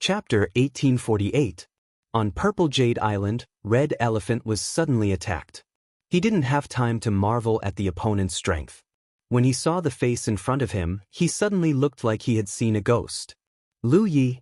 Chapter 1848. On Purple Jade Island, Red Elephant was suddenly attacked. He didn't have time to marvel at the opponent's strength. When he saw the face in front of him, he suddenly looked like he had seen a ghost. Lu Yi.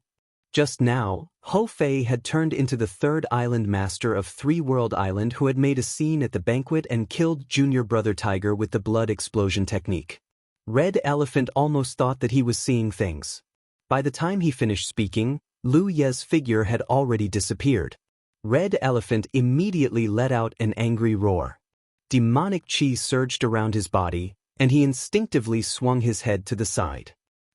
Just now, Ho Fei had turned into the third island master of Three World Island who had made a scene at the banquet and killed Junior Brother Tiger with the blood explosion technique. Red Elephant almost thought that he was seeing things. By the time he finished speaking, Lu Ye's figure had already disappeared. Red Elephant immediately let out an angry roar. Demonic chi surged around his body, and he instinctively swung his head to the side.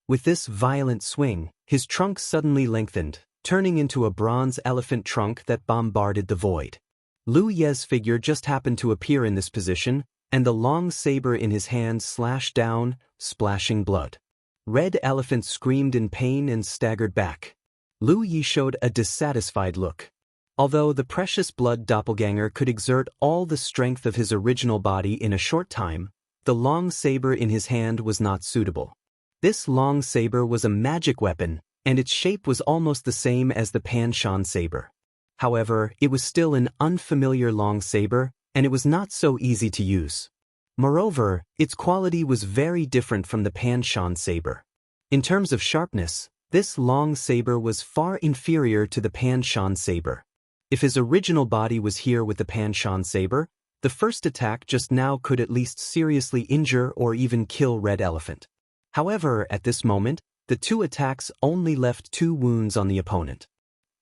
With this violent swing, his trunk suddenly lengthened, turning into a bronze elephant trunk that bombarded the void. Lu Ye's figure just happened to appear in this position, and the long saber in his hand slashed down, splashing blood. Red Elephant screamed in pain and staggered back. Lu Yi showed a dissatisfied look. Although the precious blood doppelganger could exert all the strength of his original body in a short time, the long saber in his hand was not suitable. This long saber was a magic weapon, and its shape was almost the same as the Pan Shan saber. However, it was still an unfamiliar long saber, and it was not so easy to use. Moreover, its quality was very different from the Pan Shan saber. In terms of sharpness, this long saber was far inferior to the Pan Shan saber. If his original body was here with the Pan Shan saber, the first attack just now could at least seriously injure or even kill Red Elephant. However, at this moment, the two attacks only left 2 wounds on the opponent.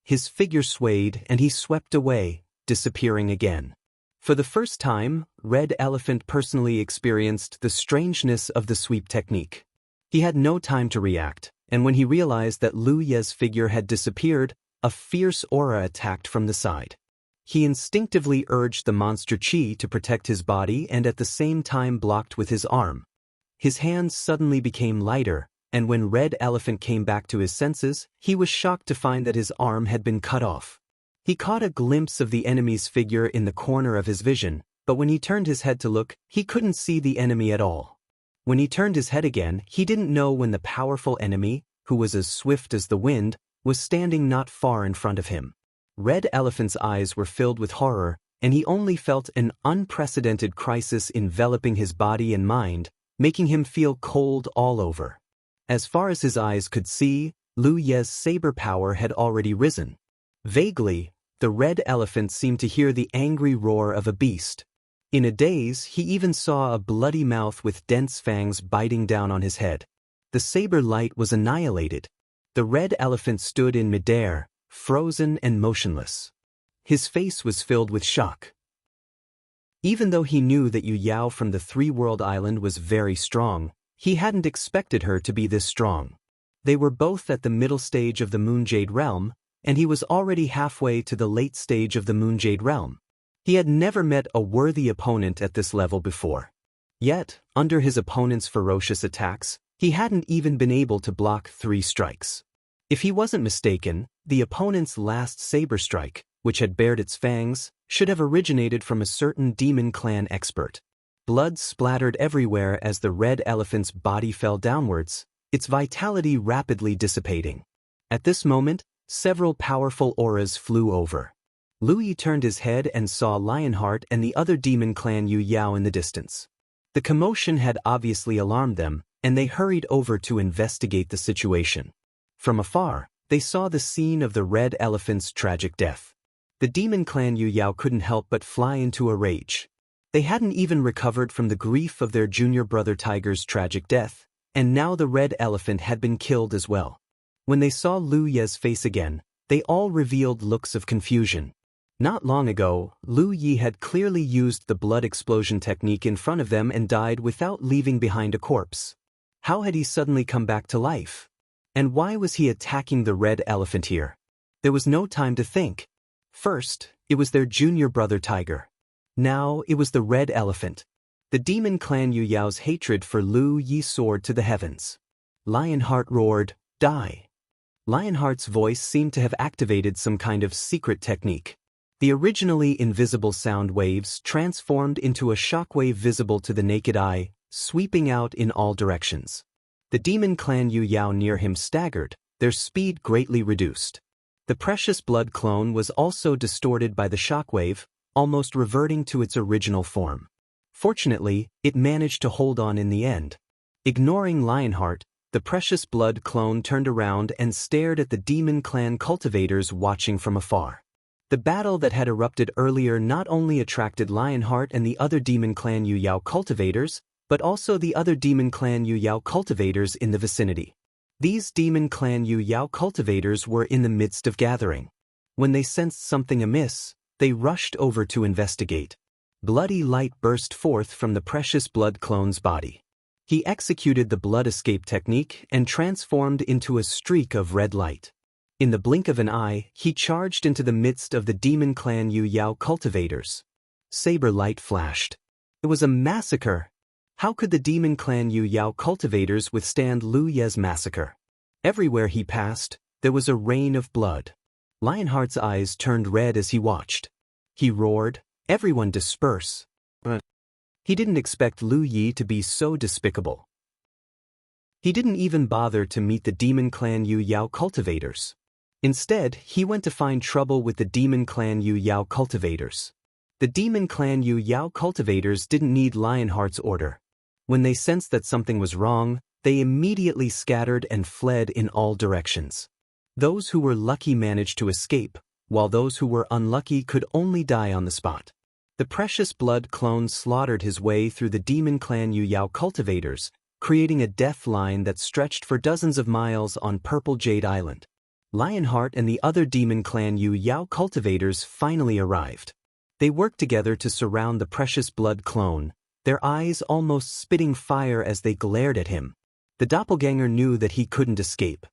His figure swayed and he swept away, disappearing again. For the first time, Red Elephant personally experienced the strangeness of the sweep technique. He had no time to react, and when he realized that Lu Ye's figure had disappeared, a fierce aura attacked from the side. He instinctively urged the monster chi to protect his body and at the same time blocked with his arm. His hands suddenly became lighter, and when Red Elephant came back to his senses, he was shocked to find that his arm had been cut off. He caught a glimpse of the enemy's figure in the corner of his vision, but when he turned his head to look, he couldn't see the enemy at all. When he turned his head again, he didn't know when the powerful enemy, who was as swift as the wind, was standing not far in front of him. Red Elephant's eyes were filled with horror, and he only felt an unprecedented crisis enveloping his body and mind, making him feel cold all over. As far as his eyes could see, Lu Ye's saber power had already risen. Vaguely, the Red Elephant seemed to hear the angry roar of a beast. In a daze, he even saw a bloody mouth with dense fangs biting down on his head. The saber light was annihilated. The Red Elephant stood in midair, frozen and motionless. His face was filled with shock. Even though he knew that Yu Yao from the Three World Island was very strong, he hadn't expected her to be this strong. They were both at the middle stage of the Moonjade Realm, and he was already halfway to the late stage of the Moonjade Realm. He had never met a worthy opponent at this level before. Yet, under his opponent's ferocious attacks, he hadn't even been able to block 3 strikes. If he wasn't mistaken, the opponent's last saber strike, which had bared its fangs, should have originated from a certain demon clan expert. Blood splattered everywhere as the Red Elephant's body fell downwards, its vitality rapidly dissipating. At this moment, several powerful auras flew over. Lu Yi turned his head and saw Lionheart and the other demon clan Yu Yao in the distance. The commotion had obviously alarmed them, and they hurried over to investigate the situation. From afar, they saw the scene of the Red Elephant's tragic death. The demon clan Yu Yao couldn't help but fly into a rage. They hadn't even recovered from the grief of their junior brother Tiger's tragic death, and now the Red Elephant had been killed as well. When they saw Lu Ye's face again, they all revealed looks of confusion. Not long ago, Lu Yi had clearly used the blood explosion technique in front of them and died without leaving behind a corpse. How had he suddenly come back to life? And why was he attacking the Red Elephant here? There was no time to think. First, it was their junior brother Tiger. Now, it was the Red Elephant. The demon clan Yu Yao's hatred for Lu Yi soared to the heavens. Lionheart roared, "Die!" Lionheart's voice seemed to have activated some kind of secret technique. The originally invisible sound waves transformed into a shockwave visible to the naked eye, sweeping out in all directions. The demon clan Yu Yao near him staggered, their speed greatly reduced. The precious blood clone was also distorted by the shockwave, almost reverting to its original form. Fortunately, it managed to hold on in the end. Ignoring Lionheart, the precious blood clone turned around and stared at the demon clan cultivators watching from afar. The battle that had erupted earlier not only attracted Lionheart and the other demon clan Yu Yao cultivators, but also the other demon clan Yu Yao cultivators in the vicinity. These demon clan Yu Yao cultivators were in the midst of gathering. When they sensed something amiss, they rushed over to investigate. Bloody light burst forth from the precious blood clone's body. He executed the blood escape technique and transformed into a streak of red light. In the blink of an eye, he charged into the midst of the demon clan Yu Yao cultivators. Saber light flashed. It was a massacre. How could the demon clan Yu Yao cultivators withstand Lu Ye's massacre? Everywhere he passed, there was a rain of blood. Lionheart's eyes turned red as he watched. He roared, "Everyone disperse!" But he didn't expect Lu Yi to be so despicable. He didn't even bother to meet the demon clan Yu Yao cultivators. Instead, he went to find trouble with the demon clan Yu Yao cultivators. The demon clan Yu Yao cultivators didn't need Lionheart's order. When they sensed that something was wrong, they immediately scattered and fled in all directions. Those who were lucky managed to escape, while those who were unlucky could only die on the spot. The precious blood clone slaughtered his way through the demon clan Yu Yao cultivators, creating a death line that stretched for dozens of miles on Purple Jade Island. Lionheart and the other demon clan Yu Yao cultivators finally arrived. They worked together to surround the precious blood clone, their eyes almost spitting fire as they glared at him. The doppelganger knew that he couldn't escape.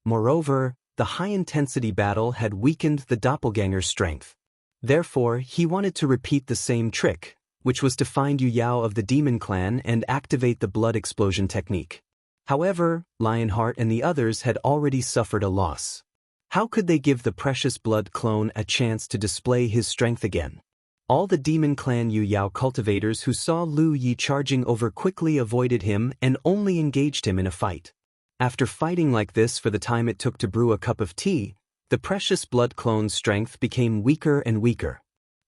Moreover, the high-intensity battle had weakened the doppelganger's strength. Therefore, he wanted to repeat the same trick, which was to find Yu Yao of the demon clan and activate the blood explosion technique. However, Lionheart and the others had already suffered a loss. How could they give the precious blood clone a chance to display his strength again? All the demon clan Yu Yao cultivators who saw Lu Yi charging over quickly avoided him and only engaged him in a fight. After fighting like this for the time it took to brew a cup of tea, the precious blood clone's strength became weaker and weaker.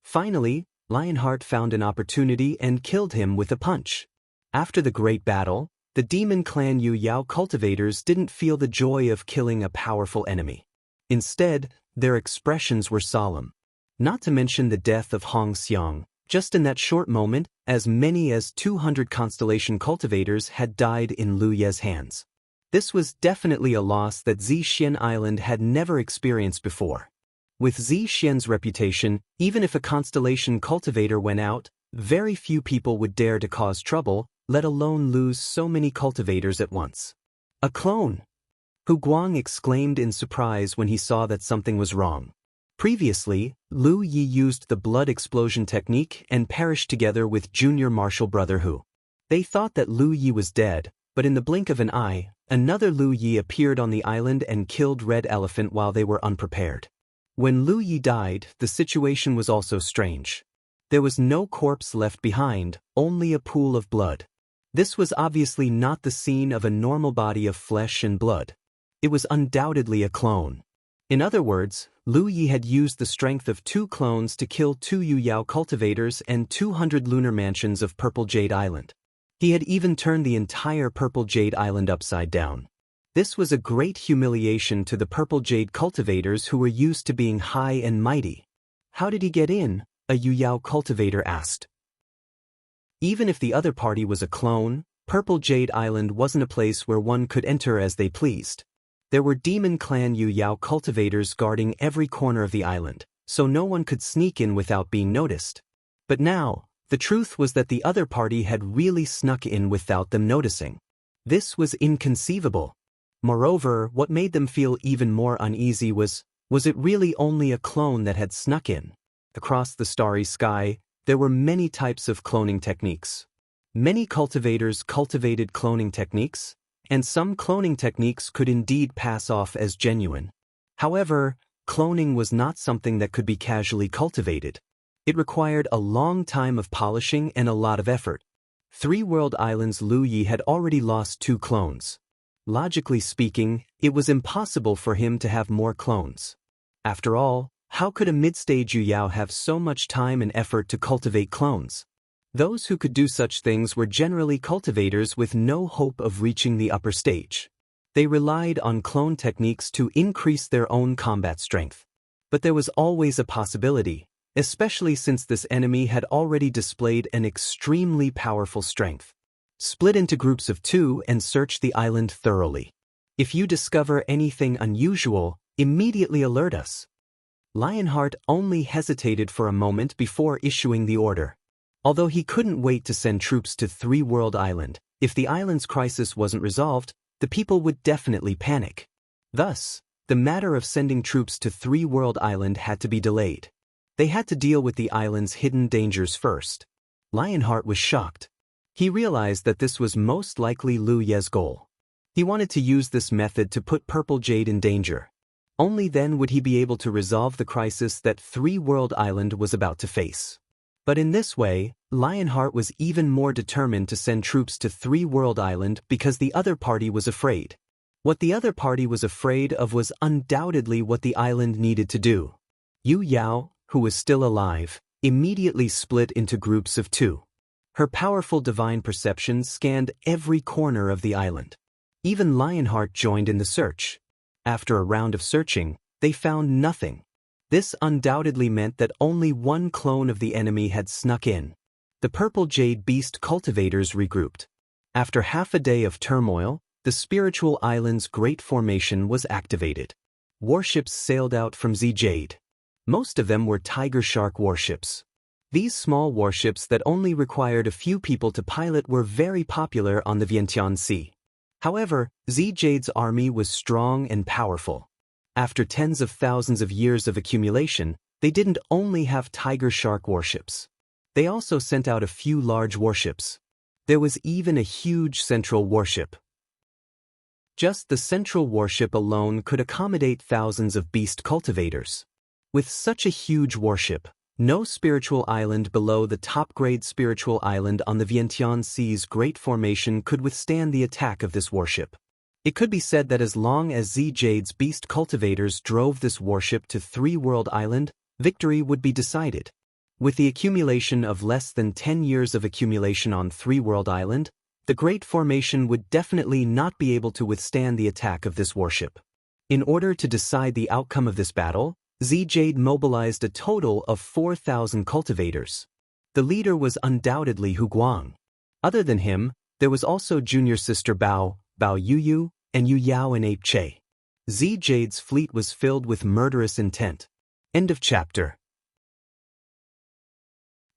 Finally, Lionheart found an opportunity and killed him with a punch. After the great battle, the demon clan Yu Yao cultivators didn't feel the joy of killing a powerful enemy. Instead, their expressions were solemn. Not to mention the death of Hong Xiang. Just in that short moment, as many as 200 constellation cultivators had died in Lu Ye's hands. This was definitely a loss that Zixian Island had never experienced before. With Zixian's reputation, even if a constellation cultivator went out, very few people would dare to cause trouble, let alone lose so many cultivators at once. A clone! Hu Guang exclaimed in surprise when he saw that something was wrong. Previously, Lu Yi used the blood explosion technique and perished together with junior martial brother Hu. They thought that Lu Yi was dead, but in the blink of an eye, another Lu Yi appeared on the island and killed Red Elephant while they were unprepared. When Lu Yi died, the situation was also strange. There was no corpse left behind, only a pool of blood. This was obviously not the scene of a normal body of flesh and blood. It was undoubtedly a clone. In other words, Lu Yi had used the strength of 2 clones to kill 2 Yu Yao cultivators and 200 lunar mansions of Purple Jade Island. He had even turned the entire Purple Jade Island upside down. This was a great humiliation to the Purple Jade cultivators who were used to being high and mighty. How did he get in? A Yu Yao cultivator asked. Even if the other party was a clone, Purple Jade Island wasn't a place where one could enter as they pleased. There were demon clan Yu Yao cultivators guarding every corner of the island, so no one could sneak in without being noticed. But now, the truth was that the other party had really snuck in without them noticing. This was inconceivable. Moreover, what made them feel even more uneasy was it really only a clone that had snuck in? Across the starry sky, there were many types of cloning techniques. Many cultivators cultivated cloning techniques, and some cloning techniques could indeed pass off as genuine. However, cloning was not something that could be casually cultivated. It required a long time of polishing and a lot of effort. 3 world islands Lu Yi had already lost 2 clones. Logically speaking, it was impossible for him to have more clones. After all, how could a mid-stage Yu Yao have so much time and effort to cultivate clones? Those who could do such things were generally cultivators with no hope of reaching the upper stage. They relied on clone techniques to increase their own combat strength. But there was always a possibility, especially since this enemy had already displayed an extremely powerful strength. Split into groups of 2 and search the island thoroughly. If you discover anything unusual, immediately alert us. Lionheart only hesitated for a moment before issuing the order. Although he couldn't wait to send troops to 3 World Island, if the island's crisis wasn't resolved, the people would definitely panic. Thus, the matter of sending troops to 3 World Island had to be delayed. They had to deal with the island's hidden dangers first. Lionheart was shocked. He realized that this was most likely Lu Ye's goal. He wanted to use this method to put Purple Jade in danger. Only then would he be able to resolve the crisis that 3 World Island was about to face. But in this way, Lionheart was even more determined to send troops to 3 World Island because the other party was afraid. What the other party was afraid of was undoubtedly what the island needed to do. Yu Yao, who was still alive, immediately split into groups of 2. Her powerful divine perception scanned every corner of the island. Even Lionheart joined in the search. After a round of searching, they found nothing. This undoubtedly meant that only one clone of the enemy had snuck in. The Purple Jade Beast cultivators regrouped. After half a day of turmoil, the spiritual island's great formation was activated. Warships sailed out from Z Jade. Most of them were tiger shark warships. These small warships that only required a few people to pilot were very popular on the Vientiane Sea. However, Z Jade's army was strong and powerful. After tens of thousands of years of accumulation, they didn't only have tiger shark warships. They also sent out a few large warships. There was even a huge central warship. Just the central warship alone could accommodate thousands of beast cultivators. With such a huge warship, no spiritual island below the top-grade spiritual island on the Vientiane Sea's Great Formation could withstand the attack of this warship. It could be said that as long as Z Jade's beast cultivators drove this warship to 3 World Island, victory would be decided. With the accumulation of less than 10 years of accumulation on 3 World Island, the Great Formation would definitely not be able to withstand the attack of this warship. In order to decide the outcome of this battle, Z Jade mobilized a total of 4,000 cultivators. The leader was undoubtedly Hu Guang. Other than him, there was also junior sister Bao, Bao Yuyu, and Yu Yao and Ape Che. Z Jade's fleet was filled with murderous intent. End of chapter.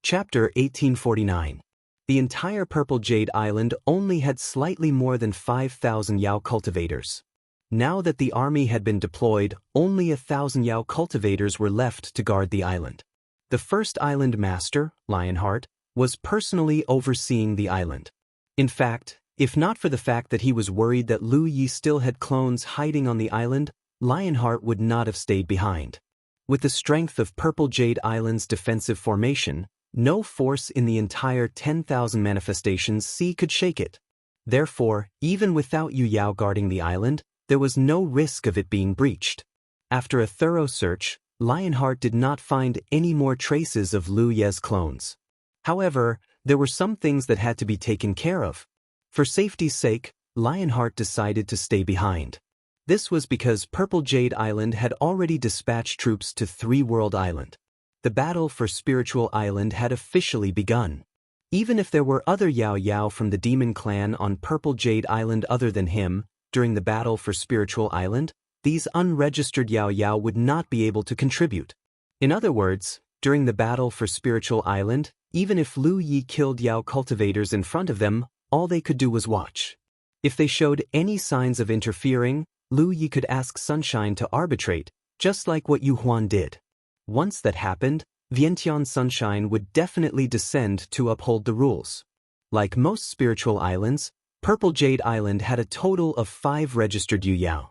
Chapter 1849. The entire Purple Jade Island only had slightly more than 5,000 Yao cultivators. Now that the army had been deployed, only 1,000 Yao cultivators were left to guard the island. The first island master, Lionheart, was personally overseeing the island. In fact, if not for the fact that he was worried that Lu Yi still had clones hiding on the island, Lionheart would not have stayed behind. With the strength of Purple Jade Island's defensive formation, no force in the entire 10,000 manifestations sea could shake it. Therefore, even without Yu Yao guarding the island, there was no risk of it being breached. After a thorough search, Lionheart did not find any more traces of Lu Ye's clones. However, there were some things that had to be taken care of. For safety's sake, Lionheart decided to stay behind. This was because Purple Jade Island had already dispatched troops to 3 World Island. The battle for Spiritual Island had officially begun. Even if there were other Yao Yao from the Demon Clan on Purple Jade Island other than him, during the battle for Spiritual Island, these unregistered Yao Yao would not be able to contribute. In other words, during the battle for Spiritual Island, even if Lu Yi killed Yao cultivators in front of them, all they could do was watch. If they showed any signs of interfering, Lu Yi could ask Sunshine to arbitrate, just like what Yu Huan did. Once that happened, Vientiane Sunshine would definitely descend to uphold the rules. Like most spiritual islands, Purple Jade Island had a total of 5 registered Yu Yao.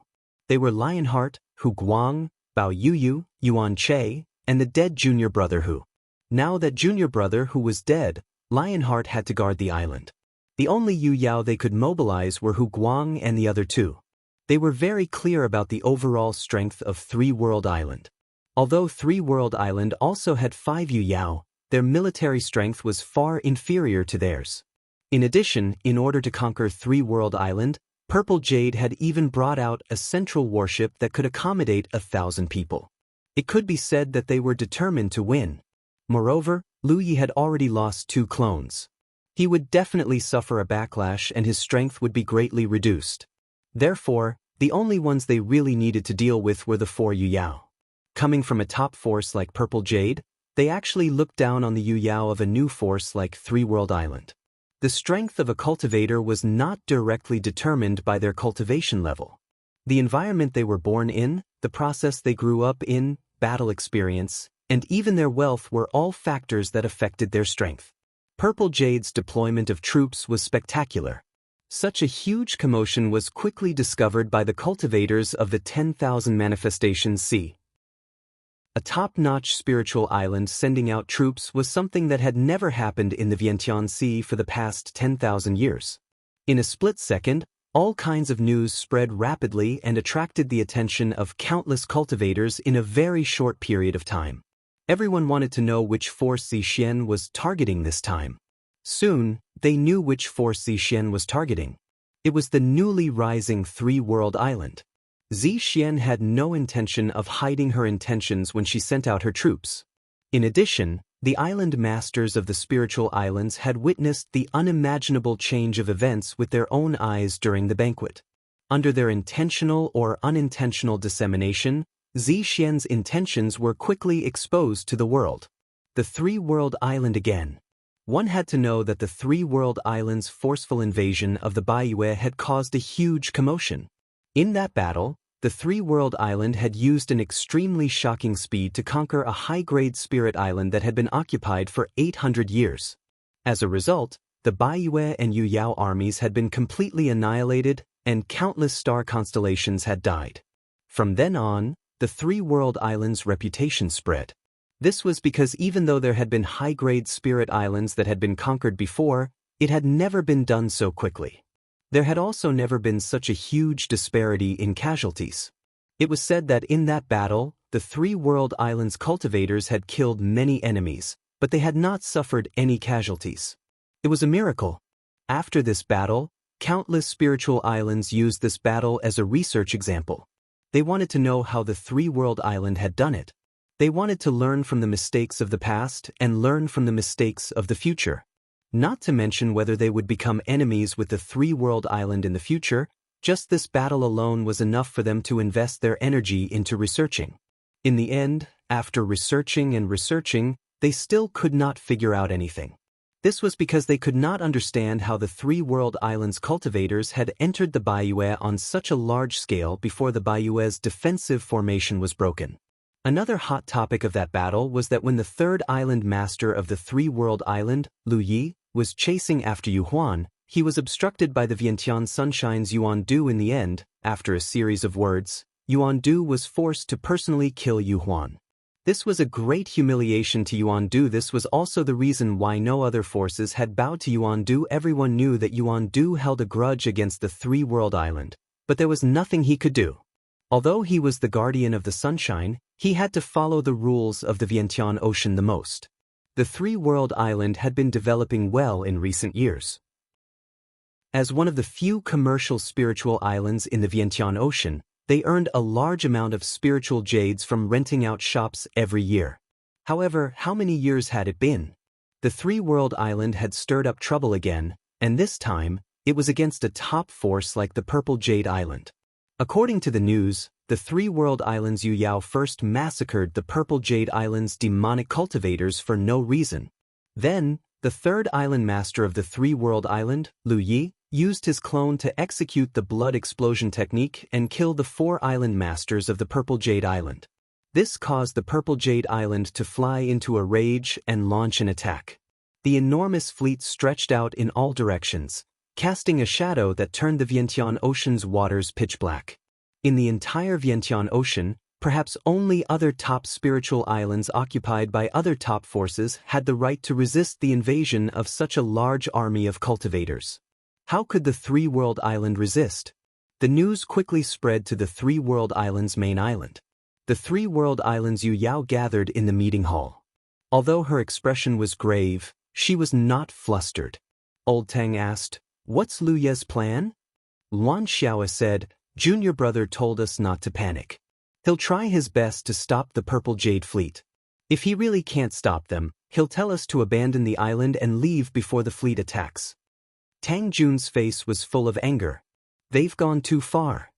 They were Lionheart, Hu Guang, Bao Yuyu, Yuan Che, and the dead junior brother Hu. Now that junior brother Hu was dead, Lionheart had to guard the island. The only Yu Yao they could mobilize were Hu Guang and the other two. They were very clear about the overall strength of Three World Island. Although Three World Island also had 5 Yu Yao, their military strength was far inferior to theirs. In addition, in order to conquer Three World Island, Purple Jade had even brought out a central warship that could accommodate 1,000 people. It could be said that they were determined to win. Moreover, Lu Yi had already lost 2 clones. He would definitely suffer a backlash and his strength would be greatly reduced. Therefore, the only ones they really needed to deal with were the 4 Yu Yao. Coming from a top force like Purple Jade, they actually looked down on the Yu Yao of a new force like Three World Island. The strength of a cultivator was not directly determined by their cultivation level. The environment they were born in, the process they grew up in, battle experience, and even their wealth were all factors that affected their strength. Purple Jade's deployment of troops was spectacular. Such a huge commotion was quickly discovered by the cultivators of the 10,000 Manifestations Sea. A top-notch spiritual island sending out troops was something that had never happened in the Vientiane Sea for the past 10,000 years. In a split second, all kinds of news spread rapidly and attracted the attention of countless cultivators in a very short period of time. Everyone wanted to know which force Zixian was targeting this time. Soon, they knew which force Zixian was targeting. It was the newly rising Three World Island. Zixian had no intention of hiding her intentions when she sent out her troops. In addition, the island masters of the spiritual islands had witnessed the unimaginable change of events with their own eyes during the banquet. Under their intentional or unintentional dissemination, Zixian's intentions were quickly exposed to the world. The Three World Island again. One had to know that the Three World Island's forceful invasion of the Baiyue had caused a huge commotion. In that battle, the Three World Island had used an extremely shocking speed to conquer a high-grade spirit island that had been occupied for 800 years. As a result, the Baiyue and Yu Yao armies had been completely annihilated and countless star constellations had died. From then on, the Three World Island's reputation spread. This was because even though there had been high-grade spirit islands that had been conquered before, it had never been done so quickly. There had also never been such a huge disparity in casualties. It was said that in that battle, the Three World Islands cultivators had killed many enemies, but they had not suffered any casualties. It was a miracle. After this battle, countless spiritual islands used this battle as a research example. They wanted to know how the Three World Island had done it. They wanted to learn from the mistakes of the past and learn from the mistakes of the future. Not to mention whether they would become enemies with the Three World Island in the future, just this battle alone was enough for them to invest their energy into researching. In the end, after researching and researching, they still could not figure out anything. This was because they could not understand how the Three World Islands cultivators had entered the Baiyue on such a large scale before the Baiyue's defensive formation was broken. Another hot topic of that battle was that when the third island master of the Three World Island, Lu Yi, was chasing after Yu Huan, he was obstructed by the Vientiane Sunshine's Yuan Du. In the end, after a series of words, Yuan Du was forced to personally kill Yu Huan. This was a great humiliation to Yuan Du. This was also the reason why no other forces had bowed to Yuan Du. Everyone knew that Yuan Du held a grudge against the Three World Island, but there was nothing he could do. Although he was the guardian of the Sunshine, he had to follow the rules of the Vientiane Ocean the most. The Three World Island had been developing well in recent years. As one of the few commercial spiritual islands in the Vientiane Ocean, they earned a large amount of spiritual jades from renting out shops every year. However, how many years had it been? The Three World Island had stirred up trouble again, and this time, it was against a top force like the Purple Jade Island. According to the news, the Three World Islands Yu Yao first massacred the Purple Jade Island's demonic cultivators for no reason. Then, the third island master of the Three World Island, Lu Yi, used his clone to execute the blood explosion technique and kill the 4 island masters of the Purple Jade Island. This caused the Purple Jade Island to fly into a rage and launch an attack. The enormous fleet stretched out in all directions, casting a shadow that turned the Vientiane Ocean's waters pitch black. In the entire Vientiane Ocean, perhaps only other top spiritual islands occupied by other top forces had the right to resist the invasion of such a large army of cultivators. How could the three-world island resist? The news quickly spread to the three-world island's main island. The three-world island's Yu Yao gathered in the meeting hall. Although her expression was grave, she was not flustered. Old Tang asked, "What's Lu Ye's plan?" Luan Xiao said, "Junior brother told us not to panic. He'll try his best to stop the Purple Jade fleet. If he really can't stop them, he'll tell us to abandon the island and leave before the fleet attacks." Tang Jun's face was full of anger. They've gone too far.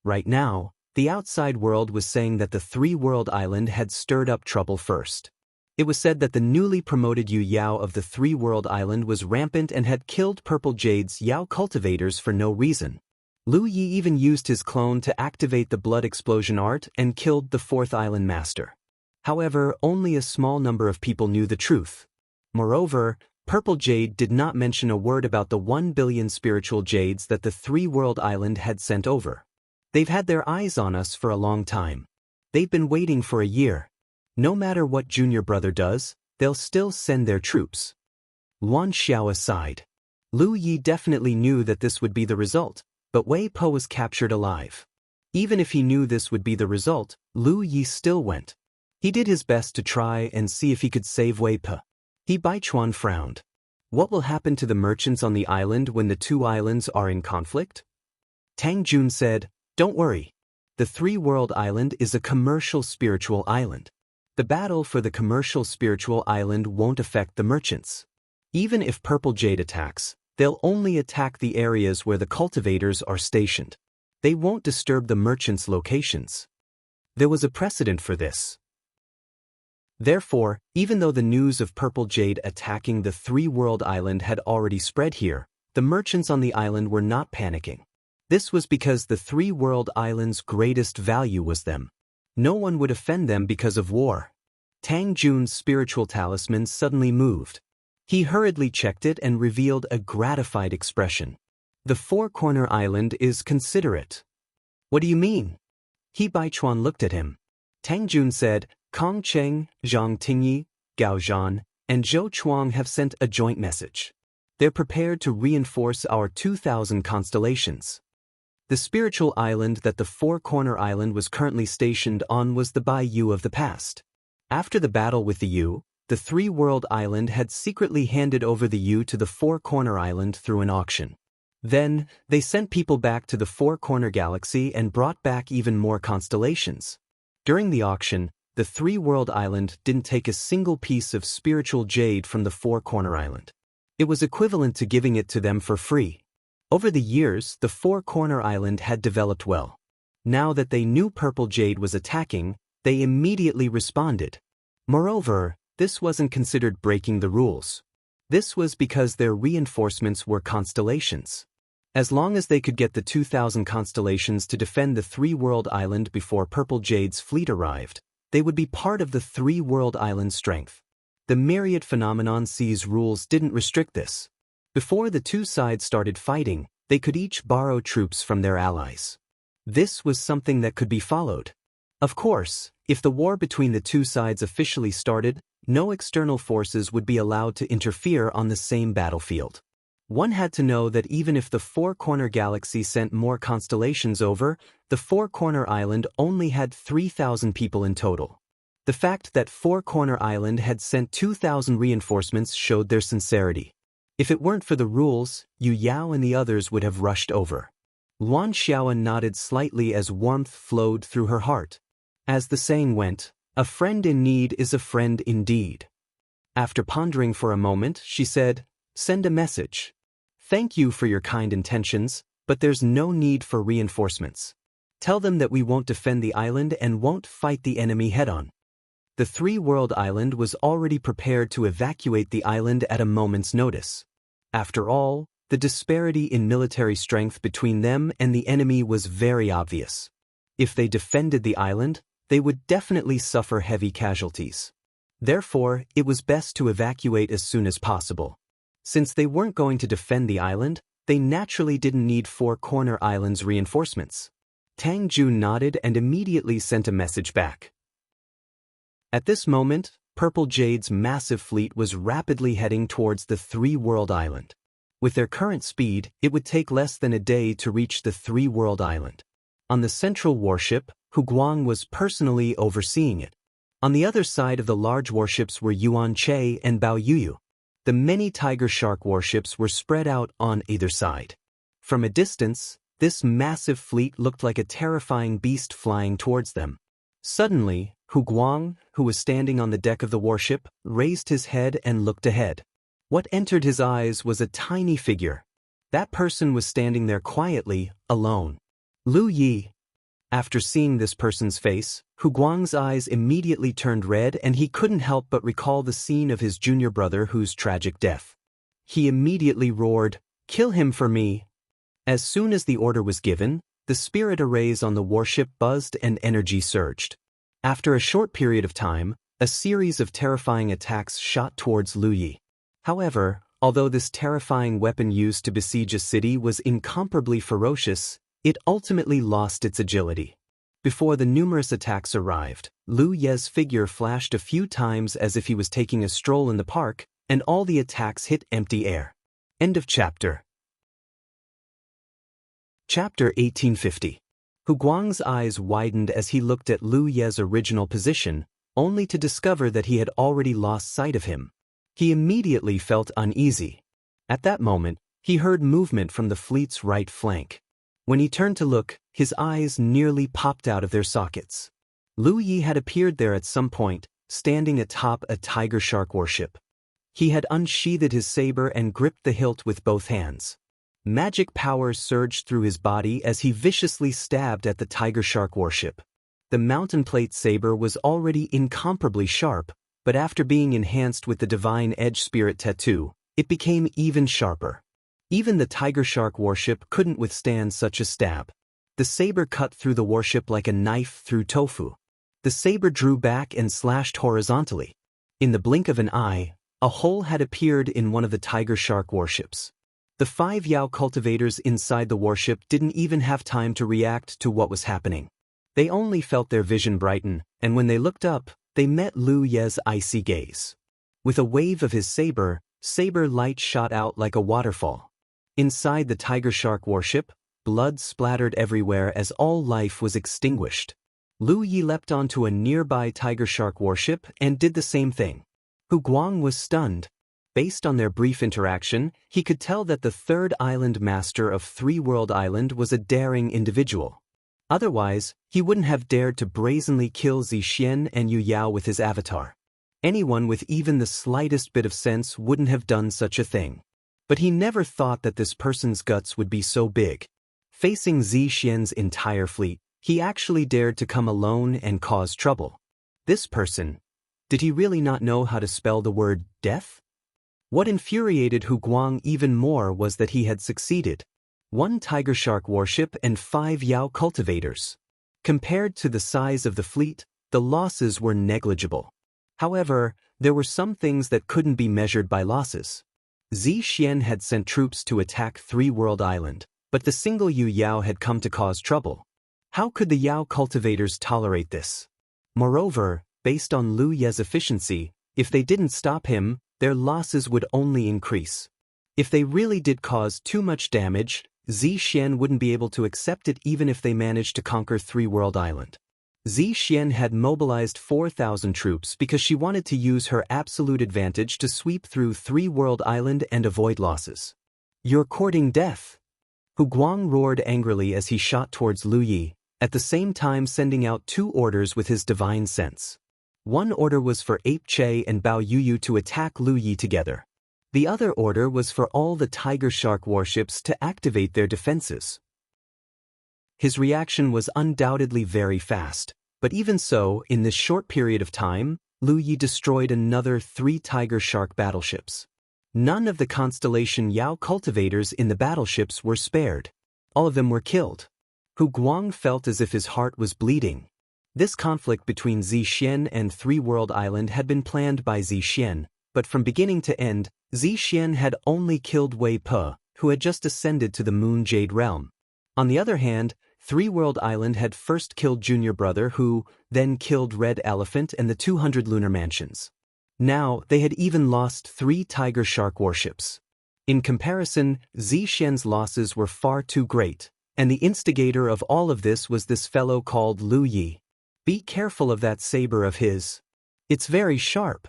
Right now, the outside world was saying that the three-world island had stirred up trouble first. It was said that the newly promoted Yu Yao of the three-world island was rampant and had killed Purple Jade's Yao cultivators for no reason. Lu Yi even used his clone to activate the blood explosion art and killed the fourth island master. However, only a small number of people knew the truth. Moreover, Purple Jade did not mention a word about the 1 billion spiritual jades that the three-world island had sent over. They've had their eyes on us for a long time. They've been waiting for a year. No matter what junior brother does, they'll still send their troops. Luan Xiao sighed. Lu Yi definitely knew that this would be the result, but Wei Po was captured alive. Even if he knew this would be the result, Lu Yi still went. He did his best to try and see if he could save Wei Po. Baichuan frowned. What will happen to the merchants on the island when the two islands are in conflict? Tang Jun said, "Don't worry. The three-world island is a commercial spiritual island. The battle for the commercial spiritual island won't affect the merchants. Even if Purple Jade attacks, they'll only attack the areas where the cultivators are stationed. They won't disturb the merchants' locations." There was a precedent for this. Therefore, even though the news of Purple Jade attacking the three-world island had already spread here, the merchants on the island were not panicking. This was because the three-world island's greatest value was them. No one would offend them because of war. Tang Jun's spiritual talisman suddenly moved. He hurriedly checked it and revealed a gratified expression. "The four-corner island is considerate." "What do you mean?" Baichuan looked at him. Tang Jun said, "Kong Cheng, Zhang Tingyi, Gao Zhan, and Zhou Chuang have sent a joint message. They're prepared to reinforce our 2,000 constellations." The spiritual island that the four-corner island was currently stationed on was the Bai Yu of the past. After the battle with the Yu, the three-world island had secretly handed over the Yu to the four-corner island through an auction. Then, they sent people back to the four-corner galaxy and brought back even more constellations. During the auction, the three-world island didn't take a single piece of spiritual jade from the four-corner island. It was equivalent to giving it to them for free. Over the years, the four-corner island had developed well. Now that they knew Purple Jade was attacking, they immediately responded. Moreover, this wasn't considered breaking the rules. This was because their reinforcements were constellations. As long as they could get the 2,000 constellations to defend the three-world island before Purple Jade's fleet arrived, they would be part of the three-world island's strength. The myriad phenomenon C's rules didn't restrict this. Before the two sides started fighting, they could each borrow troops from their allies. This was something that could be followed. Of course, if the war between the two sides officially started, no external forces would be allowed to interfere on the same battlefield. One had to know that even if the four-corner galaxy sent more constellations over, the four-corner island only had 3,000 people in total. The fact that four-corner island had sent 2,000 reinforcements showed their sincerity. If it weren't for the rules, Yu Yao and the others would have rushed over. Luan Xiao nodded slightly as warmth flowed through her heart. As the saying went, "A friend in need is a friend indeed." After pondering for a moment, she said, "Send a message. Thank you for your kind intentions, but there's no need for reinforcements. Tell them that we won't defend the island and won't fight the enemy head-on." The three-world island was already prepared to evacuate the island at a moment's notice. After all, the disparity in military strength between them and the enemy was very obvious. If they defended the island, they would definitely suffer heavy casualties. Therefore, it was best to evacuate as soon as possible. Since they weren't going to defend the island, they naturally didn't need four-corner island's reinforcements. Tang Jun nodded and immediately sent a message back. At this moment, Purple Jade's massive fleet was rapidly heading towards the three-world island. With their current speed, it would take less than a day to reach the three-world island. On the central warship, Huguang was personally overseeing it. On the other side of the large warships were Yuan Che and Bao Yuyu. The many tiger shark warships were spread out on either side. From a distance, this massive fleet looked like a terrifying beast flying towards them. Suddenly, Huguang, who was standing on the deck of the warship, raised his head and looked ahead. What entered his eyes was a tiny figure. That person was standing there quietly, alone. Lu Yi. After seeing this person's face, Huguang's eyes immediately turned red and he couldn't help but recall the scene of his junior brother whose tragic death. He immediately roared, "Kill him for me!" As soon as the order was given, the spirit arrays on the warship buzzed and energy surged. After a short period of time, a series of terrifying attacks shot towards Lu Yi. However, although this terrifying weapon used to besiege a city was incomparably ferocious, it ultimately lost its agility. Before the numerous attacks arrived, Lu Ye's figure flashed a few times as if he was taking a stroll in the park, and all the attacks hit empty air. End of chapter. Chapter 1850. Huguang's eyes widened as he looked at Lu Ye's original position, only to discover that he had already lost sight of him. He immediately felt uneasy. At that moment, he heard movement from the fleet's right flank. When he turned to look, his eyes nearly popped out of their sockets. Lu Yi had appeared there at some point, standing atop a tiger shark warship. He had unsheathed his saber and gripped the hilt with both hands. Magic power surged through his body as he viciously stabbed at the tiger shark warship. The mountain plate saber was already incomparably sharp, but after being enhanced with the divine edge spirit tattoo, it became even sharper. Even the tiger shark warship couldn't withstand such a stab. The saber cut through the warship like a knife through tofu. The saber drew back and slashed horizontally. In the blink of an eye, a hole had appeared in one of the tiger shark warships. The 5 Yao cultivators inside the warship didn't even have time to react to what was happening. They only felt their vision brighten, and when they looked up, they met Lu Ye's icy gaze. With a wave of his saber light shot out like a waterfall. Inside the tiger shark warship, blood splattered everywhere as all life was extinguished. Lu Yi leapt onto a nearby tiger shark warship and did the same thing. Huguang was stunned. Based on their brief interaction, he could tell that the third island master of Three World Island was a daring individual. Otherwise, he wouldn't have dared to brazenly kill Zixian and Yu Yao with his avatar. Anyone with even the slightest bit of sense wouldn't have done such a thing. But he never thought that this person's guts would be so big. Facing Zixian's entire fleet, he actually dared to come alone and cause trouble. This person, did he really not know how to spell the word death? What infuriated Huguang even more was that he had succeeded. 1 tiger shark warship and 5 Yao cultivators. Compared to the size of the fleet, the losses were negligible. However, there were some things that couldn't be measured by losses. Zixian had sent troops to attack Three World Island, but the single Yu Yao had come to cause trouble. How could the Yao cultivators tolerate this? Moreover, based on Lu Ye's efficiency, if they didn't stop him, their losses would only increase. If they really did cause too much damage, Zixian wouldn't be able to accept it even if they managed to conquer Three World Island. Zixian had mobilized 4,000 troops because she wanted to use her absolute advantage to sweep through Three World Island and avoid losses. "You're courting death!" Huguang roared angrily as he shot towards Lu Yi, at the same time sending out 2 orders with his divine sense. One order was for Ape Che and Bao Yuyu to attack Lu Yi together. The other order was for all the tiger shark warships to activate their defenses. His reaction was undoubtedly very fast, but even so, in this short period of time, Lu Yi destroyed another 3 tiger shark battleships. None of the Constellation Yao cultivators in the battleships were spared. All of them were killed. Huguang felt as if his heart was bleeding. This conflict between Zixian and Three World Island had been planned by Zixian, but from beginning to end, Zixian had only killed Wei Pe, who had just ascended to the Moon Jade Realm. On the other hand, Three World Island had first killed Junior Brother, who then killed Red Elephant and the 200 lunar mansions. Now, they had even lost 3 tiger shark warships. In comparison, Zixian's losses were far too great, and the instigator of all of this was this fellow called Lu Yi. Be careful of that saber of his. It's very sharp.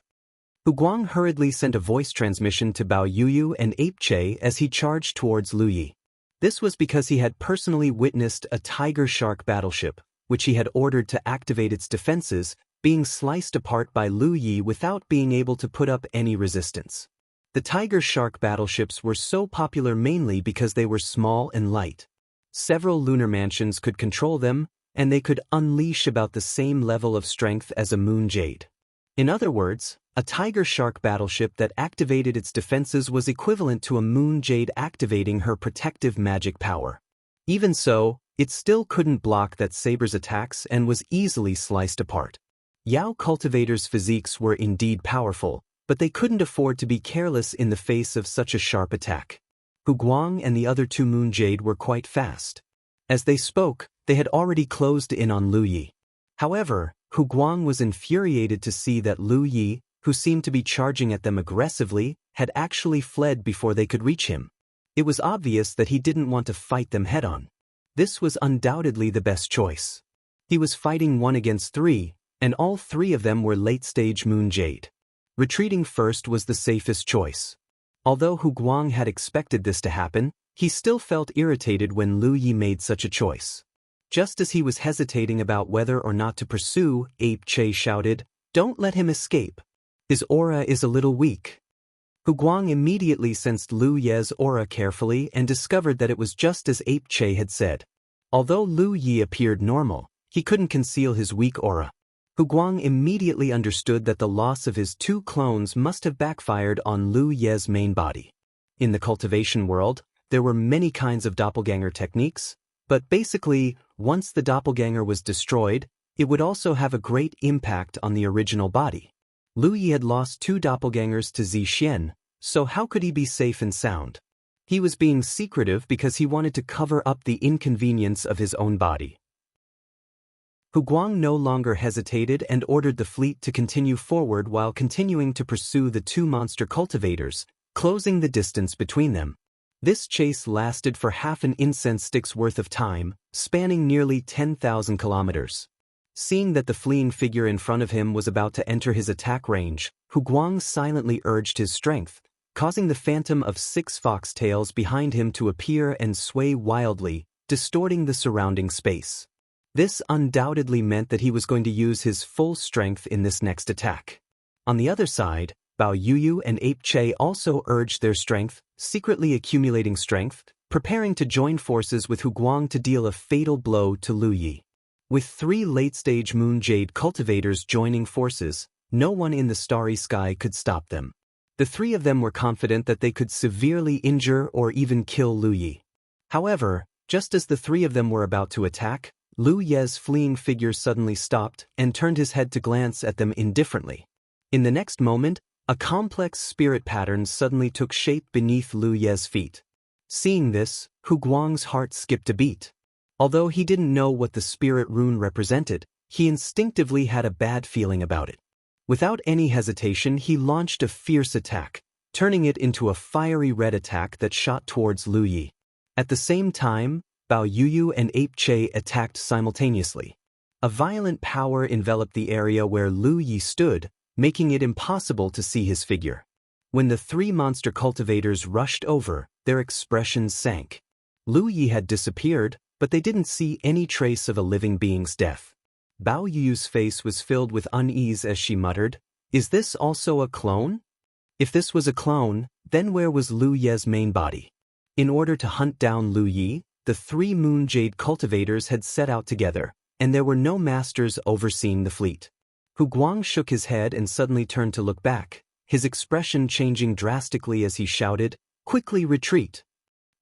Hu Guang hurriedly sent a voice transmission to Bao Yuyu and Ape Che as he charged towards Lu Yi. This was because he had personally witnessed a tiger-shark battleship, which he had ordered to activate its defenses, being sliced apart by Lu Yi without being able to put up any resistance. The tiger-shark battleships were so popular mainly because they were small and light. Several lunar mansions could control them, and they could unleash about the same level of strength as a moon jade. In other words, a tiger-shark battleship that activated its defenses was equivalent to a moon jade activating her protective magic power. Even so, it still couldn't block that saber's attacks and was easily sliced apart. Yao cultivators' physiques were indeed powerful, but they couldn't afford to be careless in the face of such a sharp attack. Hu Guang and the other two moon jade were quite fast. As they spoke, they had already closed in on Lu Yi. However, Hu Guang was infuriated to see that Lu Yi, who seemed to be charging at them aggressively, had actually fled before they could reach him. It was obvious that he didn't want to fight them head-on. This was undoubtedly the best choice. He was fighting 1 against 3, and all 3 of them were late-stage moon jade. Retreating first was the safest choice. Although Hu Guang had expected this to happen, he still felt irritated when Lu Yi made such a choice. Just as he was hesitating about whether or not to pursue, Ape Che shouted, "Don't let him escape. His aura is a little weak." Hu Guang immediately sensed Lu Ye's aura carefully and discovered that it was just as Ape Che had said. Although Lu Yi appeared normal, he couldn't conceal his weak aura. Hu Guang immediately understood that the loss of his 2 clones must have backfired on Lu Ye's main body. In the cultivation world, there were many kinds of doppelganger techniques, but basically, once the doppelganger was destroyed, it would also have a great impact on the original body. Lu Yi had lost 2 doppelgangers to Zixian, so how could he be safe and sound? He was being secretive because he wanted to cover up the inconvenience of his own body. Hu Guang no longer hesitated and ordered the fleet to continue forward while continuing to pursue the 2 monster cultivators, closing the distance between them. This chase lasted for half an incense stick's worth of time, spanning nearly 10,000 kilometers. Seeing that the fleeing figure in front of him was about to enter his attack range, Hu Guang silently urged his strength, causing the phantom of 6 foxtails behind him to appear and sway wildly, distorting the surrounding space. This undoubtedly meant that he was going to use his full strength in this next attack. On the other side, Bao Yuyu and Ape Che also urged their strength, secretly accumulating strength, preparing to join forces with Hu Guang to deal a fatal blow to Lu Yi. With 3 late-stage moon jade cultivators joining forces, no one in the starry sky could stop them. The 3 of them were confident that they could severely injure or even kill Lu Yi. However, just as the 3 of them were about to attack, Lu Ye's fleeing figure suddenly stopped and turned his head to glance at them indifferently. In the next moment, a complex spirit pattern suddenly took shape beneath Lu Ye's feet. Seeing this, Hu Guang's heart skipped a beat. Although he didn't know what the spirit rune represented, he instinctively had a bad feeling about it. Without any hesitation, he launched a fierce attack, turning it into a fiery red attack that shot towards Lu Yi. At the same time, Bao Yuyu and Ape Che attacked simultaneously. A violent power enveloped the area where Lu Yi stood, making it impossible to see his figure. When the 3 monster cultivators rushed over, their expressions sank. Lu Yi had disappeared, but they didn't see any trace of a living being's death. Bao Yuyu's face was filled with unease as she muttered, "Is this also a clone?" If this was a clone, then where was Lu Ye's main body? In order to hunt down Lu Yi, the 3 moon jade cultivators had set out together, and there were no masters overseeing the fleet. Hu Guang shook his head and suddenly turned to look back, his expression changing drastically as he shouted, "Quickly retreat!"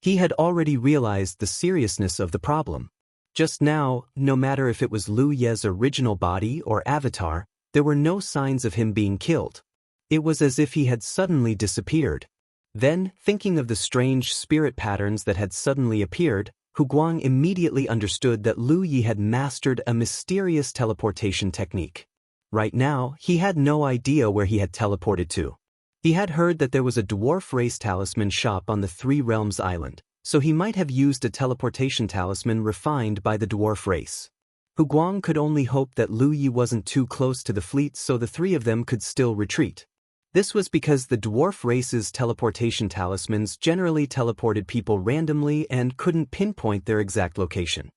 He had already realized the seriousness of the problem. Just now, no matter if it was Lu Ye's original body or avatar, there were no signs of him being killed. It was as if he had suddenly disappeared. Then, thinking of the strange spirit patterns that had suddenly appeared, Hu Guang immediately understood that Lu Yi had mastered a mysterious teleportation technique. Right now, he had no idea where he had teleported to. He had heard that there was a dwarf race talisman shop on the Three Realms Island, so he might have used a teleportation talisman refined by the dwarf race. Hu Guang could only hope that Lu Yi wasn't too close to the fleet so the three of them could still retreat. This was because the dwarf race's teleportation talismans generally teleported people randomly and couldn't pinpoint their exact location.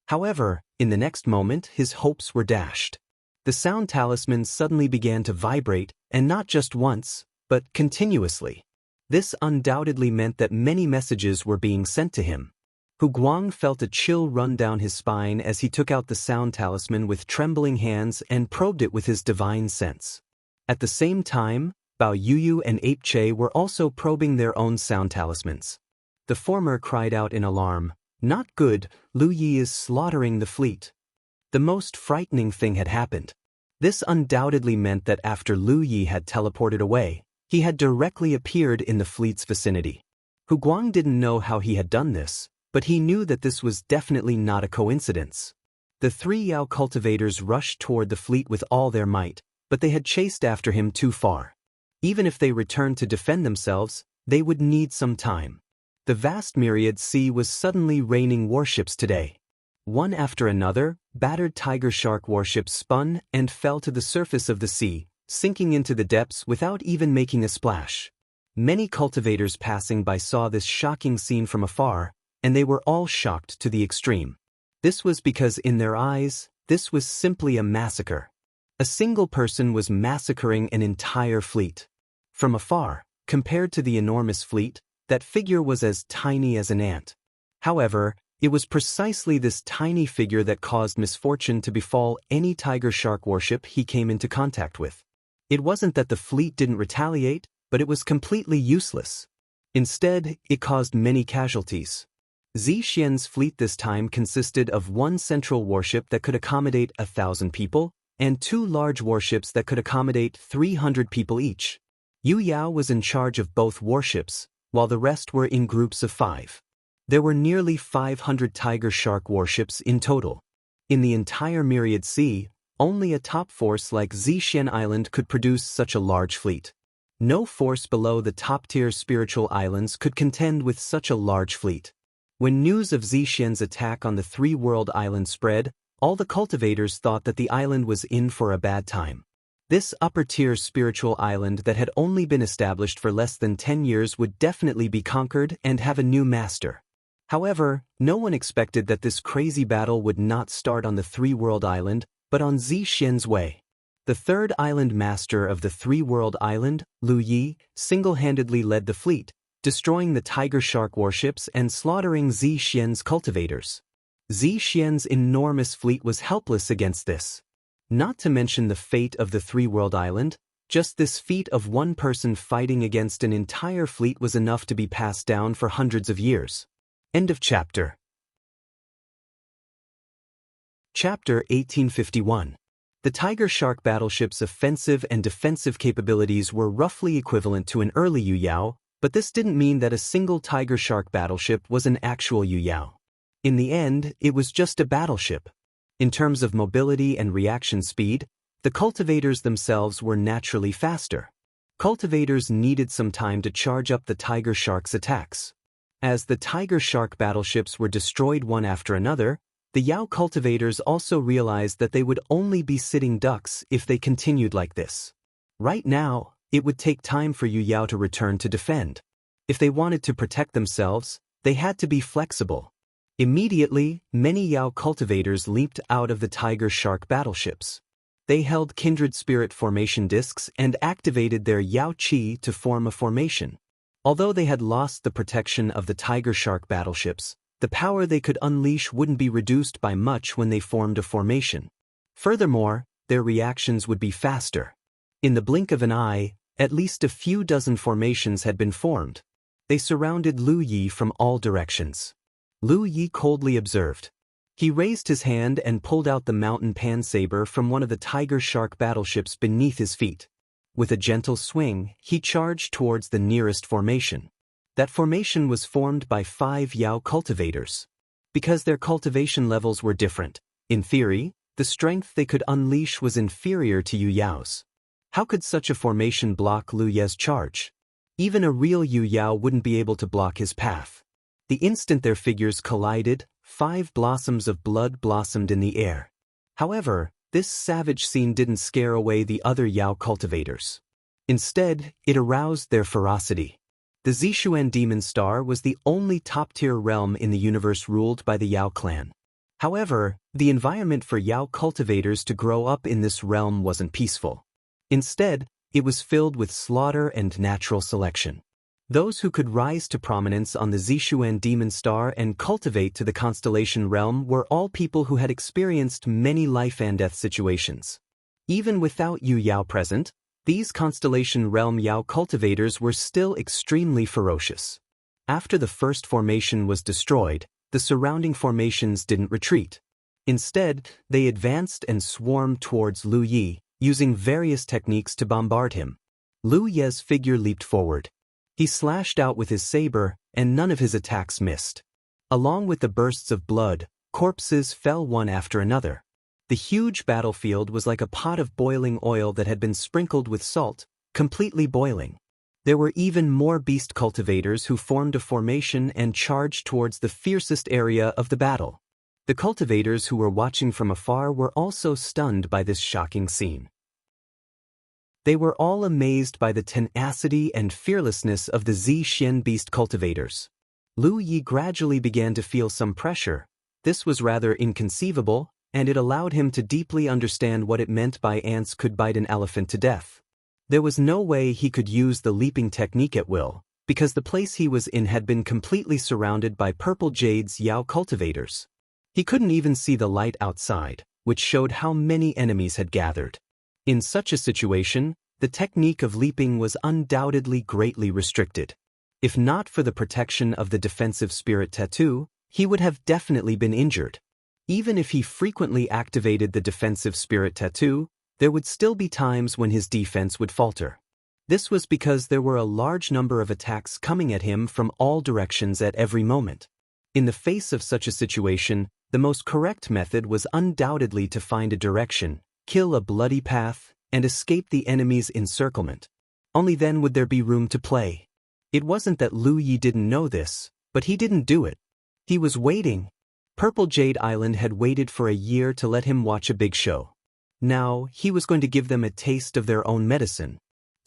However, in the next moment, his hopes were dashed. The sound talisman suddenly began to vibrate, and not just once, but continuously. This undoubtedly meant that many messages were being sent to him. Hu Guang felt a chill run down his spine as he took out the sound talisman with trembling hands and probed it with his divine sense. At the same time, Bao Yuyu and Ape Che were also probing their own sound talismans. The former cried out in alarm, "Not good, Lu Yi is slaughtering the fleet." The most frightening thing had happened. This undoubtedly meant that after Lu Yi had teleported away, he had directly appeared in the fleet's vicinity. Hu Guang didn't know how he had done this, but he knew that this was definitely not a coincidence. The three Yao cultivators rushed toward the fleet with all their might, but they had chased after him too far. Even if they returned to defend themselves, they would need some time. The vast myriad sea was suddenly raining warships today. One after another, battered tiger shark warships spun and fell to the surface of the sea, sinking into the depths without even making a splash. Many cultivators passing by saw this shocking scene from afar, and they were all shocked to the extreme. This was because in their eyes, this was simply a massacre. A single person was massacring an entire fleet. From afar, compared to the enormous fleet, that figure was as tiny as an ant. However, it was precisely this tiny figure that caused misfortune to befall any tiger shark warship he came into contact with. It wasn't that the fleet didn't retaliate, but it was completely useless. Instead, it caused many casualties. Zi Xian's fleet this time consisted of one central warship that could accommodate 1,000 people, and two large warships that could accommodate 300 people each. Yu Yao was in charge of both warships, while the rest were in groups of 5. There were nearly 500 tiger shark warships in total. In the entire Myriad Sea, only a top force like Zixian Island could produce such a large fleet. No force below the top-tier spiritual islands could contend with such a large fleet. When news of Zixian's attack on the three-world island spread, all the cultivators thought that the island was in for a bad time. This upper-tier spiritual island that had only been established for less than 10 years would definitely be conquered and have a new master. However, no one expected that this crazy battle would not start on the three-world island, but on Zixian's way. The third island master of the three-world island, Lu Yi, single-handedly led the fleet, destroying the tiger shark warships and slaughtering Zixian's cultivators. Zixian's enormous fleet was helpless against this. Not to mention the fate of the three-world island, just this feat of one person fighting against an entire fleet was enough to be passed down for hundreds of years. End of chapter. Chapter 1851. The tiger shark battleship's offensive and defensive capabilities were roughly equivalent to an early Yu Yao, but this didn't mean that a single tiger shark battleship was an actual Yu Yao. In the end, it was just a battleship. In terms of mobility and reaction speed, the cultivators themselves were naturally faster. Cultivators needed some time to charge up the tiger shark's attacks. As the tiger shark battleships were destroyed one after another, the Yao cultivators also realized that they would only be sitting ducks if they continued like this. Right now, it would take time for Yu Yao to return to defend. If they wanted to protect themselves, they had to be flexible. Immediately, many Yao cultivators leaped out of the tiger shark battleships. They held kindred spirit formation discs and activated their Yao Qi to form a formation. Although they had lost the protection of the tiger shark battleships, the power they could unleash wouldn't be reduced by much when they formed a formation. Furthermore, their reactions would be faster. In the blink of an eye, at least a few dozen formations had been formed. They surrounded Lu Yi from all directions. Lu Yi coldly observed. He raised his hand and pulled out the mountain pan saber from one of the tiger shark battleships beneath his feet. With a gentle swing, he charged towards the nearest formation. That formation was formed by 5 Yao cultivators. Because their cultivation levels were different, in theory, the strength they could unleash was inferior to Yu Yao's. How could such a formation block Lu Ye's charge? Even a real Yu Yao wouldn't be able to block his path. The instant their figures collided, 5 blossoms of blood blossomed in the air. However, this savage scene didn't scare away the other Yao cultivators. Instead, it aroused their ferocity. The Zixuan Demon Star was the only top-tier realm in the universe ruled by the Yao clan. However, the environment for Yao cultivators to grow up in this realm wasn't peaceful. Instead, it was filled with slaughter and natural selection. Those who could rise to prominence on the Zixuan Demon Star and cultivate to the constellation realm were all people who had experienced many life and death situations. Even without Yu Yao present, these constellation realm Yao cultivators were still extremely ferocious. After the first formation was destroyed, the surrounding formations didn't retreat. Instead, they advanced and swarmed towards Lu Yi, using various techniques to bombard him. Lu Ye's figure leaped forward. He slashed out with his saber, and none of his attacks missed. Along with the bursts of blood, corpses fell one after another. The huge battlefield was like a pot of boiling oil that had been sprinkled with salt, completely boiling. There were even more beast cultivators who formed a formation and charged towards the fiercest area of the battle. The cultivators who were watching from afar were also stunned by this shocking scene. They were all amazed by the tenacity and fearlessness of the Zixuan beast cultivators. Lu Yi gradually began to feel some pressure. This was rather inconceivable, and it allowed him to deeply understand what it meant by ants could bite an elephant to death. There was no way he could use the leaping technique at will, because the place he was in had been completely surrounded by Purple Jade's Yao cultivators. He couldn't even see the light outside, which showed how many enemies had gathered. In such a situation, the technique of leaping was undoubtedly greatly restricted. If not for the protection of the defensive spirit tattoo, he would have definitely been injured. Even if he frequently activated the defensive spirit tattoo, there would still be times when his defense would falter. This was because there were a large number of attacks coming at him from all directions at every moment. In the face of such a situation, the most correct method was undoubtedly to find a direction, kill a bloody path, and escape the enemy's encirclement. Only then would there be room to play. It wasn't that Lu Yi didn't know this, but he didn't do it. He was waiting. Purple Jade Island had waited for a year to let him watch a big show. Now, he was going to give them a taste of their own medicine.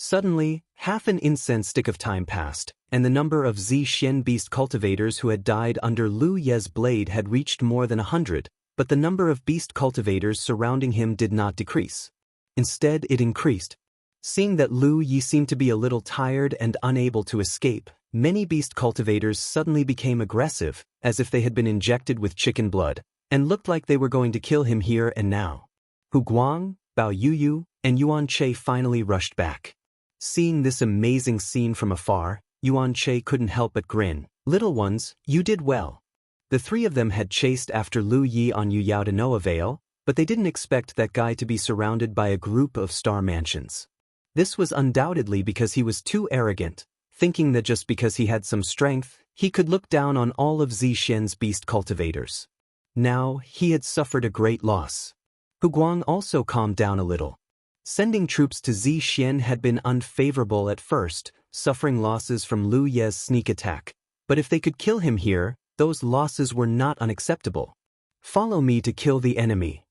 Suddenly, half an incense stick of time passed, and the number of Zixuan beast cultivators who had died under Lu Ye's blade had reached more than 100, but the number of beast cultivators surrounding him did not decrease. Instead, it increased. Seeing that Lu Yi seemed to be a little tired and unable to escape, many beast cultivators suddenly became aggressive, as if they had been injected with chicken blood, and looked like they were going to kill him here and now. Hu Guang, Bao Yuyu, and Yuan Che finally rushed back. Seeing this amazing scene from afar, Yuan Che couldn't help but grin. "Little ones, you did well." The 3 of them had chased after Lu Yi on Yu Yao to no avail, but they didn't expect that guy to be surrounded by a group of star mansions. This was undoubtedly because he was too arrogant, thinking that just because he had some strength, he could look down on all of Zixuan's beast cultivators. Now, he had suffered a great loss. Hu Guang also calmed down a little. Sending troops to Zixuan had been unfavorable at first, suffering losses from Lu Ye's sneak attack. But if they could kill him here, those losses were not unacceptable. "Follow me to kill the enemy."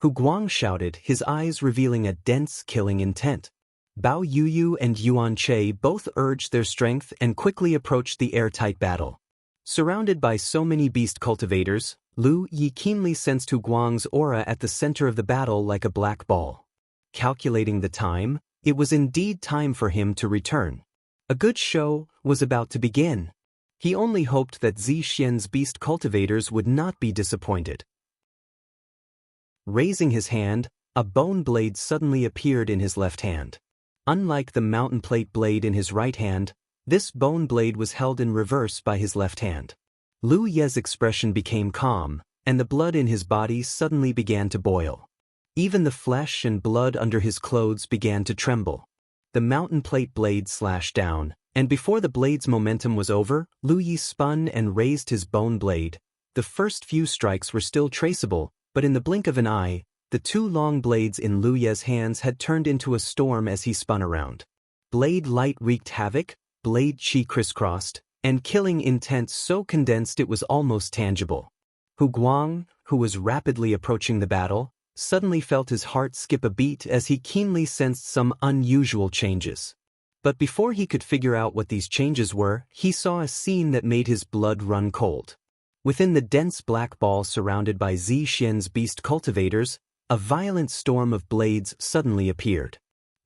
Hu Guang shouted, his eyes revealing a dense killing intent. Bao Yuyu and Yuan Che both urged their strength and quickly approached the airtight battle. Surrounded by so many beast cultivators, Lu Yi keenly sensed Hu Guang's aura at the center of the battle like a black ball. Calculating the time, it was indeed time for him to return. A good show was about to begin. He only hoped that Zixuan's beast cultivators would not be disappointed. Raising his hand, a bone blade suddenly appeared in his left hand. Unlike the mountain plate blade in his right hand, this bone blade was held in reverse by his left hand. Lu Ye's expression became calm, and the blood in his body suddenly began to boil. Even the flesh and blood under his clothes began to tremble. The mountain plate blade slashed down, and before the blade's momentum was over, Lu Yi spun and raised his bone blade. The first few strikes were still traceable, but in the blink of an eye, The two long blades in Liu Ye's hands had turned into a storm as he spun around. Blade light wreaked havoc, blade chi crisscrossed, and killing intent so condensed it was almost tangible. Hu Guang, who was rapidly approaching the battle, suddenly felt his heart skip a beat as he keenly sensed some unusual changes. But before he could figure out what these changes were, he saw a scene that made his blood run cold. Within the dense black ball surrounded by Zi Xian's beast cultivators, a violent storm of blades suddenly appeared.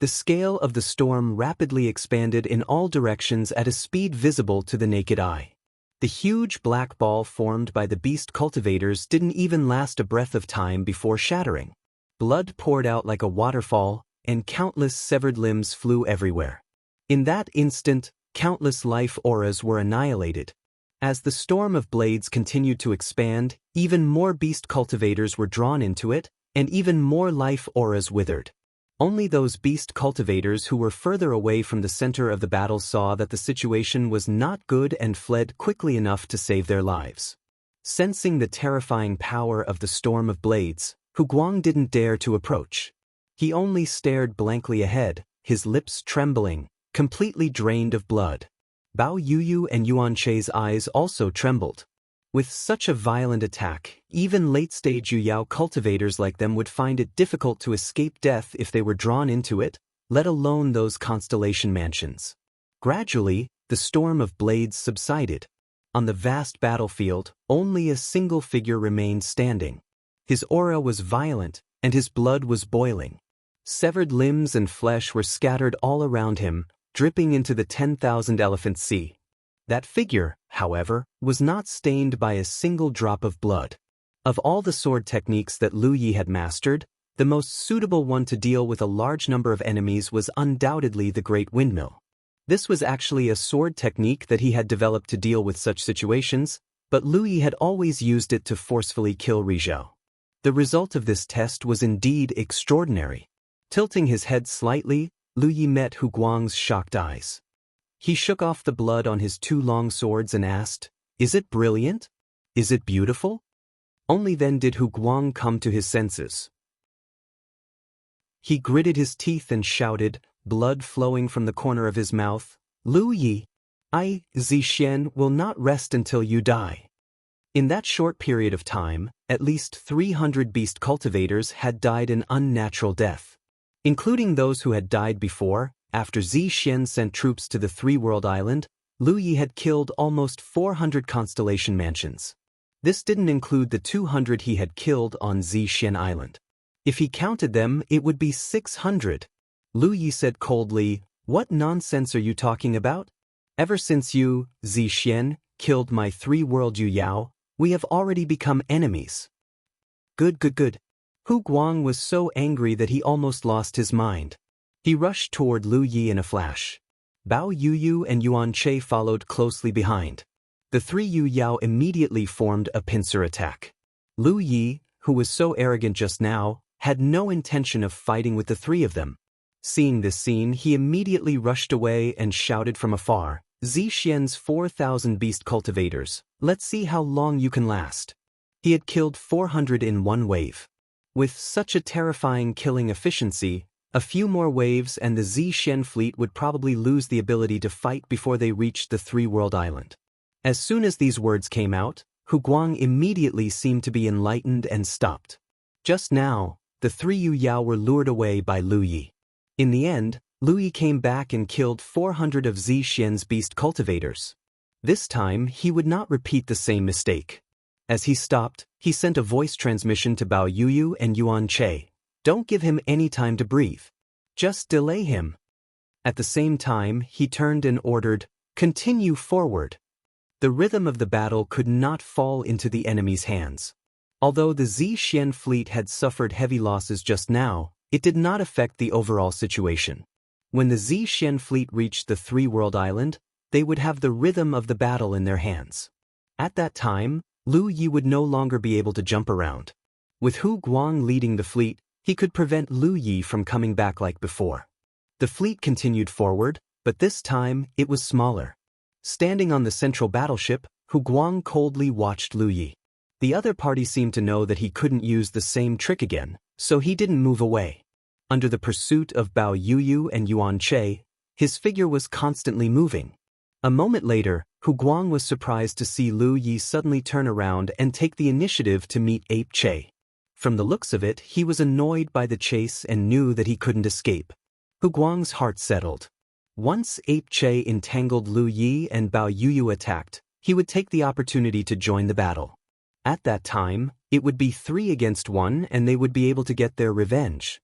The scale of the storm rapidly expanded in all directions at a speed visible to the naked eye. The huge black ball formed by the beast cultivators didn't even last a breath of time before shattering. Blood poured out like a waterfall, and countless severed limbs flew everywhere. In that instant, countless life auras were annihilated. As the storm of blades continued to expand, even more beast cultivators were drawn into it, and even more life auras withered. Only those beast cultivators who were further away from the center of the battle saw that the situation was not good and fled quickly enough to save their lives. Sensing the terrifying power of the storm of blades, Hu Guang didn't dare to approach. He only stared blankly ahead, his lips trembling, completely drained of blood. Bao Yuyu and Yuan Chei's eyes also trembled. With such a violent attack, even late-stage Yuyao cultivators like them would find it difficult to escape death if they were drawn into it, let alone those constellation mansions. Gradually, the storm of blades subsided. On the vast battlefield, only a single figure remained standing. His aura was violent, and his blood was boiling. Severed limbs and flesh were scattered all around him, dripping into the 10,000 elephant sea. That figure, however, was not stained by a single drop of blood. Of all the sword techniques that Liu Yi had mastered, the most suitable one to deal with a large number of enemies was undoubtedly the Great Windmill. This was actually a sword technique that he had developed to deal with such situations, but Liu Yi had always used it to forcefully kill Rizhou. The result of this test was indeed extraordinary. Tilting his head slightly, Liu Yi met Hu Guang's shocked eyes. He shook off the blood on his two long swords and asked, "Is it brilliant? Is it beautiful?" Only then did Hu Guang come to his senses. He gritted his teeth and shouted, blood flowing from the corner of his mouth, "Liu Yi, I, Zi Xian, will not rest until you die." In that short period of time, at least 300 beast cultivators had died an unnatural death. Including those who had died before, after Zi Xian sent troops to the Three-World Island, Liu Yi had killed almost 400 constellation mansions. This didn't include the 200 he had killed on Zi Xian Island. If he counted them, it would be 600. Liu Yi said coldly, "What nonsense are you talking about? Ever since you, Zi Xian, killed my three-world Yuyao, we have already become enemies." Good. Hu Guang was so angry that he almost lost his mind. He rushed toward Liu Yi in a flash. Bao Yuyu and Yuan Chei followed closely behind. The three Yuyao immediately formed a pincer attack. Liu Yi, who was so arrogant just now, had no intention of fighting with the three of them. Seeing this scene, he immediately rushed away and shouted from afar, "Zi Xian's 4,000 beast cultivators, let's see how long you can last." He had killed 400 in one wave. With such a terrifying killing efficiency, a few more waves and the Zi Xian fleet would probably lose the ability to fight before they reached the Three-World Island. As soon as these words came out, Hu Guang immediately seemed to be enlightened and stopped. Just now, the three Yuyao were lured away by Liu Yi. In the end, Liu Yi came back and killed 400 of Zi Xian's beast cultivators. This time, he would not repeat the same mistake. As he stopped, he sent a voice transmission to Bao Yuyu and Yuan Chei. "Don't give him any time to breathe. Just delay him." At the same time, he turned and ordered, "Continue forward." The rhythm of the battle could not fall into the enemy's hands. Although the Zi Xian fleet had suffered heavy losses just now, it did not affect the overall situation. When the Zi Xian fleet reached the Three-World Island, they would have the rhythm of the battle in their hands. At that time, Liu Yi would no longer be able to jump around. With Hu Guang leading the fleet, he could prevent Liu Yi from coming back like before. The fleet continued forward, but this time it was smaller. Standing on the central battleship, Hu Guang coldly watched Liu Yi. The other party seemed to know that he couldn't use the same trick again, so he didn't move away. Under the pursuit of Bao Yuyu and Yuan Che, his figure was constantly moving. A moment later, Hu Guang was surprised to see Lu Yi suddenly turn around and take the initiative to meet Ape Che. From the looks of it, he was annoyed by the chase and knew that he couldn't escape. Hu Guang's heart settled. Once Ape Che entangled Lu Yi and Bao Yuyu attacked, he would take the opportunity to join the battle. At that time, it would be 3 against 1 and they would be able to get their revenge.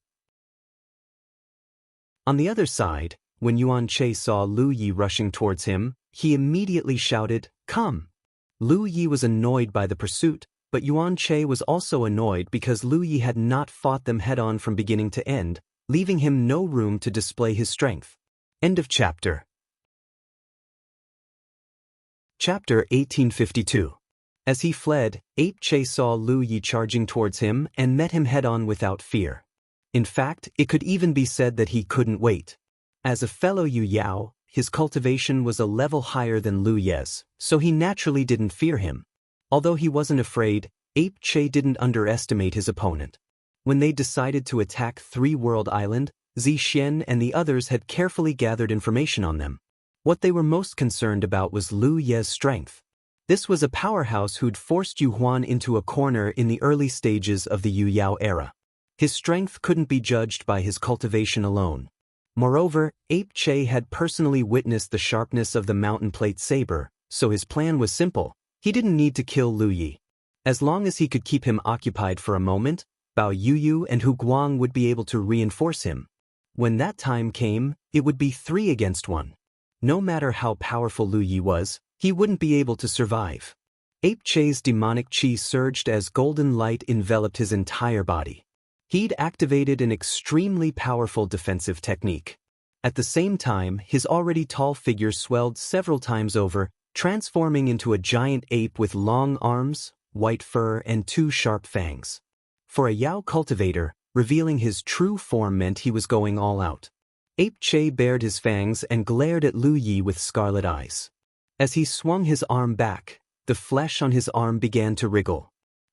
On the other side, when Yuan Che saw Lu Yi rushing towards him, he immediately shouted, "Come!" Lu Yi was annoyed by the pursuit, but Yuan Che was also annoyed because Lu Yi had not fought them head-on from beginning to end, leaving him no room to display his strength. End of chapter. Chapter 1852. As he fled, Ape Che saw Lu Yi charging towards him and met him head-on without fear. In fact, it could even be said that he couldn't wait. As a fellow Yu Yao, his cultivation was a level higher than Lu Ye's, so he naturally didn't fear him. Although he wasn't afraid, Ape Che didn't underestimate his opponent. When they decided to attack Three World Island, Zi Xian and the others had carefully gathered information on them. What they were most concerned about was Lu Ye's strength. This was a powerhouse who'd forced Yu Huan into a corner in the early stages of the Yu Yao era. His strength couldn't be judged by his cultivation alone. Moreover, Ape Che had personally witnessed the sharpness of the mountain plate saber, so his plan was simple. He didn't need to kill Lu Yi. As long as he could keep him occupied for a moment, Bao Yuyu and Hu Guang would be able to reinforce him. When that time came, it would be 3 against 1. No matter how powerful Lu Yi was, he wouldn't be able to survive. Ape Che's demonic chi surged as golden light enveloped his entire body. He'd activated an extremely powerful defensive technique. At the same time, his already tall figure swelled several times over, transforming into a giant ape with long arms, white fur and 2 sharp fangs. For a Yao cultivator, revealing his true form meant he was going all out. Ape Che bared his fangs and glared at Lu Yi with scarlet eyes. As he swung his arm back, the flesh on his arm began to wriggle.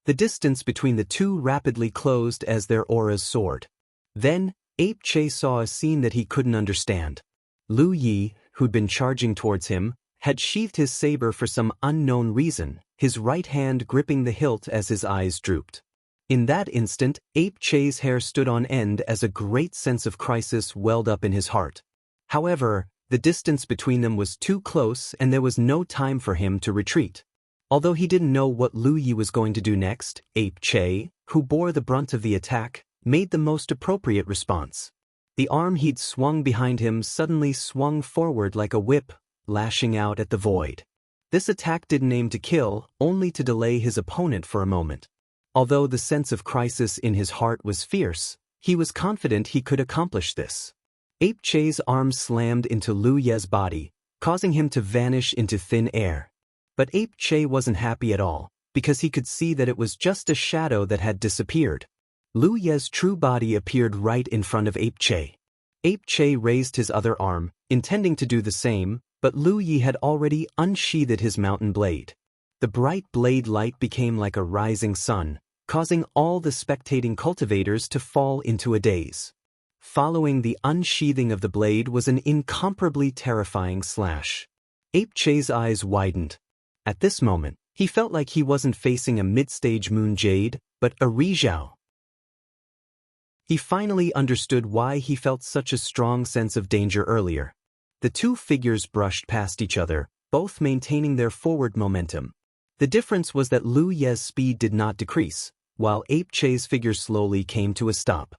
The distance between the two rapidly closed as their auras soared. Then, Ape Che saw a scene that he couldn't understand. Lu Yi, who'd been charging towards him, had sheathed his saber for some unknown reason, his right hand gripping the hilt as his eyes drooped. In that instant, Ape Che's hair stood on end as a great sense of crisis welled up in his heart. However, the distance between them was too close and there was no time for him to retreat. Although he didn't know what Lu Yi was going to do next, Ape Che, who bore the brunt of the attack, made the most appropriate response. The arm he'd swung behind him suddenly swung forward like a whip, lashing out at the void. This attack didn't aim to kill, only to delay his opponent for a moment. Although the sense of crisis in his heart was fierce, he was confident he could accomplish this. Ape Che's arm slammed into Lu Ye's body, causing him to vanish into thin air. But Ape Che wasn't happy at all, because he could see that it was just a shadow that had disappeared. Lu Ye's true body appeared right in front of Ape Che. Ape Che raised his other arm, intending to do the same, but Lu Yi had already unsheathed his mountain blade. The bright blade light became like a rising sun, causing all the spectating cultivators to fall into a daze. Following the unsheathing of the blade was an incomparably terrifying slash. Ape Che's eyes widened. At this moment, he felt like he wasn't facing a mid-stage moon jade, but a Rizhao. He finally understood why he felt such a strong sense of danger earlier. The two figures brushed past each other, both maintaining their forward momentum. The difference was that Lu Ye's speed did not decrease, while Ape Che's figure slowly came to a stop.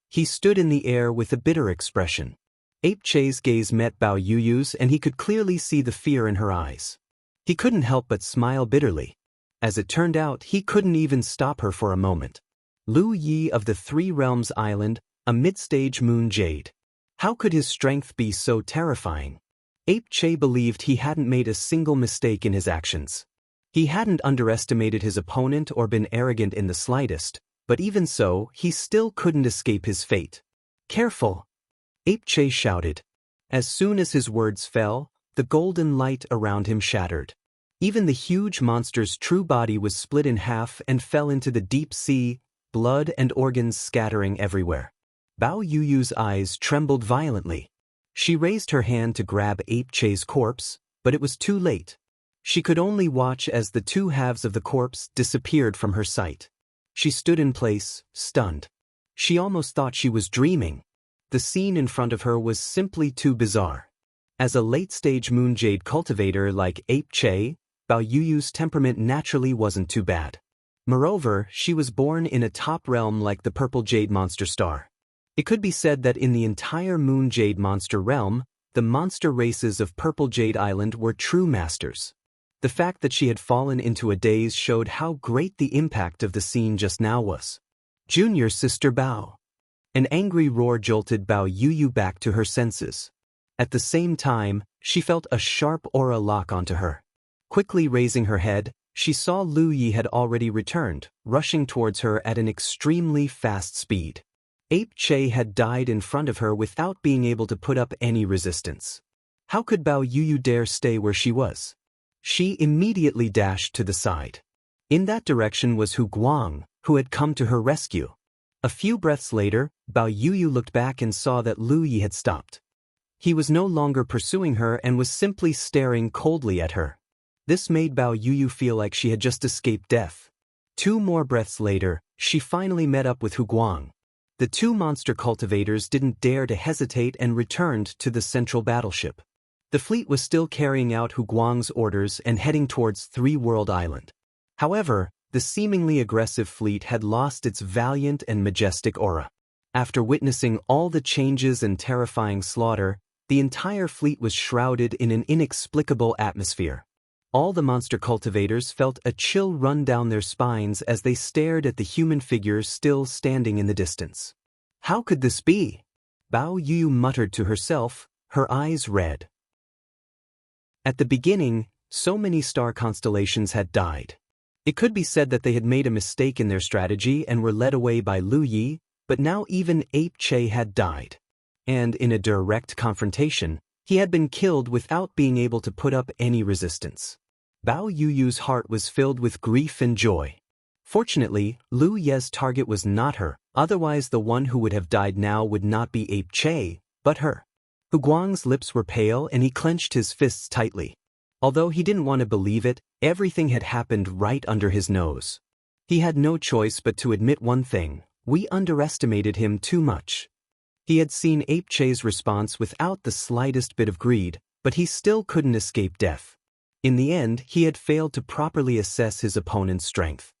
He stood in the air with a bitter expression. Ape Che's gaze met Bao Yuyu's and he could clearly see the fear in her eyes. He couldn't help but smile bitterly. As it turned out, he couldn't even stop her for a moment. Lu Yi of the Three Realms Island, a mid-stage moon jade. How could his strength be so terrifying? Ape Che believed he hadn't made a single mistake in his actions. He hadn't underestimated his opponent or been arrogant in the slightest, but even so, he still couldn't escape his fate. "Careful!" Ape Che shouted. As soon as his words fell, the golden light around him shattered. Even the huge monster's true body was split in half and fell into the deep sea, blood and organs scattering everywhere. Bao Yuyu's eyes trembled violently. She raised her hand to grab Ape Che's corpse, but it was too late. She could only watch as the two halves of the corpse disappeared from her sight. She stood in place, stunned. She almost thought she was dreaming. The scene in front of her was simply too bizarre. As a late-stage moonjade cultivator like Ape Che, Bao Yuyu's temperament naturally wasn't too bad. Moreover, she was born in a top realm like the Purple Jade Monster Star. It could be said that in the entire Moon Jade Monster realm, the monster races of Purple Jade Island were true masters. The fact that she had fallen into a daze showed how great the impact of the scene just now was. Junior sister Bao. An angry roar jolted Bao Yuyu back to her senses. At the same time, she felt a sharp aura lock onto her. Quickly raising her head, she saw Lu Yi had already returned, rushing towards her at an extremely fast speed. Ape Che had died in front of her without being able to put up any resistance. How could Bao Yuyu dare stay where she was? She immediately dashed to the side. In that direction was Hu Guang, who had come to her rescue. A few breaths later, Bao Yuyu looked back and saw that Lu Yi had stopped. He was no longer pursuing her and was simply staring coldly at her. This made Bao Yuyu feel like she had just escaped death. 2 more breaths later, she finally met up with Hu Guang. The 2 monster cultivators didn't dare to hesitate and returned to the central battleship. The fleet was still carrying out Hu Guang's orders and heading towards 3 World Island. However, the seemingly aggressive fleet had lost its valiant and majestic aura. After witnessing all the changes and terrifying slaughter, the entire fleet was shrouded in an inexplicable atmosphere. All the monster cultivators felt a chill run down their spines as they stared at the human figures still standing in the distance. How could this be? Bao Yu muttered to herself, her eyes red. At the beginning, so many star constellations had died. It could be said that they had made a mistake in their strategy and were led away by Lu Yi, but now even Ape Che had died. And in a direct confrontation, he had been killed without being able to put up any resistance. Bao Yuyu's heart was filled with grief and joy. Fortunately, Lu Ye's target was not her, otherwise the one who would have died now would not be Ape Che, but her. Hu Guang's lips were pale and he clenched his fists tightly. Although he didn't want to believe it, everything had happened right under his nose. He had no choice but to admit one thing: we underestimated him too much. He had seen Ape Che's response without the slightest bit of greed, but he still couldn't escape death. In the end, he had failed to properly assess his opponent's strength.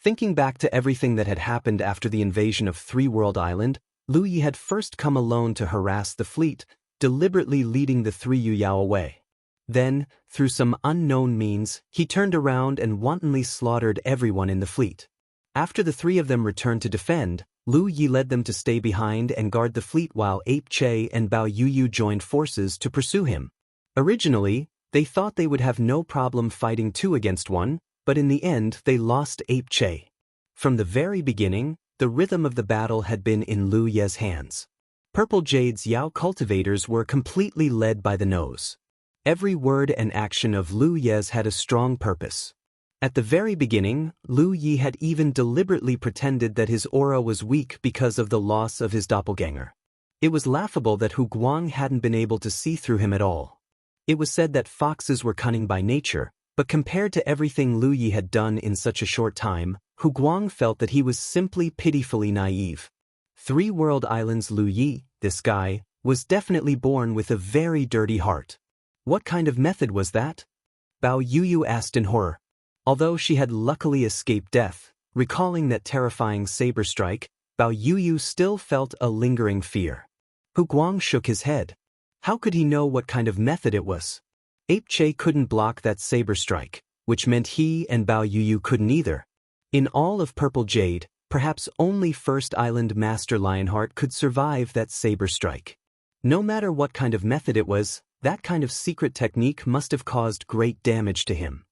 Thinking back to everything that had happened after the invasion of 3 World Island, Lu Yi had first come alone to harass the fleet, deliberately leading the 3 Yuyao away. Then, through some unknown means, he turned around and wantonly slaughtered everyone in the fleet. After the 3 of them returned to defend, Lu Yi led them to stay behind and guard the fleet while Ape Che and Bao Yuyu joined forces to pursue him. Originally, they thought they would have no problem fighting 2 against 1, but in the end they lost Ape Che. From the very beginning, the rhythm of the battle had been in Lu Ye's hands. Purple Jade's Yao cultivators were completely led by the nose. Every word and action of Lu Ye's had a strong purpose. At the very beginning, Lu Yi had even deliberately pretended that his aura was weak because of the loss of his doppelganger. It was laughable that Hu Guang hadn't been able to see through him at all. It was said that foxes were cunning by nature, but compared to everything Lu Yi had done in such a short time, Hu Guang felt that he was simply pitifully naive. 3 World Islands Lu Yi, this guy, was definitely born with a very dirty heart. What kind of method was that? Bao Yuyu asked in horror. Although she had luckily escaped death, recalling that terrifying saber strike, Bao Yuyu still felt a lingering fear. Hu Guang shook his head. How could he know what kind of method it was? Ape Che couldn't block that saber strike, which meant he and Bao Yuyu couldn't either. In all of Purple Jade, perhaps only First Island Master Lionheart could survive that saber strike. No matter what kind of method it was, that kind of secret technique must have caused great damage to him.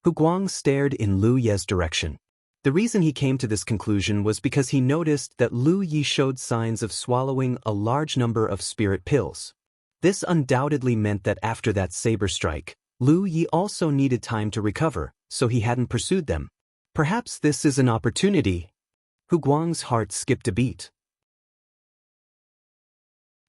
Hu Guang stared in Lu Ye's direction. The reason he came to this conclusion was because he noticed that Lu Yi showed signs of swallowing a large number of spirit pills. This undoubtedly meant that after that saber strike, Lu Yi also needed time to recover, so he hadn't pursued them. Perhaps this is an opportunity. Hu Guang's heart skipped a beat.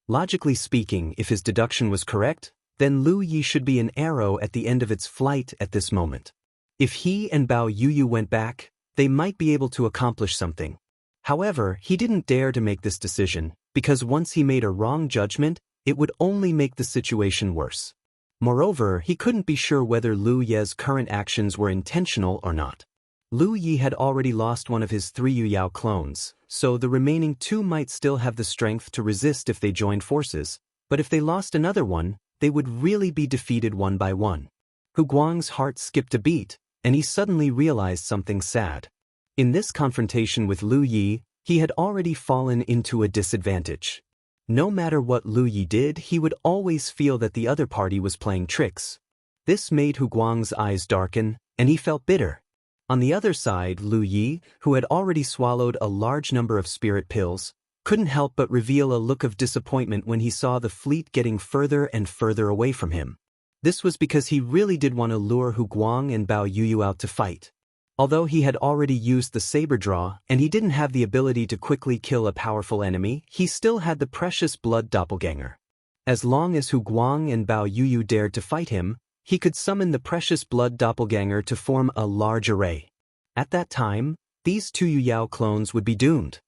Logically speaking, if his deduction was correct, then Lu Yi should be an arrow at the end of its flight at this moment. If he and Bao Yuyu went back, they might be able to accomplish something. However, he didn't dare to make this decision, because once he made a wrong judgment, it would only make the situation worse. Moreover, he couldn't be sure whether Lu Ye's current actions were intentional or not. Lu Yi had already lost one of his 3 Yu Yao clones, so the remaining 2 might still have the strength to resist if they joined forces, but if they lost another one, they would really be defeated one by one. Hu Guang's heart skipped a beat, and he suddenly realized something sad. In this confrontation with Lu Yi, he had already fallen into a disadvantage. No matter what Lu Yi did, he would always feel that the other party was playing tricks. This made Hu Guang's eyes darken, and he felt bitter. On the other side, Lu Yi, who had already swallowed a large number of spirit pills, couldn't help but reveal a look of disappointment when he saw the fleet getting further and further away from him. This was because he really did want to lure Hu Guang and Bao Yuyu out to fight. Although he had already used the saber draw and he didn't have the ability to quickly kill a powerful enemy, he still had the precious blood doppelganger. As long as Hu Guang and Bao Yuyu dared to fight him, he could summon the precious blood doppelganger to form a large array. At that time, these 2 Yu Yao clones would be doomed.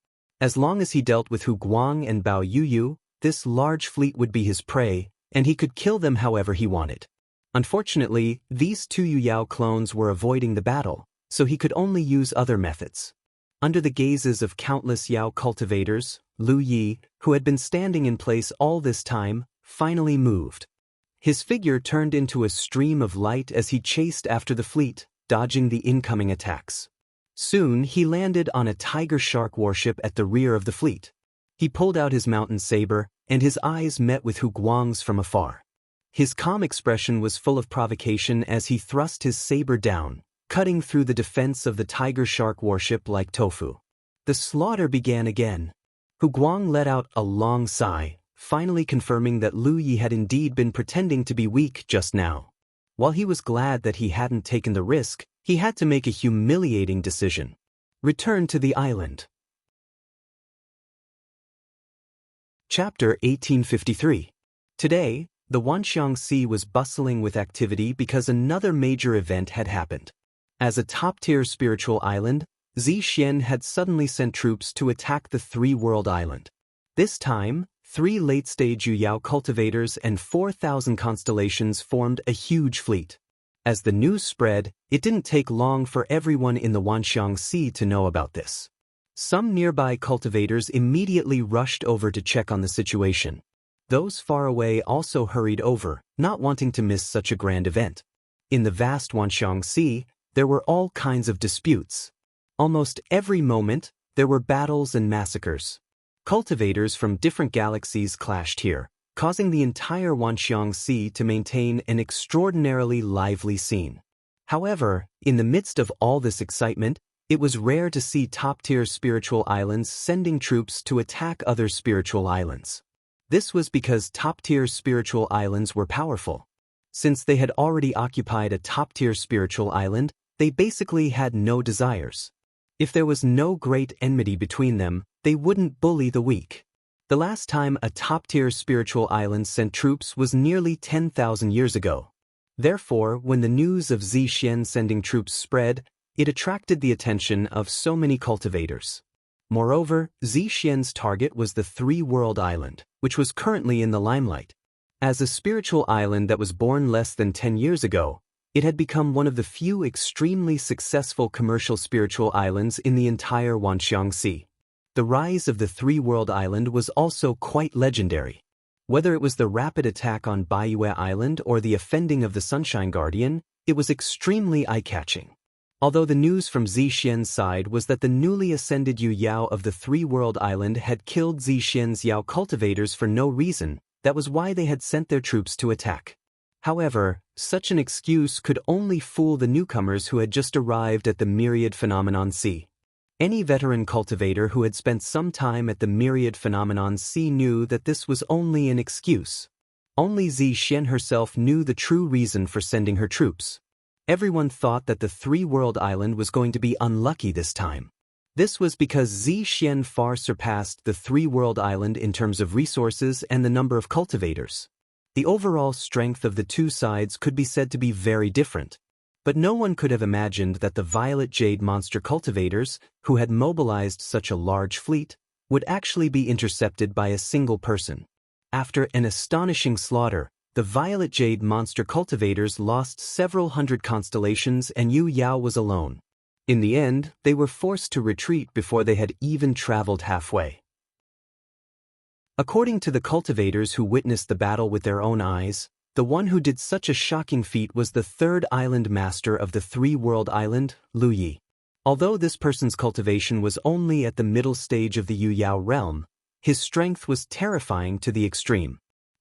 As long as he dealt with Hu Guang and Bao Yuyu, this large fleet would be his prey, and he could kill them however he wanted. Unfortunately, these 2 Yu Yao clones were avoiding the battle, so he could only use other methods. Under the gazes of countless Yao cultivators, Lu Yi, who had been standing in place all this time, finally moved. His figure turned into a stream of light as he chased after the fleet, dodging the incoming attacks. Soon he landed on a tiger shark warship at the rear of the fleet. He pulled out his mountain saber, and his eyes met with Hu Guang's from afar. His calm expression was full of provocation as he thrust his saber down, cutting through the defense of the tiger shark warship like tofu. The slaughter began again. Hu Guang let out a long sigh, finally confirming that Lu Yi had indeed been pretending to be weak just now. While he was glad that he hadn't taken the risk, he had to make a humiliating decision. Return to the island. Chapter 1853. Today, the Wanxiang Sea was bustling with activity because another major event had happened. As a top-tier spiritual island, Zixian had suddenly sent troops to attack the Three-World Island. This time, 3 late-stage Yu Yao cultivators and 4,000 constellations formed a huge fleet. As the news spread, it didn't take long for everyone in the Wanxiang Sea to know about this. Some nearby cultivators immediately rushed over to check on the situation. Those far away also hurried over, not wanting to miss such a grand event. In the vast Wanxiang Sea, there were all kinds of disputes. Almost every moment, there were battles and massacres. Cultivators from different galaxies clashed here, causing the entire Wanxiang Sea to maintain an extraordinarily lively scene. However, in the midst of all this excitement, it was rare to see top-tier spiritual islands sending troops to attack other spiritual islands. This was because top-tier spiritual islands were powerful. Since they had already occupied a top-tier spiritual island, they basically had no desires. If there was no great enmity between them, they wouldn't bully the weak. The last time a top-tier spiritual island sent troops was nearly 10,000 years ago. Therefore, when the news of Zixian sending troops spread, it attracted the attention of so many cultivators. Moreover, Zixian's target was the Three-World Island, which was currently in the limelight. As a spiritual island that was born less than 10 years ago, it had become one of the few extremely successful commercial spiritual islands in the entire Wanxiang Sea. The rise of the Three-World Island was also quite legendary. Whether it was the rapid attack on Baiyue Island or the offending of the Sunshine Guardian, it was extremely eye-catching. Although the news from Zixian's side was that the newly ascended Yu Yao of the Three-World Island had killed Zixian's Yao cultivators for no reason, that was why they had sent their troops to attack. However, such an excuse could only fool the newcomers who had just arrived at the Myriad Phenomenon Sea. Any veteran cultivator who had spent some time at the Myriad Phenomenon Sea knew that this was only an excuse. Only Zixian herself knew the true reason for sending her troops. Everyone thought that the Three-World Island was going to be unlucky this time. This was because Zixian far surpassed the three-world island in terms of resources and the number of cultivators. The overall strength of the two sides could be said to be very different. But no one could have imagined that the Violet Jade monster cultivators, who had mobilized such a large fleet, would actually be intercepted by a single person. After an astonishing slaughter, the Violet Jade monster cultivators lost several hundred constellations and Yu Yao was alone. In the end, they were forced to retreat before they had even traveled halfway. According to the cultivators who witnessed the battle with their own eyes, the one who did such a shocking feat was the third island master of the three-world island, Lu Yi. Although this person's cultivation was only at the middle stage of the Yu Yao realm, his strength was terrifying to the extreme.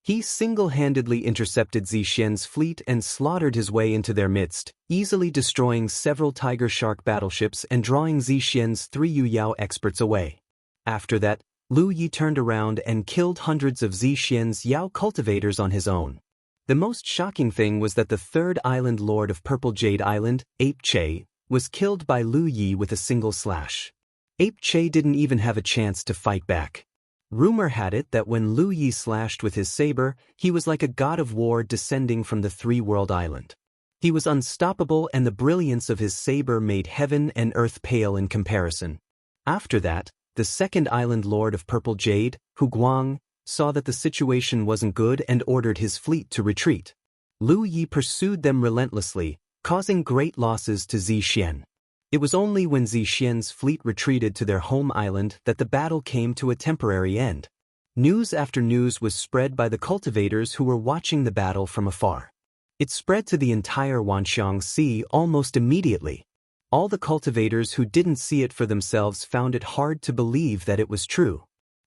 He single-handedly intercepted Zixian's fleet and slaughtered his way into their midst, easily destroying several Tiger Shark battleships and drawing Zixian's 3 Yu Yao experts away. After that, Lu Yi turned around and killed hundreds of Zixian's Yao cultivators on his own. The most shocking thing was that the third island lord of Purple Jade Island, Ape Che, was killed by Lu Yi with a single slash. Ape Che didn't even have a chance to fight back. Rumor had it that when Lu Yi slashed with his saber, he was like a god of war descending from the three-world island. He was unstoppable and the brilliance of his saber made heaven and earth pale in comparison. After that, the second island lord of Purple Jade, Hu Guang, saw that the situation wasn't good and ordered his fleet to retreat. Lu Yi pursued them relentlessly, causing great losses to Zixian. It was only when Zixian's fleet retreated to their home island that the battle came to a temporary end. News after news was spread by the cultivators who were watching the battle from afar. It spread to the entire Wanxiang Sea almost immediately. All the cultivators who didn't see it for themselves found it hard to believe that it was true.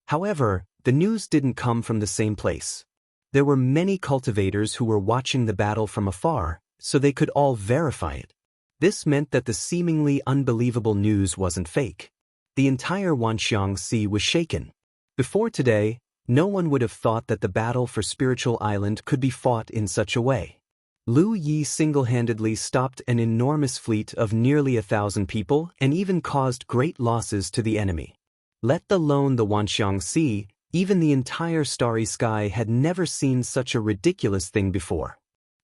However, the news didn't come from the same place. There were many cultivators who were watching the battle from afar, so they could all verify it. This meant that the seemingly unbelievable news wasn't fake. The entire Wanxiang Sea was shaken. Before today, no one would have thought that the battle for Spiritual Island could be fought in such a way. Lu Yi single-handedly stopped an enormous fleet of nearly 1,000 people and even caused great losses to the enemy. Let alone the Wanxiang Sea, even the entire starry sky had never seen such a ridiculous thing before.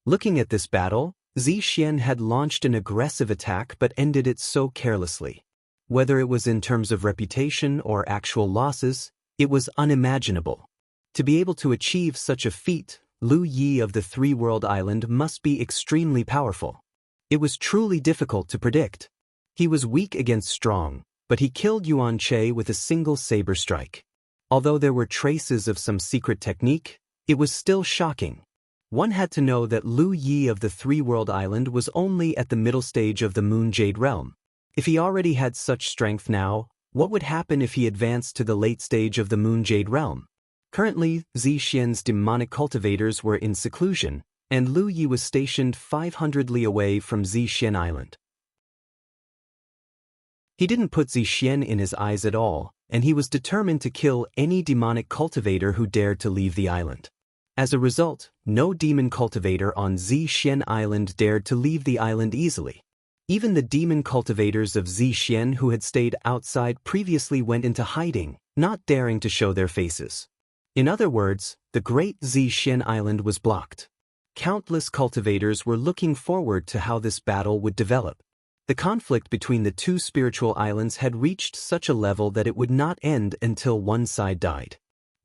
Looking at this battle, Zixian had launched an aggressive attack but ended it so carelessly. Whether it was in terms of reputation or actual losses, it was unimaginable. To be able to achieve such a feat, Lu Yi of the three-world island must be extremely powerful. It was truly difficult to predict. He was weak against strong, but he killed Yuan Che with a single saber strike. Although there were traces of some secret technique, it was still shocking. One had to know that Lu Yi of the three-world island was only at the middle stage of the Moon Jade realm. If he already had such strength now, what would happen if he advanced to the late stage of the Moon Jade realm? Currently, Zixian's demonic cultivators were in seclusion, and Lu Yi was stationed 500 li away from Zixian Island. He didn't put Zixian in his eyes at all, and he was determined to kill any demonic cultivator who dared to leave the island. As a result, no demon cultivator on Zixian Island dared to leave the island easily. Even the demon cultivators of Zixian who had stayed outside previously went into hiding, not daring to show their faces. In other words, the great Zixian Island was blocked. Countless cultivators were looking forward to how this battle would develop. The conflict between the two spiritual islands had reached such a level that it would not end until one side died.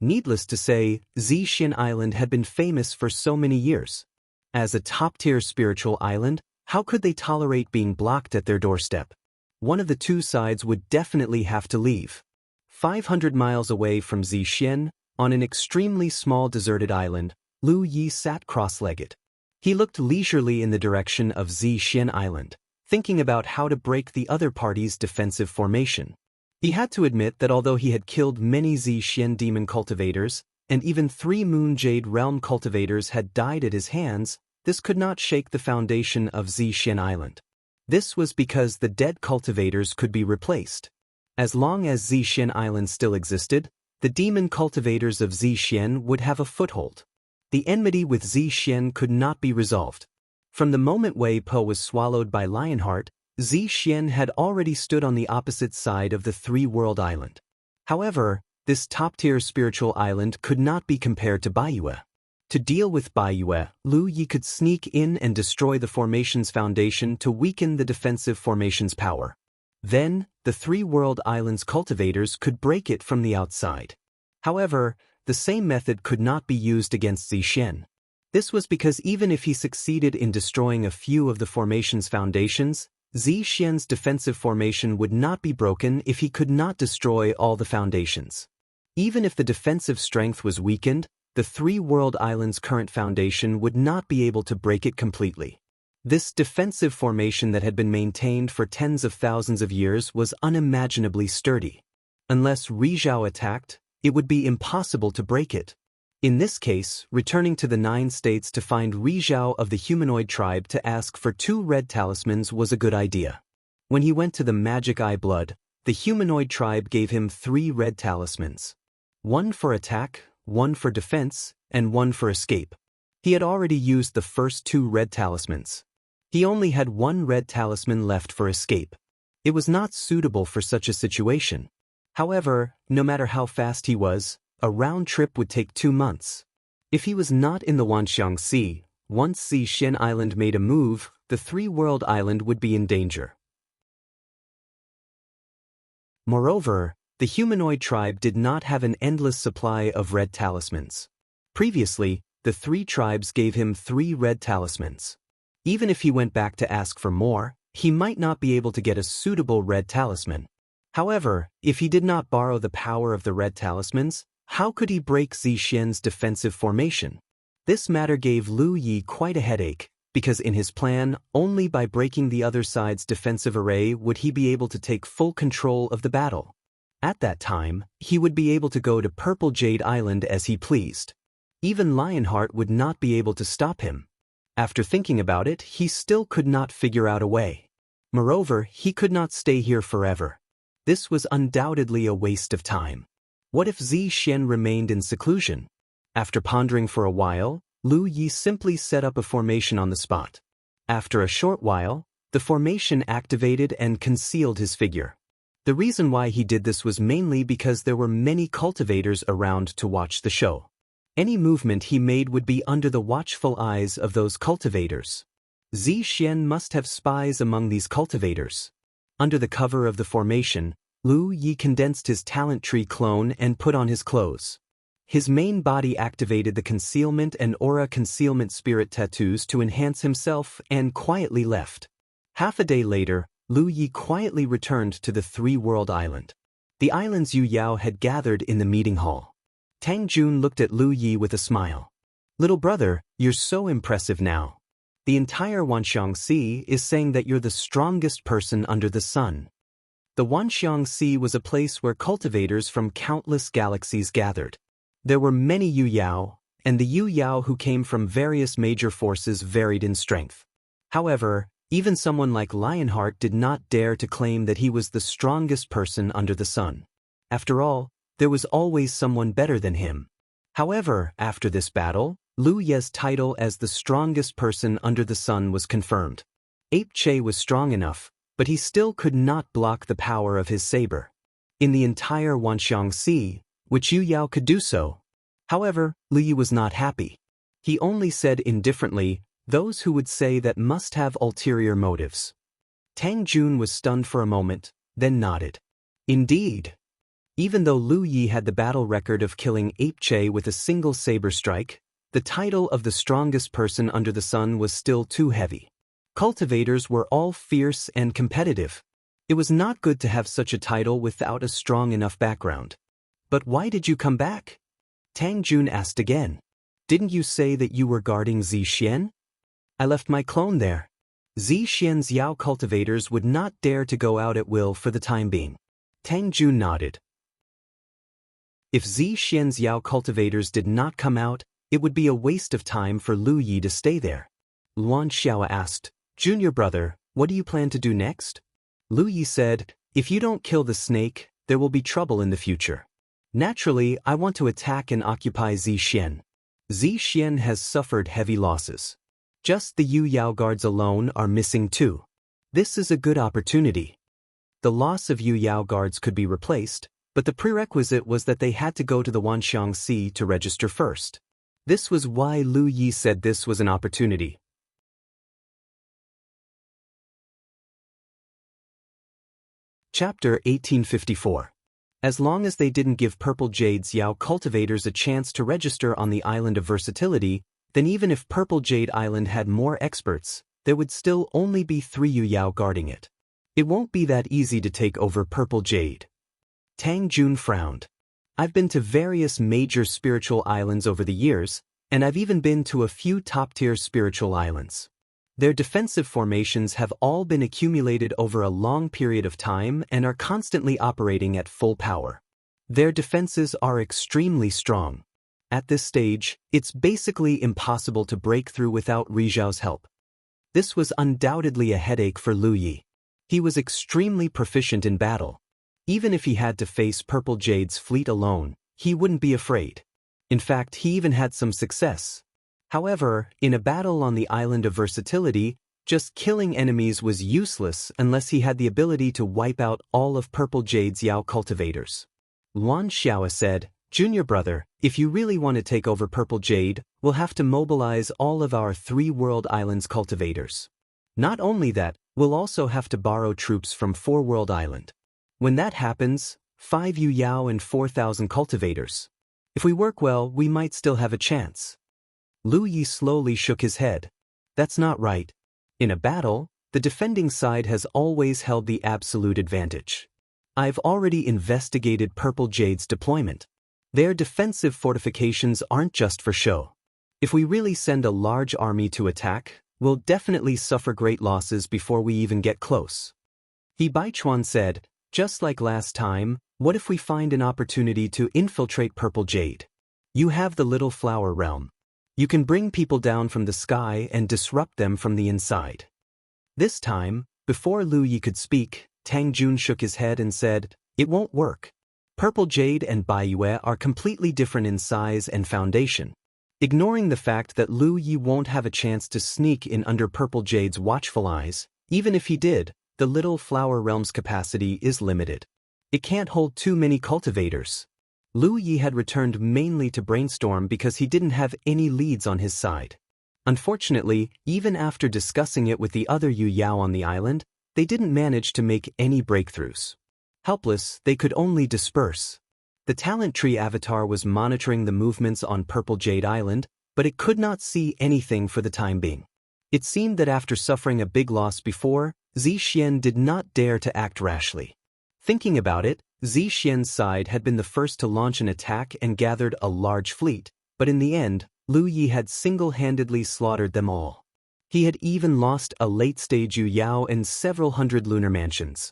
Needless to say, Zixian Island had been famous for so many years. As a top-tier spiritual island, how could they tolerate being blocked at their doorstep? One of the two sides would definitely have to leave. 500 miles away from Zixian, on an extremely small deserted island, Lu Yi sat cross-legged. He looked leisurely in the direction of Zixian Island, thinking about how to break the other party's defensive formation. He had to admit that although he had killed many Zixian demon cultivators, and even 3 Moon Jade realm cultivators had died at his hands, this could not shake the foundation of Zixian Island. This was because the dead cultivators could be replaced. As long as Zixian Island still existed, the demon cultivators of Zixian would have a foothold. The enmity with Zixian could not be resolved. From the moment Wei Po was swallowed by Lionheart, Zi Xian had already stood on the opposite side of the three-world island. However, this top-tier spiritual island could not be compared to Baiyue. To deal with Baiyue, Lu Yi could sneak in and destroy the formation's foundation to weaken the defensive formation's power. Then, the three-world island's cultivators could break it from the outside. However, the same method could not be used against Zi Xian. This was because even if he succeeded in destroying a few of the formation's foundations, Zi Xian's defensive formation would not be broken if he could not destroy all the foundations. Even if the defensive strength was weakened, the three-world island's current foundation would not be able to break it completely. This defensive formation that had been maintained for tens of thousands of years was unimaginably sturdy. Unless Rizhao attacked, it would be impossible to break it. In this case, returning to the 9 states to find Rizhao of the humanoid tribe to ask for 2 red talismans was a good idea. When he went to the Magic Eye Blood, the humanoid tribe gave him 3 red talismans. 1 for attack, 1 for defense, and 1 for escape. He had already used the first 2 red talismans. He only had 1 red talisman left for escape. It was not suitable for such a situation. However, no matter how fast he was, a round trip would take 2 months. If he was not in the Wanxiang Sea, once Zi Xian Island made a move, the three-world island would be in danger. Moreover, the humanoid tribe did not have an endless supply of red talismans. Previously, the 3 tribes gave him 3 red talismans. Even if he went back to ask for more, he might not be able to get a suitable red talisman. However, if he did not borrow the power of the red talismans, how could he break Zi Xian's defensive formation? This matter gave Lu Yi quite a headache, because in his plan, only by breaking the other side's defensive array would he be able to take full control of the battle. At that time, he would be able to go to Purple Jade Island as he pleased. Even Lionheart would not be able to stop him. After thinking about it, he still could not figure out a way. Moreover, he could not stay here forever. This was undoubtedly a waste of time. What if Zi Xian remained in seclusion? After pondering for a while, Lu Yi simply set up a formation on the spot. After a short while, the formation activated and concealed his figure. The reason why he did this was mainly because there were many cultivators around to watch the show. Any movement he made would be under the watchful eyes of those cultivators. Zi Xian must have spies among these cultivators. Under the cover of the formation, Lu Yi condensed his talent tree clone and put on his clothes. His main body activated the concealment and aura concealment spirit tattoos to enhance himself and quietly left. Half a day later, Lu Yi quietly returned to the three-world island. The island's Yu Yao had gathered in the meeting hall. Tang Jun looked at Lu Yi with a smile. "Little brother, you're so impressive now. The entire Wanxiang Sea is saying that you're the strongest person under the sun." The Wanxiang Sea was a place where cultivators from countless galaxies gathered. There were many Yu Yao, and the Yu Yao who came from various major forces varied in strength. However, even someone like Lionheart did not dare to claim that he was the strongest person under the sun. After all, there was always someone better than him. However, after this battle, Lu Ye's title as the strongest person under the sun was confirmed. Ape Che was strong enough, but he still could not block the power of his saber. In the entire Wanxiang Sea, which Yu Yao could do so. However, Lu Yi was not happy. He only said indifferently, "Those who would say that must have ulterior motives." Tang Jun was stunned for a moment, then nodded. Indeed. Even though Lu Yi had the battle record of killing Ape Che with a single saber strike, the title of the strongest person under the sun was still too heavy. Cultivators were all fierce and competitive. It was not good to have such a title without a strong enough background. "But why did you come back?" Tang Jun asked again. "Didn't you say that you were guarding Zi Xian?" "I left my clone there." Zi Xian's Yao cultivators would not dare to go out at will for the time being. Tang Jun nodded. If Zi Xian's Yao cultivators did not come out, it would be a waste of time for Lu Yi to stay there. Luan Xiao asked, "Junior brother, what do you plan to do next?" Lu Yi said, "If you don't kill the snake, there will be trouble in the future. Naturally, I want to attack and occupy Zi Xian. Zi Xian has suffered heavy losses. Just the Yu Yao guards alone are missing too. This is a good opportunity. The loss of Yu Yao guards could be replaced, but the prerequisite was that they had to go to the Wanxiang Sea to register first. This was why Lu Yi said this was an opportunity. Chapter 1854. As long as they didn't give Purple Jade's Yao cultivators a chance to register on the Island of Versatility, then even if Purple Jade Island had more experts, there would still only be 3 Yu Yao guarding it. It won't be that easy to take over Purple Jade. Tang Jun frowned. I've been to various major spiritual islands over the years, and I've even been to a few top-tier spiritual islands. Their defensive formations have all been accumulated over a long period of time and are constantly operating at full power. Their defenses are extremely strong. At this stage, it's basically impossible to break through without Rizhao's help. This was undoubtedly a headache for Lu Yi. He was extremely proficient in battle. Even if he had to face Purple Jade's fleet alone, he wouldn't be afraid. In fact, he even had some success. However, in a battle on the Island of Versatility, just killing enemies was useless unless he had the ability to wipe out all of Purple Jade's Yao cultivators. Luan Xiao said, "Junior brother, if you really want to take over Purple Jade, we'll have to mobilize all of our 3 World Islands cultivators. Not only that, we'll also have to borrow troops from 4 World Island. When that happens, 5 Yu Yao and 4,000 cultivators. If we work well, we might still have a chance." Lu Yi slowly shook his head. That's not right. In a battle, the defending side has always held the absolute advantage. I've already investigated Purple Jade's deployment. Their defensive fortifications aren't just for show. If we really send a large army to attack, we'll definitely suffer great losses before we even get close. He Baichuan said, just like last time, what if we find an opportunity to infiltrate Purple Jade? You have the Little Flower Realm. You can bring people down from the sky and disrupt them from the inside. This time, before Lu Yi could speak, Tang Jun shook his head and said, it won't work. Purple Jade and Baiyue are completely different in size and foundation. Ignoring the fact that Lu Yi won't have a chance to sneak in under Purple Jade's watchful eyes, even if he did, the Little Flower Realm's capacity is limited. It can't hold too many cultivators. Lu Yi had returned mainly to brainstorm because he didn't have any leads on his side. Unfortunately, even after discussing it with the other Yu Yao on the island, they didn't manage to make any breakthroughs. Helpless, they could only disperse. The talent tree avatar was monitoring the movements on Purple Jade Island, but it could not see anything for the time being. It seemed that after suffering a big loss before, Zixian did not dare to act rashly. Thinking about it, Zixian's side had been the first to launch an attack and gathered a large fleet, but in the end, Lu Yi had single-handedly slaughtered them all. He had even lost a late-stage Yu Yao and several hundred lunar mansions.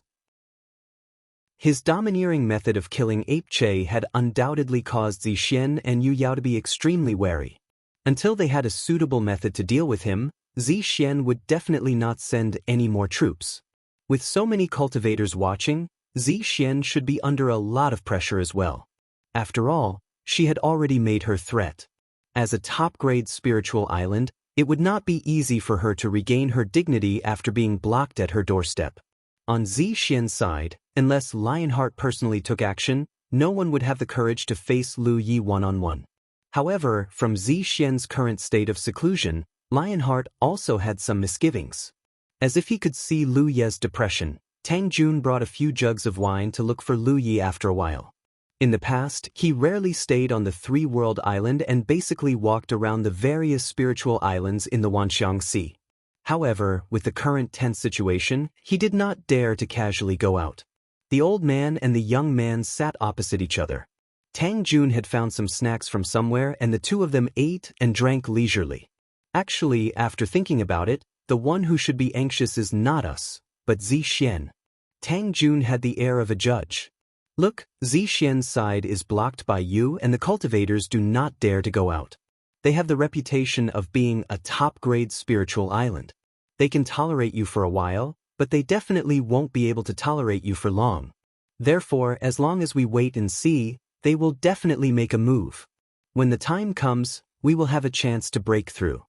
His domineering method of killing Ape Che had undoubtedly caused Zixian and Yu Yao to be extremely wary. Until they had a suitable method to deal with him, Zixian would definitely not send any more troops. With so many cultivators watching, Zixian should be under a lot of pressure as well. After all, she had already made her threat. As a top-grade spiritual island, it would not be easy for her to regain her dignity after being blocked at her doorstep. On Zixian's side, unless Lionheart personally took action, no one would have the courage to face Lu Yi one-on-one. However, from Zixian's current state of seclusion, Lionheart also had some misgivings. As if he could see Lu Ye's depression, Tang Jun brought a few jugs of wine to look for Lu Yi after a while. In the past, he rarely stayed on the 3-world island and basically walked around the various spiritual islands in the Wanxiang Sea. However, with the current tense situation, he did not dare to casually go out. The old man and the young man sat opposite each other. Tang Jun had found some snacks from somewhere and the two of them ate and drank leisurely. Actually, after thinking about it, the one who should be anxious is not us, but Zixian. Tang Jun had the air of a judge. Look, Zixian's side is blocked by you and the cultivators do not dare to go out. They have the reputation of being a top-grade spiritual island. They can tolerate you for a while, but they definitely won't be able to tolerate you for long. Therefore, as long as we wait and see, they will definitely make a move. When the time comes, we will have a chance to break through.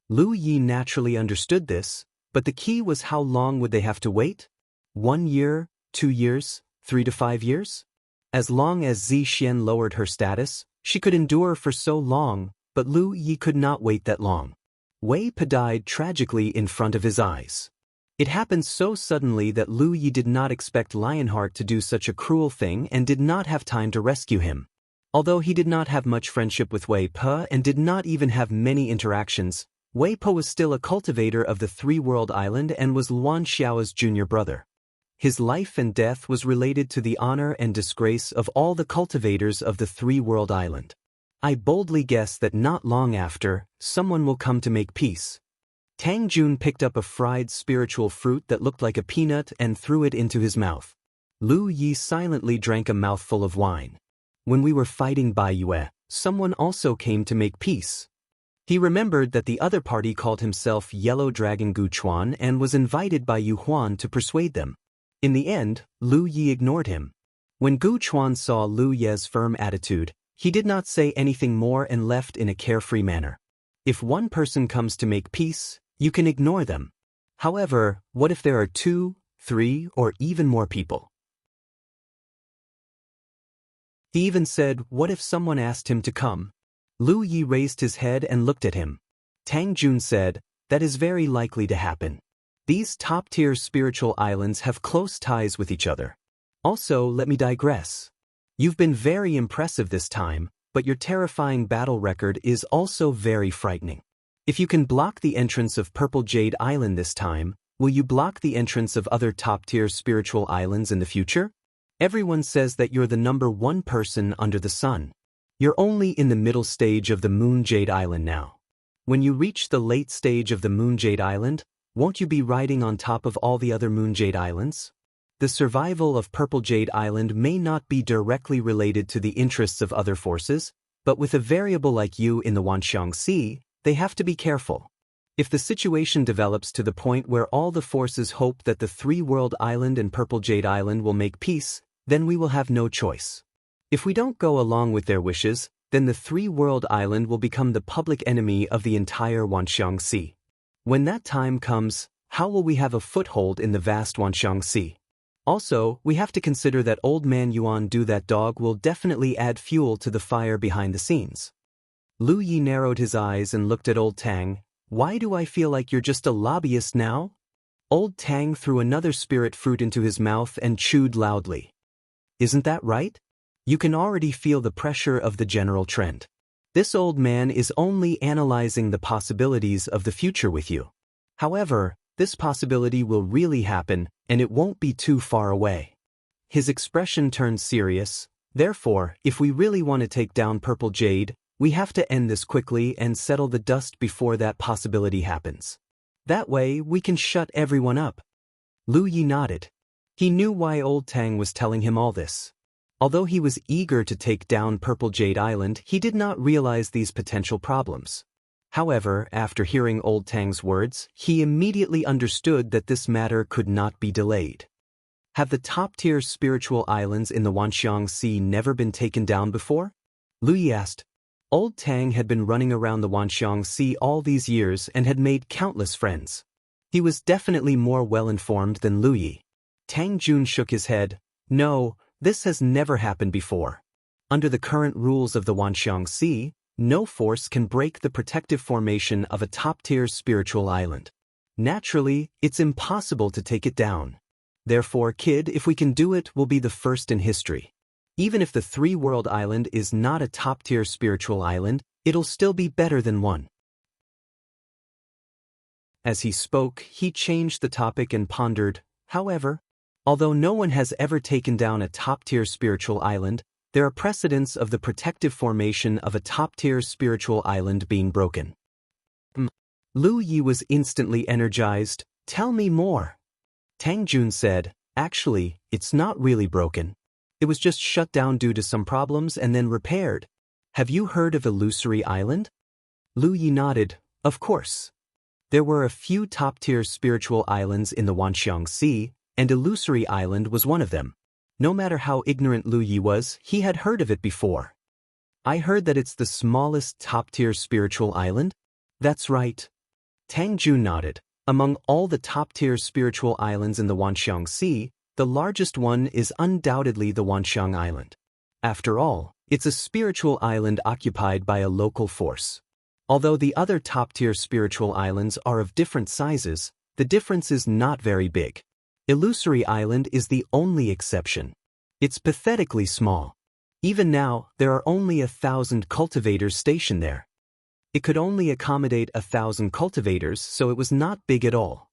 Lu Yi naturally understood this, But the key was how long would they have to wait? 1 year, 2 years, 3 to 5 years? As long as Zi Xian lowered her status, she could endure for so long, but Lu Yi could not wait that long. Wei Pa died tragically in front of his eyes. It happened so suddenly that Lu Yi did not expect Lionheart to do such a cruel thing and did not have time to rescue him. Although he did not have much friendship with Wei Pa and did not even have many interactions, Wei Pa was still a cultivator of the Three-World Island and was Luan Xiao's junior brother. His life and death was related to the honor and disgrace of all the cultivators of the Three-World Island. I boldly guess that not long after, someone will come to make peace. Tang Jun picked up a fried spiritual fruit that looked like a peanut and threw it into his mouth. Lu Yi silently drank a mouthful of wine. When we were fighting Bai Yue, someone also came to make peace. He remembered that the other party called himself Yellow Dragon Gu Chuan and was invited by Yu Huan to persuade them. In the end, Lu Yi ignored him. When Gu Chuan saw Lu Ye's firm attitude, he did not say anything more and left in a carefree manner. If one person comes to make peace, you can ignore them. However, what if there are 2, 3, or even more people? He even said, what if someone asked him to come? Lu Yi raised his head and looked at him. Tang Jun said, that is very likely to happen. These top-tier spiritual islands have close ties with each other. Also, let me digress. You've been very impressive this time, but your terrifying battle record is also very frightening. If you can block the entrance of Purple Jade Island this time, will you block the entrance of other top-tier spiritual islands in the future? Everyone says that you're the #1 person under the sun. You're only in the middle stage of the Moon Jade Island now. When you reach the late stage of the Moon Jade Island, won't you be riding on top of all the other Moon Jade Islands? The survival of Purple Jade Island may not be directly related to the interests of other forces, but with a variable like you in the Wanxiang Sea, they have to be careful. If the situation develops to the point where all the forces hope that the Three-World Island and Purple Jade Island will make peace, then we will have no choice. If we don't go along with their wishes, then the Three-World Island will become the public enemy of the entire Wanxiang Sea. When that time comes, how will we have a foothold in the vast Wanxiang Sea? Also, we have to consider that Old Man Yuan Do That Dog will definitely add fuel to the fire behind the scenes. Lu Yi narrowed his eyes and looked at Old Tang. Why do I feel like you're just a lobbyist now? Old Tang threw another spirit fruit into his mouth and chewed loudly. Isn't that right? You can already feel the pressure of the general trend. This old man is only analyzing the possibilities of the future with you. However, this possibility will really happen, and it won't be too far away. His expression turned serious. Therefore, if we really want to take down Purple Jade, we have to end this quickly and settle the dust before that possibility happens. That way, we can shut everyone up. Lu Yi nodded. He knew why Old Tang was telling him all this. Although he was eager to take down Purple Jade Island, he did not realize these potential problems. However, after hearing Old Tang's words, he immediately understood that this matter could not be delayed. Have the top-tier spiritual islands in the Wanxiang Sea never been taken down before? Lu Yi asked. Old Tang had been running around the Wanxiang Sea all these years and had made countless friends. He was definitely more well-informed than Lu Yi. Tang Jun shook his head. No, this has never happened before. Under the current rules of the Wanxiang Sea, no force can break the protective formation of a top-tier spiritual island. Naturally, it's impossible to take it down. Therefore, kid, if we can do it, we'll be the first in history. Even if the Three-World Island is not a top-tier spiritual island, it'll still be better than one. As he spoke, he changed the topic and pondered. However, although no one has ever taken down a top-tier spiritual island, there are precedents of the protective formation of a top-tier spiritual island being broken. Lu Yi was instantly energized. Tell me more. Tang Jun said, actually, it's not really broken. It was just shut down due to some problems and then repaired. Have you heard of Illusory Island? Lu Yi nodded. Of course. There were a few top-tier spiritual islands in the Wanxiang Sea, and Illusory Island was one of them. No matter how ignorant Lu Yi was, he had heard of it before. I heard that it's the smallest top-tier spiritual island? That's right. Tang Jun nodded. Among all the top-tier spiritual islands in the Wanxiang Sea, the largest one is undoubtedly the Wanxiang Island. After all, it's a spiritual island occupied by a local force. Although the other top-tier spiritual islands are of different sizes, the difference is not very big. Illusory Island is the only exception. It's pathetically small. Even now, there are only 1,000 cultivators stationed there. It could only accommodate 1,000 cultivators, so it was not big at all.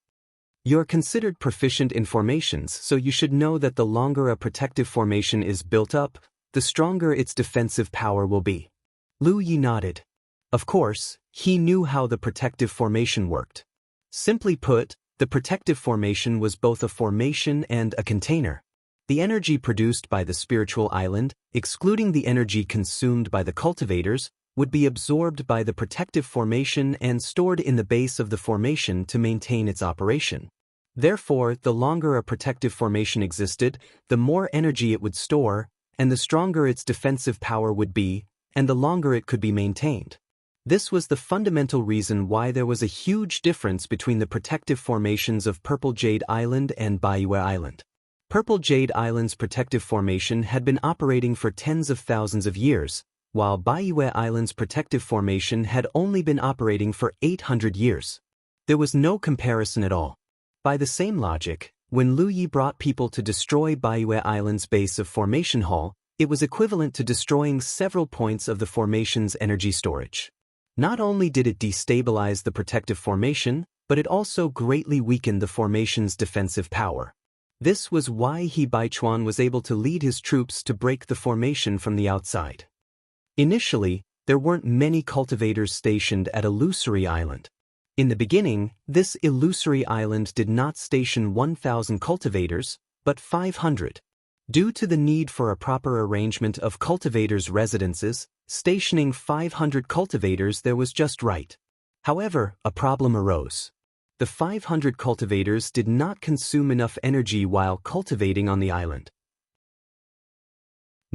You're considered proficient in formations, so you should know that the longer a protective formation is built up, the stronger its defensive power will be. Lu Yi nodded. Of course, he knew how the protective formation worked. Simply put, the protective formation was both a formation and a container. The energy produced by the spiritual island, excluding the energy consumed by the cultivators, would be absorbed by the protective formation and stored in the base of the formation to maintain its operation. Therefore, the longer a protective formation existed, the more energy it would store, and the stronger its defensive power would be, and the longer it could be maintained. This was the fundamental reason why there was a huge difference between the protective formations of Purple Jade Island and Baiyue Island. Purple Jade Island's protective formation had been operating for tens of thousands of years, while Baiyue Island's protective formation had only been operating for 800 years. There was no comparison at all. By the same logic, when Lu Yi brought people to destroy Baiyue Island's base of Formation Hall, it was equivalent to destroying several points of the formation's energy storage. Not only did it destabilize the protective formation, but it also greatly weakened the formation's defensive power. This was why He Baichuan was able to lead his troops to break the formation from the outside. Initially, there weren't many cultivators stationed at Illusory Island. In the beginning, this Illusory Island did not station 1,000 cultivators, but 500. Due to the need for a proper arrangement of cultivators' residences, stationing 500 cultivators there was just right. However, a problem arose. The 500 cultivators did not consume enough energy while cultivating on the island.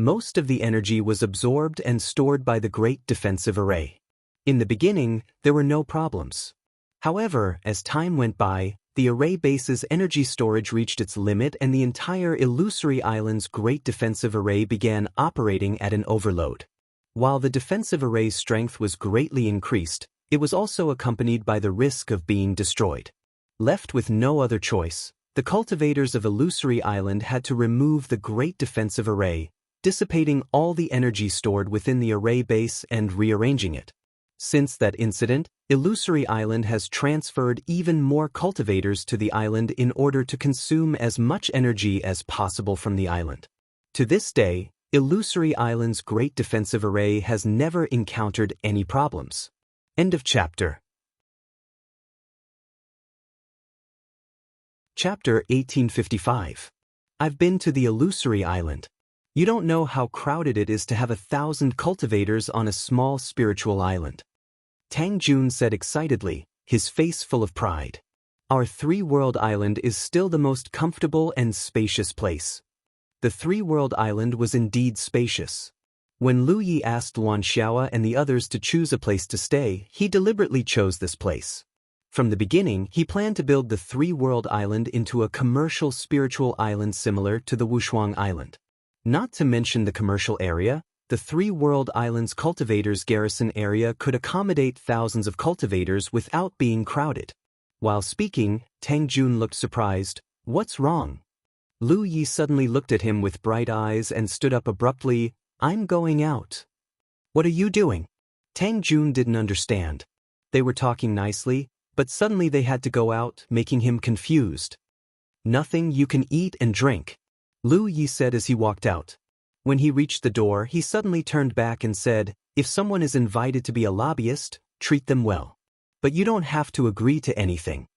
Most of the energy was absorbed and stored by the Great Defensive Array. In the beginning, there were no problems. However, as time went by, the array base's energy storage reached its limit and the entire Illusory Island's Great Defensive Array began operating at an overload. While the defensive array's strength was greatly increased, it was also accompanied by the risk of being destroyed. Left with no other choice, the cultivators of Illusory Island had to remove the Great Defensive Array, dissipating all the energy stored within the array base and rearranging it. Since that incident, Illusory Island has transferred even more cultivators to the island in order to consume as much energy as possible from the island. To this day, Illusory Island's Great Defensive Array has never encountered any problems. End of chapter. Chapter 1855. I've been to the Illusory Island. You don't know how crowded it is to have 1,000 cultivators on a small spiritual island. Tang Jun said excitedly, his face full of pride. Our three-world island is still the most comfortable and spacious place. The three-world island was indeed spacious. When Lu Yi asked Luan Xiaoa and the others to choose a place to stay, he deliberately chose this place. From the beginning, he planned to build the three-world island into a commercial spiritual island similar to the Wushuang Island. Not to mention the commercial area, the three-world island's cultivators' garrison area could accommodate thousands of cultivators without being crowded. While speaking, Tang Jun looked surprised. What's wrong? Lu Yi suddenly looked at him with bright eyes and stood up abruptly. I'm going out. What are you doing? Tang Jun didn't understand. They were talking nicely, but suddenly they had to go out, making him confused. Nothing, you can eat and drink, Lu Yi said as he walked out. When he reached the door, he suddenly turned back and said, if someone is invited to be a lobbyist, treat them well. But you don't have to agree to anything.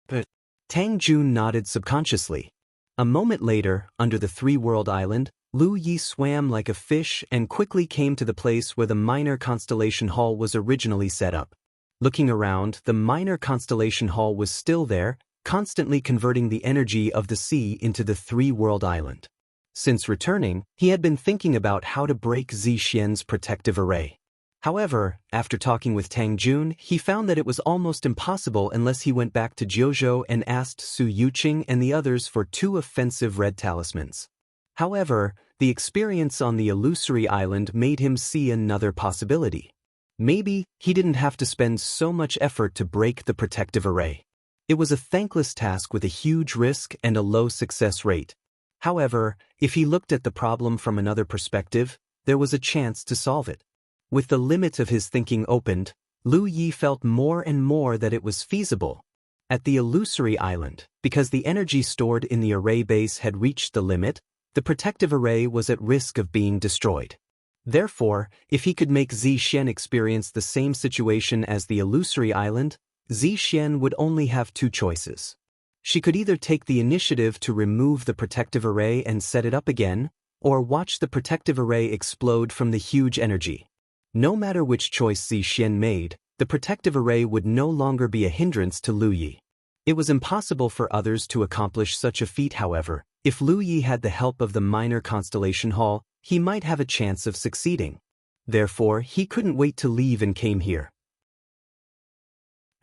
But Tang Jun nodded subconsciously. A moment later, under the three-world island, Lu Yi swam like a fish and quickly came to the place where the minor constellation hall was originally set up. Looking around, the minor constellation hall was still there, constantly converting the energy of the sea into the three-world island. Since returning, he had been thinking about how to break Zi Xian's protective array. However, after talking with Tang Jun, he found that it was almost impossible unless he went back to Jiuzhou and asked Su Yuqing and the others for 2 offensive red talismans. However, the experience on the illusory island made him see another possibility. Maybe he didn't have to spend so much effort to break the protective array. It was a thankless task with a huge risk and a low success rate. However, if he looked at the problem from another perspective, there was a chance to solve it. With the limit of his thinking opened, Lu Yi felt more and more that it was feasible. At the illusory island, because the energy stored in the array base had reached the limit, the protective array was at risk of being destroyed. Therefore, if he could make Zixian experience the same situation as the illusory island, Zixian would only have 2 choices. She could either take the initiative to remove the protective array and set it up again, or watch the protective array explode from the huge energy. No matter which choice Zixian made, the protective array would no longer be a hindrance to Lu Yi. It was impossible for others to accomplish such a feat, however. If Lu Yi had the help of the minor constellation hall, he might have a chance of succeeding. Therefore, he couldn't wait to leave and came here.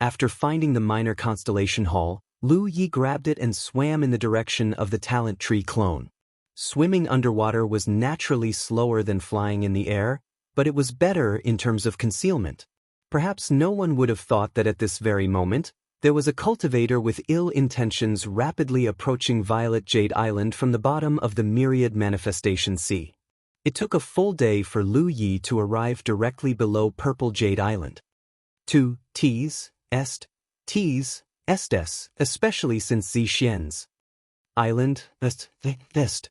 After finding the minor constellation hall, Lu Yi grabbed it and swam in the direction of the talent tree clone. Swimming underwater was naturally slower than flying in the air, but it was better in terms of concealment. Perhaps no one would have thought that at this very moment, there was a cultivator with ill intentions rapidly approaching Violet Jade Island from the bottom of the Myriad Manifestation Sea. It took a full day for Lu Yi to arrive directly below Purple Jade Island. 2 T's, T's, Estes, especially since Zixian's island, est.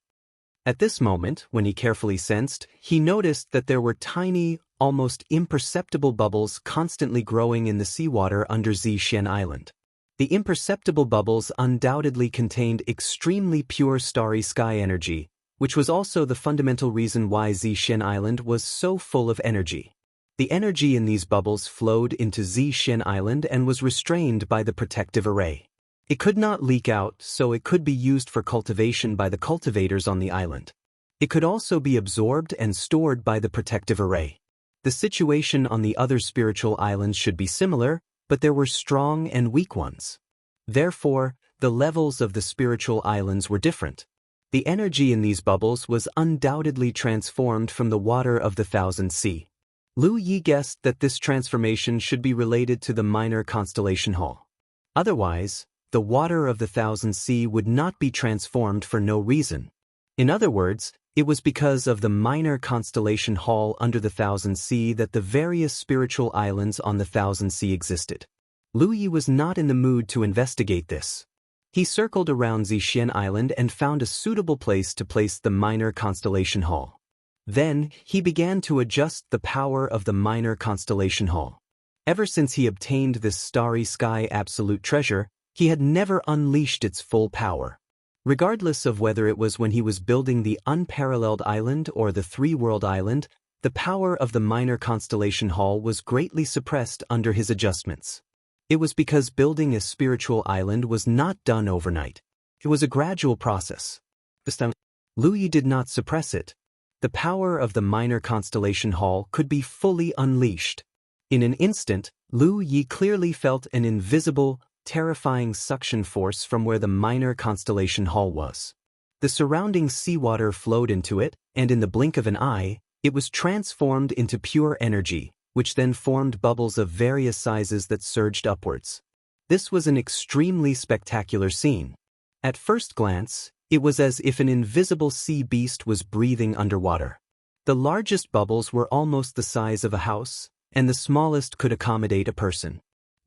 At this moment, when he carefully sensed, he noticed that there were tiny, almost imperceptible bubbles constantly growing in the seawater under Zixian Island. The imperceptible bubbles undoubtedly contained extremely pure starry sky energy, which was also the fundamental reason why Zixian Island was so full of energy. The energy in these bubbles flowed into Zixian Island and was restrained by the protective array. It could not leak out, so it could be used for cultivation by the cultivators on the island. It could also be absorbed and stored by the protective array. The situation on the other spiritual islands should be similar, but there were strong and weak ones. Therefore, the levels of the spiritual islands were different. The energy in these bubbles was undoubtedly transformed from the water of the Thousand Sea. Lu Yi guessed that this transformation should be related to the minor constellation hall. Otherwise, the water of the Thousand Sea would not be transformed for no reason. In other words, it was because of the minor constellation hall under the Thousand Sea that the various spiritual islands on the Thousand Sea existed. Lu Yi was not in the mood to investigate this. He circled around Zixian Island and found a suitable place to place the minor constellation hall. Then, he began to adjust the power of the minor constellation hall. Ever since he obtained this starry sky absolute treasure, he had never unleashed its full power. Regardless of whether it was when he was building the unparalleled island or the three-world island, the power of the minor constellation hall was greatly suppressed under his adjustments. It was because building a spiritual island was not done overnight. It was a gradual process. This time, Lu Yi did not suppress it. The power of the minor constellation hall could be fully unleashed. In an instant, Lu Yi clearly felt an invisible, terrifying suction force from where the minor constellation hall was. The surrounding seawater flowed into it, and in the blink of an eye, it was transformed into pure energy, which then formed bubbles of various sizes that surged upwards. This was an extremely spectacular scene. At first glance, it was as if an invisible sea beast was breathing underwater. The largest bubbles were almost the size of a house, and the smallest could accommodate a person.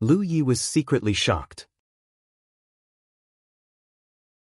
Lu Yi was secretly shocked.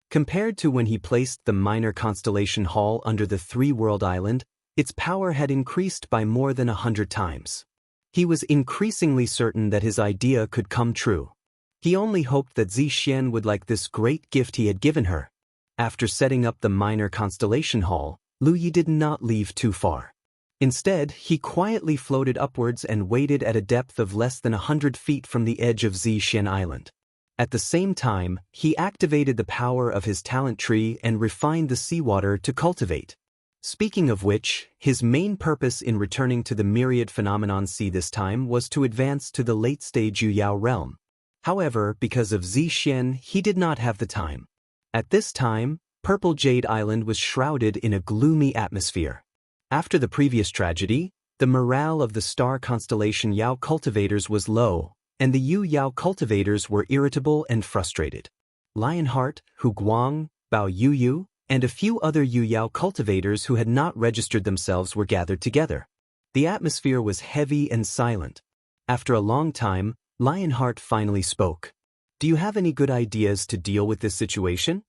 Compared to when he placed the minor constellation hall under the three-world island, its power had increased by more than 100 times. He was increasingly certain that his idea could come true. He only hoped that Zixian would like this great gift he had given her. After setting up the minor constellation hall, Lu Yi did not leave too far. Instead, he quietly floated upwards and waited at a depth of less than 100 feet from the edge of Zixian Island. At the same time, he activated the power of his talent tree and refined the seawater to cultivate. Speaking of which, his main purpose in returning to the Myriad Phenomenon Sea this time was to advance to the late-stage Yuyao realm. However, because of Zixian, he did not have the time. At this time, Purple Jade Island was shrouded in a gloomy atmosphere. After the previous tragedy, the morale of the star constellation Yao cultivators was low, and the Yao cultivators were irritable and frustrated. Lionheart, Hu Guang, Bao Yuyu, and a few other Yao cultivators who had not registered themselves were gathered together. The atmosphere was heavy and silent. After a long time, Lionheart finally spoke. "Do you have any good ideas to deal with this situation?"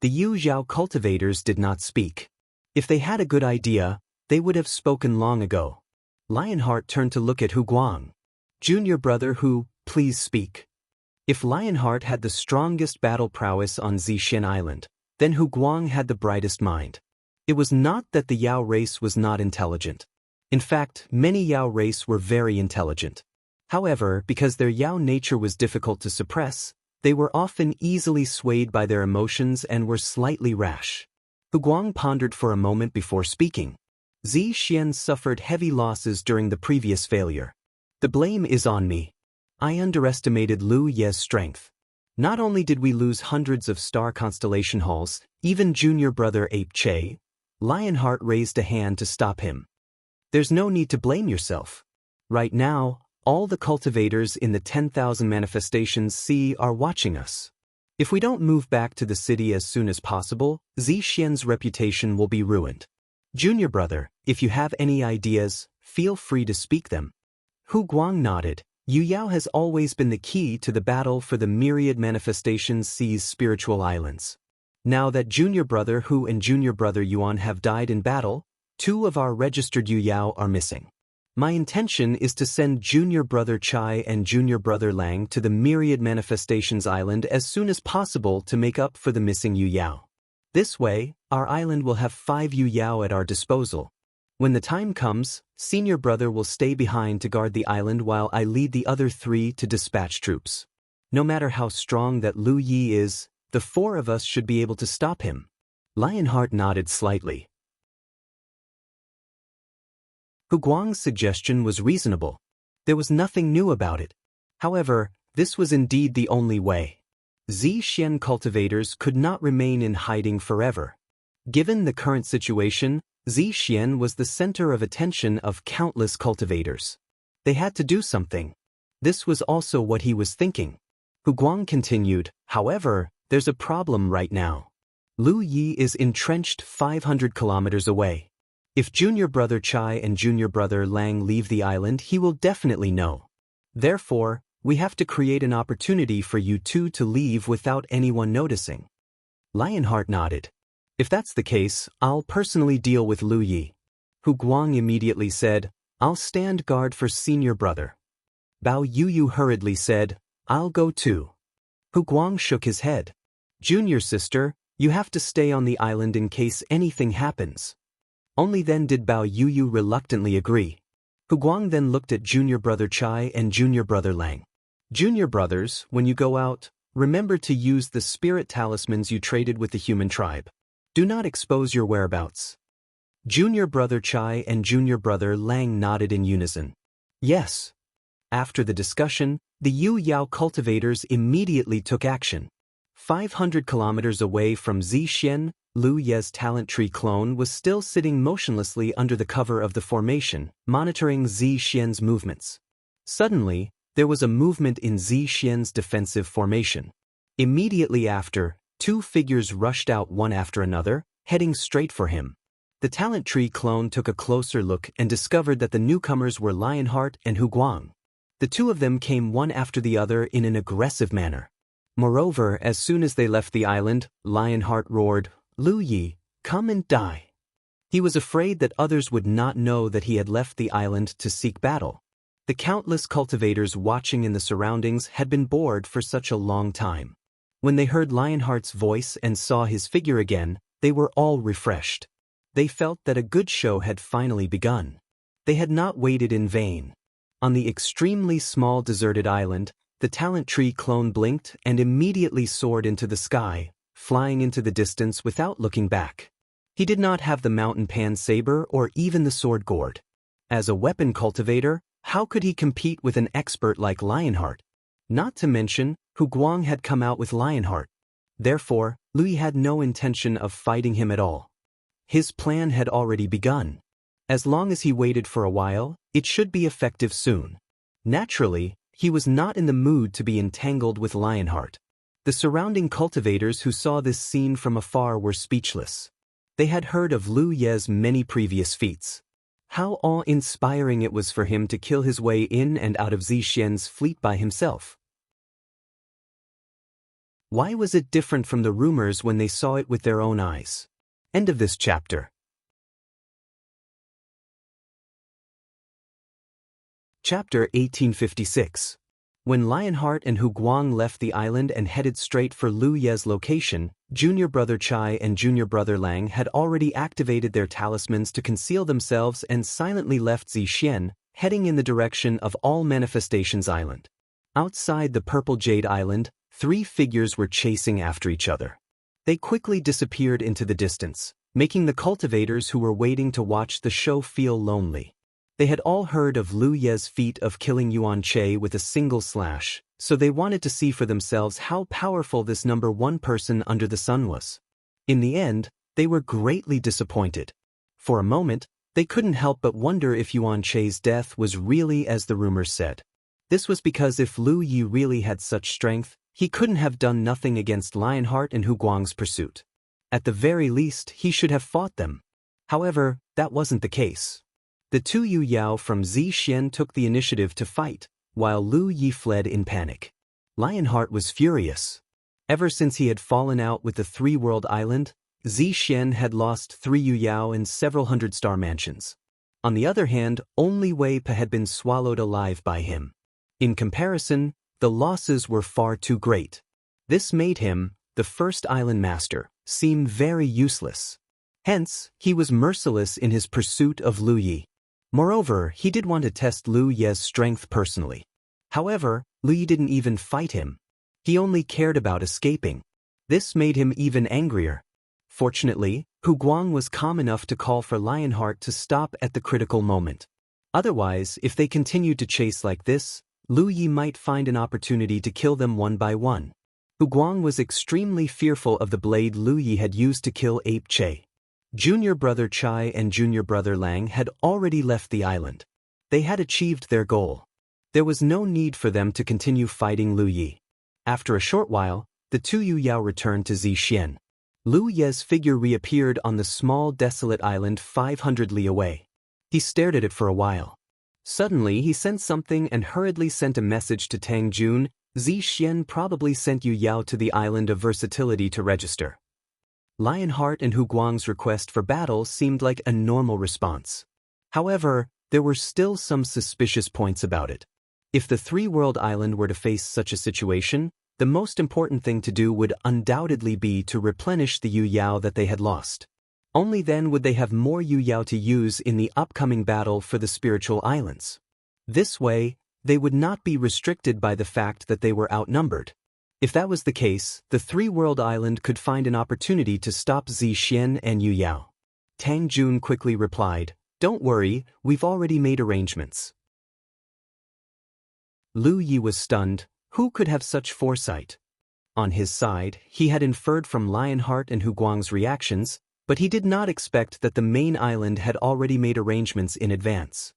The Yao cultivators did not speak. If they had a good idea, they would have spoken long ago. Lionheart turned to look at Hu Guang. "Junior brother Hu, please speak." If Lionheart had the strongest battle prowess on Zixian Island, then Hu Guang had the brightest mind. It was not that the Yao race was not intelligent. In fact, many Yao race were very intelligent. However, because their Yao nature was difficult to suppress, they were often easily swayed by their emotions and were slightly rash. Hu Guang pondered for a moment before speaking. Zixian suffered heavy losses during the previous failure. "The blame is on me. I underestimated Lu Ye's strength. Not only did we lose hundreds of star constellation halls, even junior brother Ape Che." Lionheart raised a hand to stop him. "There's no need to blame yourself. Right now, all the cultivators in the 10,000 manifestations sea are watching us. If we don't move back to the city as soon as possible, Zixian's reputation will be ruined. Junior brother, if you have any ideas, feel free to speak them." Hu Guang nodded. Yao has always been the key to the battle for the Myriad Manifestations Sea's spiritual islands. Now that Junior Brother Hu and Junior Brother Yuan have died in battle, 2 of our registered Yao are missing. My intention is to send Junior Brother Chai and Junior Brother Lang to the Myriad Manifestations Island as soon as possible to make up for the missing Yao. This way, our island will have 5 Yao at our disposal. When the time comes, Senior Brother will stay behind to guard the island while I lead the other 3 to dispatch troops. No matter how strong that Lu Yi is, the 4 of us should be able to stop him. Lionheart nodded slightly. Hu Guang's suggestion was reasonable. There was nothing new about it. However, this was indeed the only way. Zixian cultivators could not remain in hiding forever. Given the current situation, Zixian was the center of attention of countless cultivators. They had to do something. This was also what he was thinking. Hu Guang continued, "However, there's a problem right now. Lu Yi is entrenched 500 kilometers away. If Junior Brother Chai and Junior Brother Lang leave the island, he will definitely know. Therefore, we have to create an opportunity for you 2 to leave without anyone noticing." Lionheart nodded. "If that's the case, I'll personally deal with Lu Yi." Hu Guang immediately said, "I'll stand guard for Senior Brother." Bao Yuyu hurriedly said, "I'll go too." Hu Guang shook his head. "Junior sister, you have to stay on the island in case anything happens." Only then did Bao Yuyu reluctantly agree. Hu Guang then looked at Junior Brother Chai and Junior Brother Lang. "Junior brothers, when you go out, remember to use the spirit talismans you traded with the human tribe. Do not expose your whereabouts." Junior Brother Chai and Junior Brother Lang nodded in unison. "Yes." After the discussion, the Yao cultivators immediately took action. 500 kilometers away from Zixian, Lu Ye's talent tree clone was still sitting motionlessly under the cover of the formation, monitoring Zixian's movements. Suddenly, there was a movement in Zixian's defensive formation. Immediately after, 2 figures rushed out one after another, heading straight for him. The talent tree clone took a closer look and discovered that the newcomers were Lionheart and Hu Guang. The 2 of them came one after the other in an aggressive manner. Moreover, as soon as they left the island, Lionheart roared, "Lu Yi, come and die." He was afraid that others would not know that he had left the island to seek battle. The countless cultivators watching in the surroundings had been bored for such a long time. When they heard Lionheart's voice and saw his figure again, they were all refreshed. They felt that a good show had finally begun. They had not waited in vain. On the extremely small deserted island, the talent tree clone blinked and immediately soared into the sky, flying into the distance without looking back. He did not have the mountain pan saber or even the sword gourd. As a weapon cultivator, how could he compete with an expert like Lionheart? Not to mention, Hu Guang had come out with Lionheart. Therefore, Lui had no intention of fighting him at all. His plan had already begun. As long as he waited for a while, it should be effective soon. Naturally, he was not in the mood to be entangled with Lionheart. The surrounding cultivators who saw this scene from afar were speechless. They had heard of Lu Ye's many previous feats. How awe-inspiring it was for him to kill his way in and out of Zixian's fleet by himself. Why was it different from the rumors when they saw it with their own eyes? End of this chapter. Chapter 1856. When Lionheart and Hu Guang left the island and headed straight for Lu Ye's location, Junior Brother Chai and Junior Brother Lang had already activated their talismans to conceal themselves and silently left Zixian, heading in the direction of All Manifestations Island. Outside the Purple Jade Island, 3 figures were chasing after each other. They quickly disappeared into the distance, making the cultivators who were waiting to watch the show feel lonely. They had all heard of Lu Ye's feat of killing Yuan Che with a single slash, so they wanted to see for themselves how powerful this number 1 person under the sun was. In the end, they were greatly disappointed. For a moment, they couldn't help but wonder if Yuan Che's death was really as the rumors said. This was because if Lu Yi really had such strength, he couldn't have done nothing against Lionheart and Hu Guang's pursuit. At the very least, he should have fought them. However, that wasn't the case. The 2 Yu Yao from Zixian took the initiative to fight, while Lu Yi fled in panic. Lionheart was furious. Ever since he had fallen out with the 3-world island, Zixian had lost 3 Yu Yao and several hundred-star mansions. On the other hand, only Wei Pa had been swallowed alive by him. In comparison, the losses were far too great. This made him, the first island master, seem very useless. Hence, he was merciless in his pursuit of Lu Yi. Moreover, he did want to test Lu Ye's strength personally. However, Lu Yi didn't even fight him. He only cared about escaping. This made him even angrier. Fortunately, Hu Guang was calm enough to call for Lionheart to stop at the critical moment. Otherwise, if they continued to chase like this, Lu Yi might find an opportunity to kill them one by one. Hu Guang was extremely fearful of the blade Lu Yi had used to kill Ape Che. Junior Brother Chai and Junior Brother Lang had already left the island. They had achieved their goal. There was no need for them to continue fighting Lu Yi. After a short while, the 2 Yu Yao returned to Zixian. Lu Ye's figure reappeared on the small desolate island 500 li away. He stared at it for a while. Suddenly he sensed something and hurriedly sent a message to Tang Jun. Zixian probably sent Yu Yao to the island of versatility to register. Lionheart and Hu Guang's request for battle seemed like a normal response. However, there were still some suspicious points about it. If the 3-world island were to face such a situation, the most important thing to do would undoubtedly be to replenish the Yu Yao that they had lost. Only then would they have more Yu Yao to use in the upcoming battle for the spiritual islands. This way, they would not be restricted by the fact that they were outnumbered. If that was the case, the 3-world island could find an opportunity to stop Zixian and Yu Yao. Tang Jun quickly replied, "Don't worry, we've already made arrangements." Lu Yi was stunned. Who could have such foresight? On his side, he had inferred from Lionheart and Hu Guang's reactions, but he did not expect that the main island had already made arrangements in advance.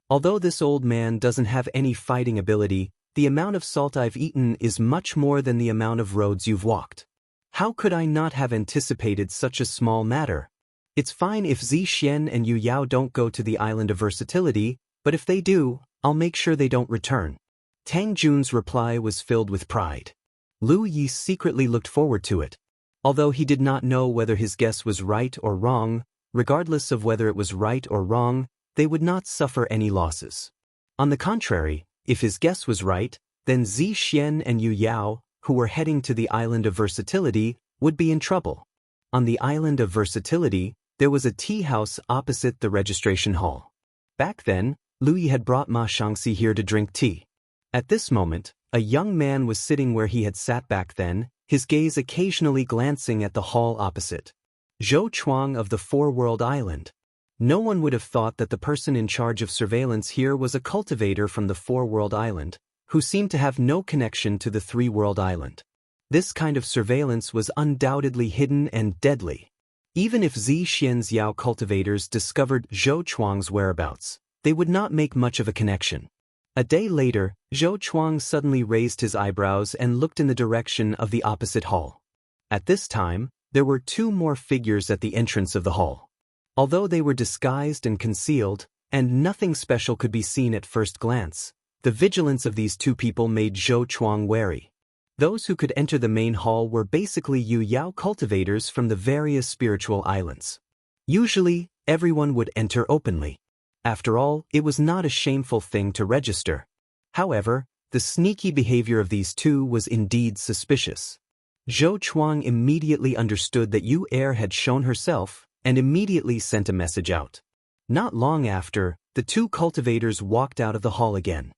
Although this old man doesn't have any fighting ability, the amount of salt I've eaten is much more than the amount of roads you've walked. How could I not have anticipated such a small matter? It's fine if Zixian and Yu Yao don't go to the island of versatility, but if they do, I'll make sure they don't return. Tang Jun's reply was filled with pride. Lu Yi secretly looked forward to it. Although he did not know whether his guess was right or wrong, regardless of whether it was right or wrong, they would not suffer any losses. On the contrary, if his guess was right, then Zixian and Yu Yao, who were heading to the island of versatility, would be in trouble. On the island of versatility, there was a tea house opposite the registration hall. Back then, Lu Yi had brought Ma Shangxi here to drink tea. At this moment, a young man was sitting where he had sat back then, his gaze occasionally glancing at the hall opposite. Zhou Chuang of the Four-World Island. No one would have thought that the person in charge of surveillance here was a cultivator from the Four-World Island, who seemed to have no connection to the Three-World Island. This kind of surveillance was undoubtedly hidden and deadly. Even if Zixian's Yao cultivators discovered Zhou Chuang's whereabouts, they would not make much of a connection. A day later, Zhou Chuang suddenly raised his eyebrows and looked in the direction of the opposite hall. At this time, there were two more figures at the entrance of the hall. Although they were disguised and concealed, and nothing special could be seen at first glance, the vigilance of these two people made Zhou Chuang wary. Those who could enter the main hall were basically Yu Yao cultivators from the various spiritual islands. Usually, everyone would enter openly. After all, it was not a shameful thing to register. However, the sneaky behavior of these two was indeed suspicious. Zhou Chuang immediately understood that Yu Er had shown herself, and immediately sent a message out. Not long after, the two cultivators walked out of the hall again.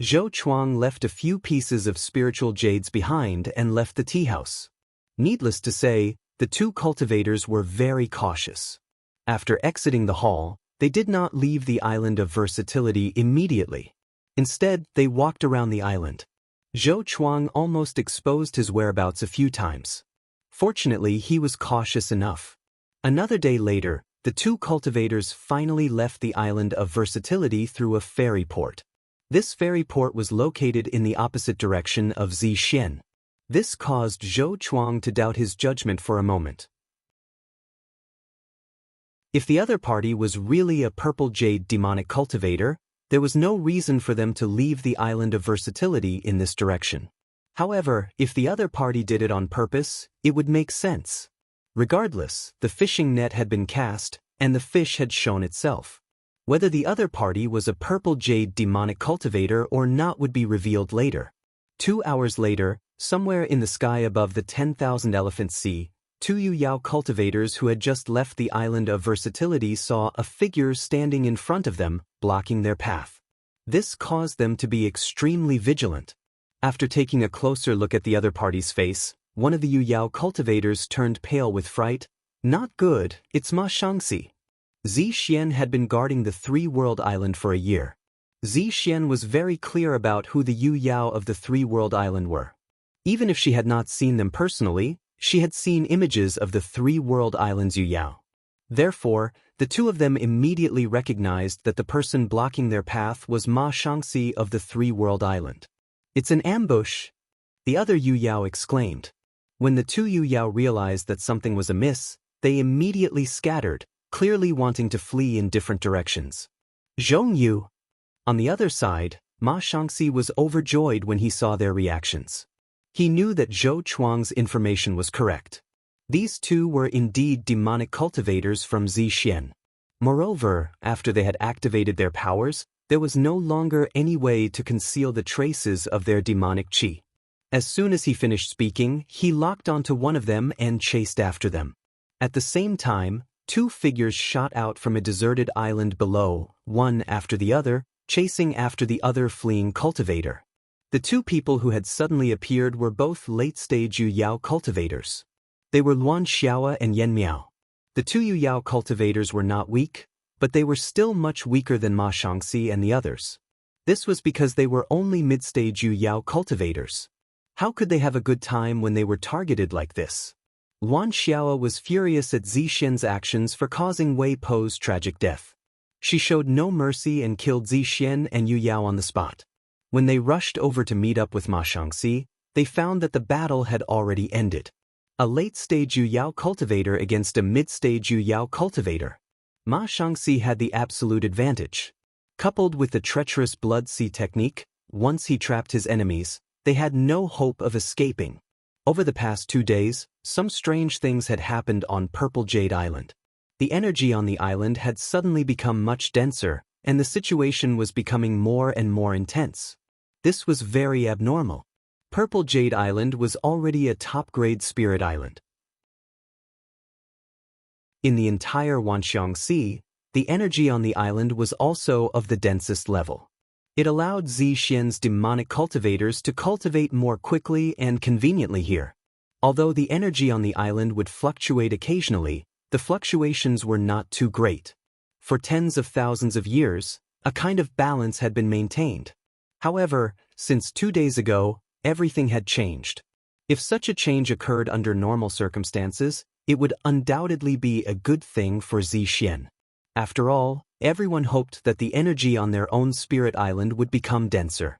Zhou Chuang left a few pieces of spiritual jades behind and left the tea house. Needless to say, the two cultivators were very cautious. After exiting the hall, they did not leave the island of versatility immediately. Instead, they walked around the island. Zhou Chuang almost exposed his whereabouts a few times. Fortunately, he was cautious enough. Another day later, the two cultivators finally left the island of versatility through a ferry port. This ferry port was located in the opposite direction of Zixian. This caused Zhou Chuang to doubt his judgment for a moment. If the other party was really a purple jade demonic cultivator, there was no reason for them to leave the island of versatility in this direction. However, if the other party did it on purpose, it would make sense. Regardless, the fishing net had been cast, and the fish had shown itself. Whether the other party was a purple jade demonic cultivator or not would be revealed later. 2 hours later, somewhere in the sky above the 10,000 Elephant Sea, two Yu Yao cultivators who had just left the island of versatility saw a figure standing in front of them, blocking their path. This caused them to be extremely vigilant. After taking a closer look at the other party's face, one of the Yu Yao cultivators turned pale with fright. Not good, it's Ma Shangxi. Zixian had been guarding the Three-World Island for a year. Zixian was very clear about who the Yu Yao of the Three-World Island were. Even if she had not seen them personally, she had seen images of the Three-World Island's Yu Yao. Therefore, the two of them immediately recognized that the person blocking their path was Ma Shangxi of the Three-World Island. "It's an ambush!" the other Yu Yao exclaimed. When the two Yu Yao realized that something was amiss, they immediately scattered, clearly wanting to flee in different directions. Zhongyu. On the other side, Ma Shangxi was overjoyed when he saw their reactions. He knew that Zhou Chuang's information was correct. These two were indeed demonic cultivators from Zixian. Moreover, after they had activated their powers, there was no longer any way to conceal the traces of their demonic qi. As soon as he finished speaking, he locked onto one of them and chased after them. At the same time, two figures shot out from a deserted island below, one after the other, chasing after the other fleeing cultivator. The two people who had suddenly appeared were both late-stage Yu Yao cultivators. They were Luan Xiaoa and Yan Miao. The two Yu Yao cultivators were not weak, but they were still much weaker than Ma Shangxi and the others. This was because they were only mid-stage Yu Yao cultivators. How could they have a good time when they were targeted like this? Luan Xiaoa was furious at Zixian's actions for causing Wei Po's tragic death. She showed no mercy and killed Zixian and Yu Yao on the spot. When they rushed over to meet up with Ma Shangxi, they found that the battle had already ended. A late-stage Yu Yao cultivator against a mid-stage Yu Yao cultivator. Ma Shangxi had the absolute advantage. Coupled with the treacherous blood sea technique, once he trapped his enemies, they had no hope of escaping. Over the past 2 days, some strange things had happened on Purple Jade Island. The energy on the island had suddenly become much denser, and the situation was becoming more and more intense. This was very abnormal. Purple Jade Island was already a top-grade spirit island. In the entire Wanxiang Sea, the energy on the island was also of the densest level. It allowed Zixian's demonic cultivators to cultivate more quickly and conveniently here. Although the energy on the island would fluctuate occasionally, the fluctuations were not too great. For tens of thousands of years, a kind of balance had been maintained. However, since 2 days ago, everything had changed. If such a change occurred under normal circumstances, it would undoubtedly be a good thing for Zixian. After all, everyone hoped that the energy on their own spirit island would become denser.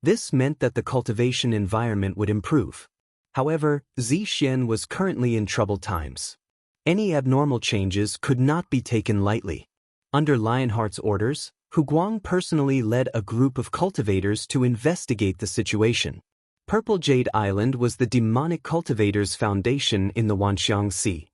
This meant that the cultivation environment would improve. However, Zixian was currently in troubled times. Any abnormal changes could not be taken lightly. Under Lionheart's orders, Huguang personally led a group of cultivators to investigate the situation. Purple Jade Island was the demonic cultivator's foundation in the Wanxiang Sea.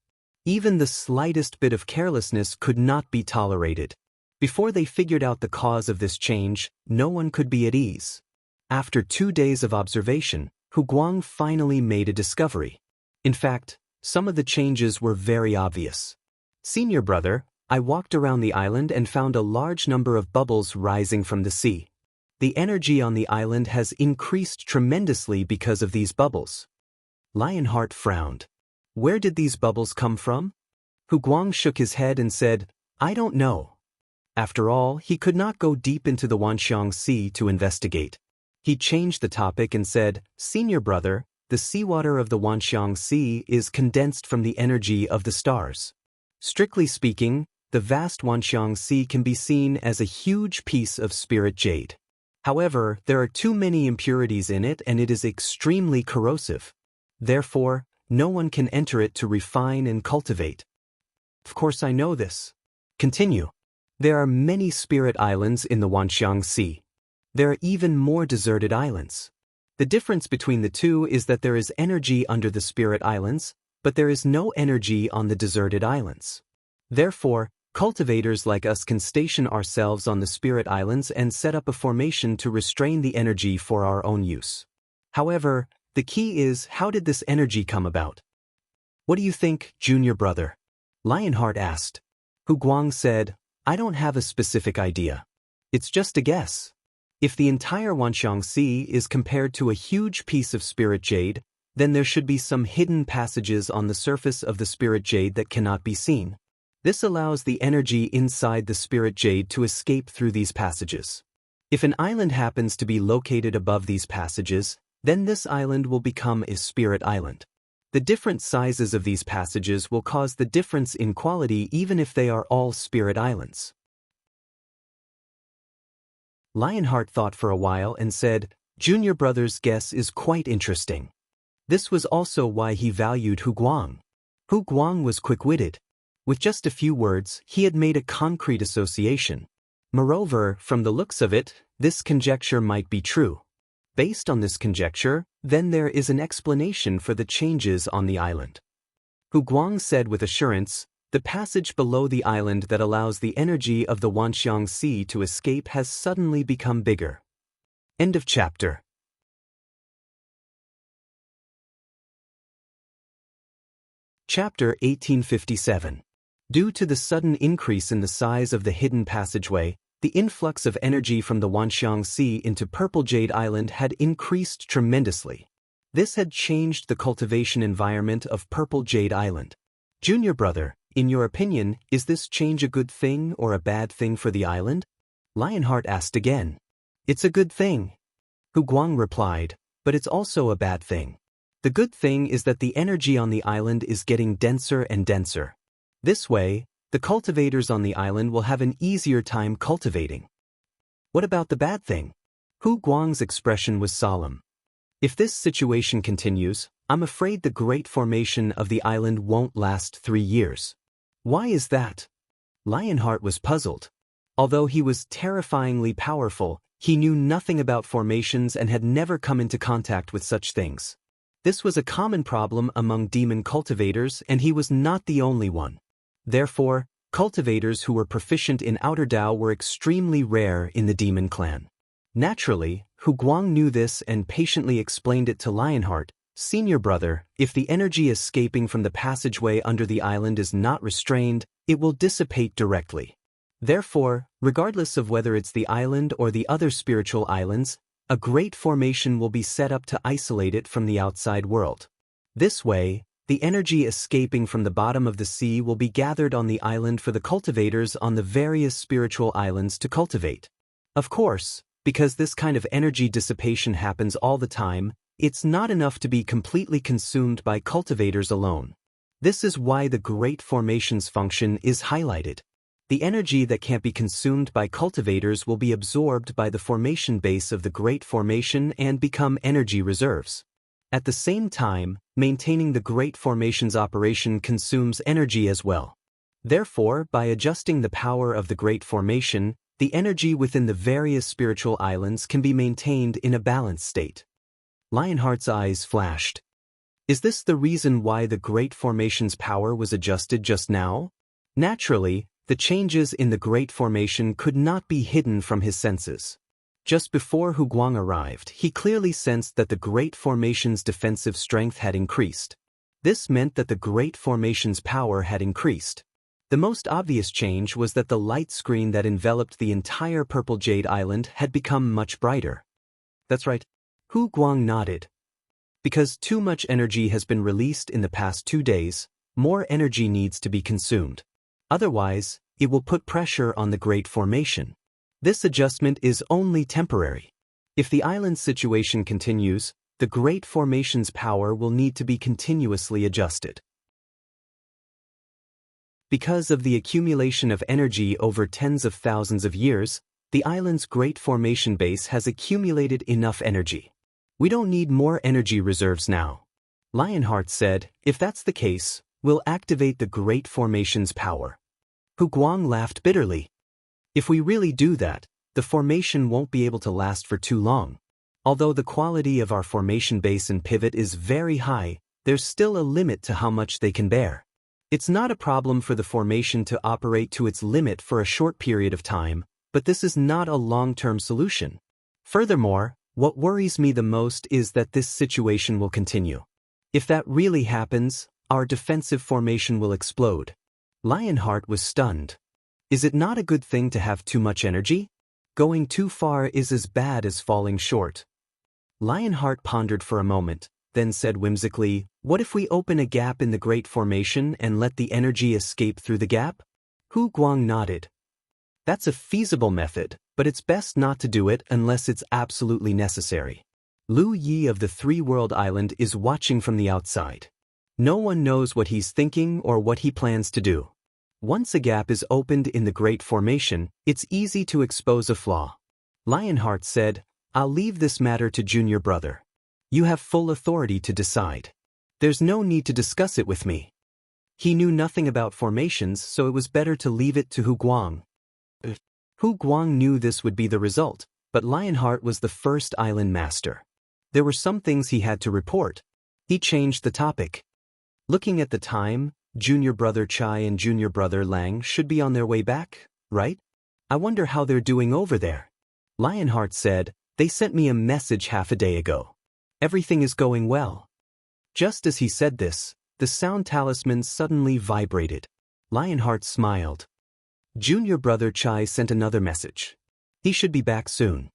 Even the slightest bit of carelessness could not be tolerated. Before they figured out the cause of this change, no one could be at ease. After 2 days of observation, Huguang finally made a discovery. In fact, some of the changes were very obvious. Senior brother, I walked around the island and found a large number of bubbles rising from the sea. The energy on the island has increased tremendously because of these bubbles. Lionheart frowned. Where did these bubbles come from? Huguang shook his head and said, I don't know. After all, he could not go deep into the Wanxiang Sea to investigate. He changed the topic and said, Senior brother, the seawater of the Wanxiang Sea is condensed from the energy of the stars. Strictly speaking, the vast Wanxiang Sea can be seen as a huge piece of spirit jade. However, there are too many impurities in it and it is extremely corrosive. Therefore, no one can enter it to refine and cultivate. Of course I know this. Continue. There are many spirit islands in the Wanxiang Sea. There are even more deserted islands. The difference between the two is that there is energy under the spirit islands, but there is no energy on the deserted islands. Therefore, cultivators like us can station ourselves on the spirit islands and set up a formation to restrain the energy for our own use. However, the key is, how did this energy come about? What do you think, junior brother? Lionheart asked. Huguang said, I don't have a specific idea. It's just a guess. If the entire Wanxiang Sea is compared to a huge piece of spirit jade, then there should be some hidden passages on the surface of the spirit jade that cannot be seen. This allows the energy inside the spirit jade to escape through these passages. If an island happens to be located above these passages, then this island will become a spirit island. The different sizes of these passages will cause the difference in quality even if they are all spirit islands. Lionheart thought for a while and said, Junior brother's guess is quite interesting. This was also why he valued Huguang. Huguang was quick-witted. With just a few words, he had made a concrete association. Moreover, from the looks of it, this conjecture might be true. Based on this conjecture, then there is an explanation for the changes on the island. Huguang said with assurance, the passage below the island that allows the energy of the Wanxiang Sea to escape has suddenly become bigger. End of chapter. Chapter 1857. Due to the sudden increase in the size of the hidden passageway, the influx of energy from the Wanxiang Sea into Purple Jade Island had increased tremendously. This had changed the cultivation environment of Purple Jade Island. Junior brother, in your opinion, is this change a good thing or a bad thing for the island? Lionheart asked again. It's a good thing. Huguang replied, but it's also a bad thing. The good thing is that the energy on the island is getting denser and denser. This way, the cultivators on the island will have an easier time cultivating. What about the bad thing? Huguang's expression was solemn. If this situation continues, I'm afraid the great formation of the island won't last 3 years. Why is that? Lionheart was puzzled. Although he was terrifyingly powerful, he knew nothing about formations and had never come into contact with such things. This was a common problem among demon cultivators, and he was not the only one. Therefore, cultivators who were proficient in Outer Dao were extremely rare in the demon clan. Naturally, Huguang knew this and patiently explained it to Lionheart. Senior brother, if the energy escaping from the passageway under the island is not restrained, it will dissipate directly. Therefore, regardless of whether it's the island or the other spiritual islands, a great formation will be set up to isolate it from the outside world. This way, The energy escaping from the bottom of the sea will be gathered on the island for the cultivators on the various spiritual islands to cultivate. Of course, because this kind of energy dissipation happens all the time, it's not enough to be completely consumed by cultivators alone. This is why the Great Formations function is highlighted. The energy that can't be consumed by cultivators will be absorbed by the formation base of the Great Formation and become energy reserves. At the same time, maintaining the Great Formations operation consumes energy as well. Therefore, by adjusting the power of the Great Formation, the energy within the various spiritual islands can be maintained in a balanced state. Lionheart's eyes flashed. Is this the reason why the Great Formation's power was adjusted just now? Naturally, the changes in the Great Formation could not be hidden from his senses. Just before Huguang arrived, he clearly sensed that the Great Formation's defensive strength had increased. This meant that the Great Formation's power had increased. The most obvious change was that the light screen that enveloped the entire Purple Jade Island had become much brighter. That's right. Huguang nodded. Because too much energy has been released in the past 2 days, more energy needs to be consumed. Otherwise, it will put pressure on the Great Formation. This adjustment is only temporary. If the island's situation continues, the Great Formation's power will need to be continuously adjusted. Because of the accumulation of energy over tens of thousands of years, the island's Great Formation base has accumulated enough energy. We don't need more energy reserves now. Lionheart said, if that's the case, we'll activate the Great Formation's power. Huguang laughed bitterly. If we really do that, the formation won't be able to last for too long. Although the quality of our formation base and pivot is very high, there's still a limit to how much they can bear. It's not a problem for the formation to operate to its limit for a short period of time, but this is not a long-term solution. Furthermore, what worries me the most is that this situation will continue. If that really happens, our defensive formation will explode. Lionheart was stunned. Is it not a good thing to have too much energy? Going too far is as bad as falling short. Lionheart pondered for a moment, then said whimsically, what if we open a gap in the Great Formation and let the energy escape through the gap? Huguang nodded. That's a feasible method, but it's best not to do it unless it's absolutely necessary. Lu Yi of the Three-World Island is watching from the outside. No one knows what he's thinking or what he plans to do. Once a gap is opened in the Great Formation, it's easy to expose a flaw. Lionheart said, I'll leave this matter to Junior Brother. You have full authority to decide. There's no need to discuss it with me. He knew nothing about formations, so it was better to leave it to Huguang. Huguang knew this would be the result, but Lionheart was the first island master. There were some things he had to report. He changed the topic. Looking at the time, Junior Brother Chai and Junior Brother Lang should be on their way back, right? I wonder how they're doing over there. Lionheart said, they sent me a message half a day ago. Everything is going well. Just as he said this, the sound talisman suddenly vibrated. Lionheart smiled. Junior Brother Chai sent another message. He should be back soon.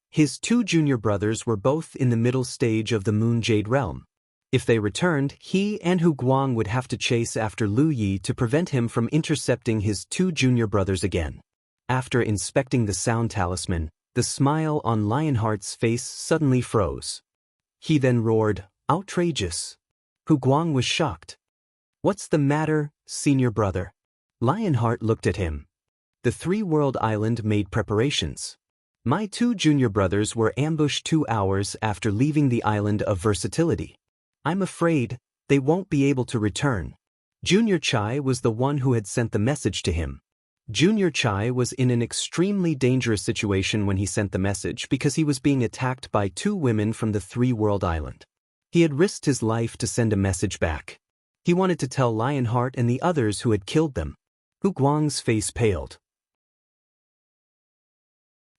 His 2 junior brothers were both in the middle stage of the Moon Jade Realm. If they returned, he and Huguang would have to chase after Lu Yi to prevent him from intercepting his 2 junior brothers again. After inspecting the sound talisman, the smile on Lionheart's face suddenly froze. He then roared, outrageous. Huguang was shocked. What's the matter, senior brother? Lionheart looked at him. The Three-World Island made preparations. My 2 junior brothers were ambushed 2 hours after leaving the island of Versatility. I'm afraid they won't be able to return. Junior Chai was the one who had sent the message to him. Junior Chai was in an extremely dangerous situation when he sent the message because he was being attacked by 2 women from the Three-World Island. He had risked his life to send a message back. He wanted to tell Lionheart and the others who had killed them. Huguang's face paled.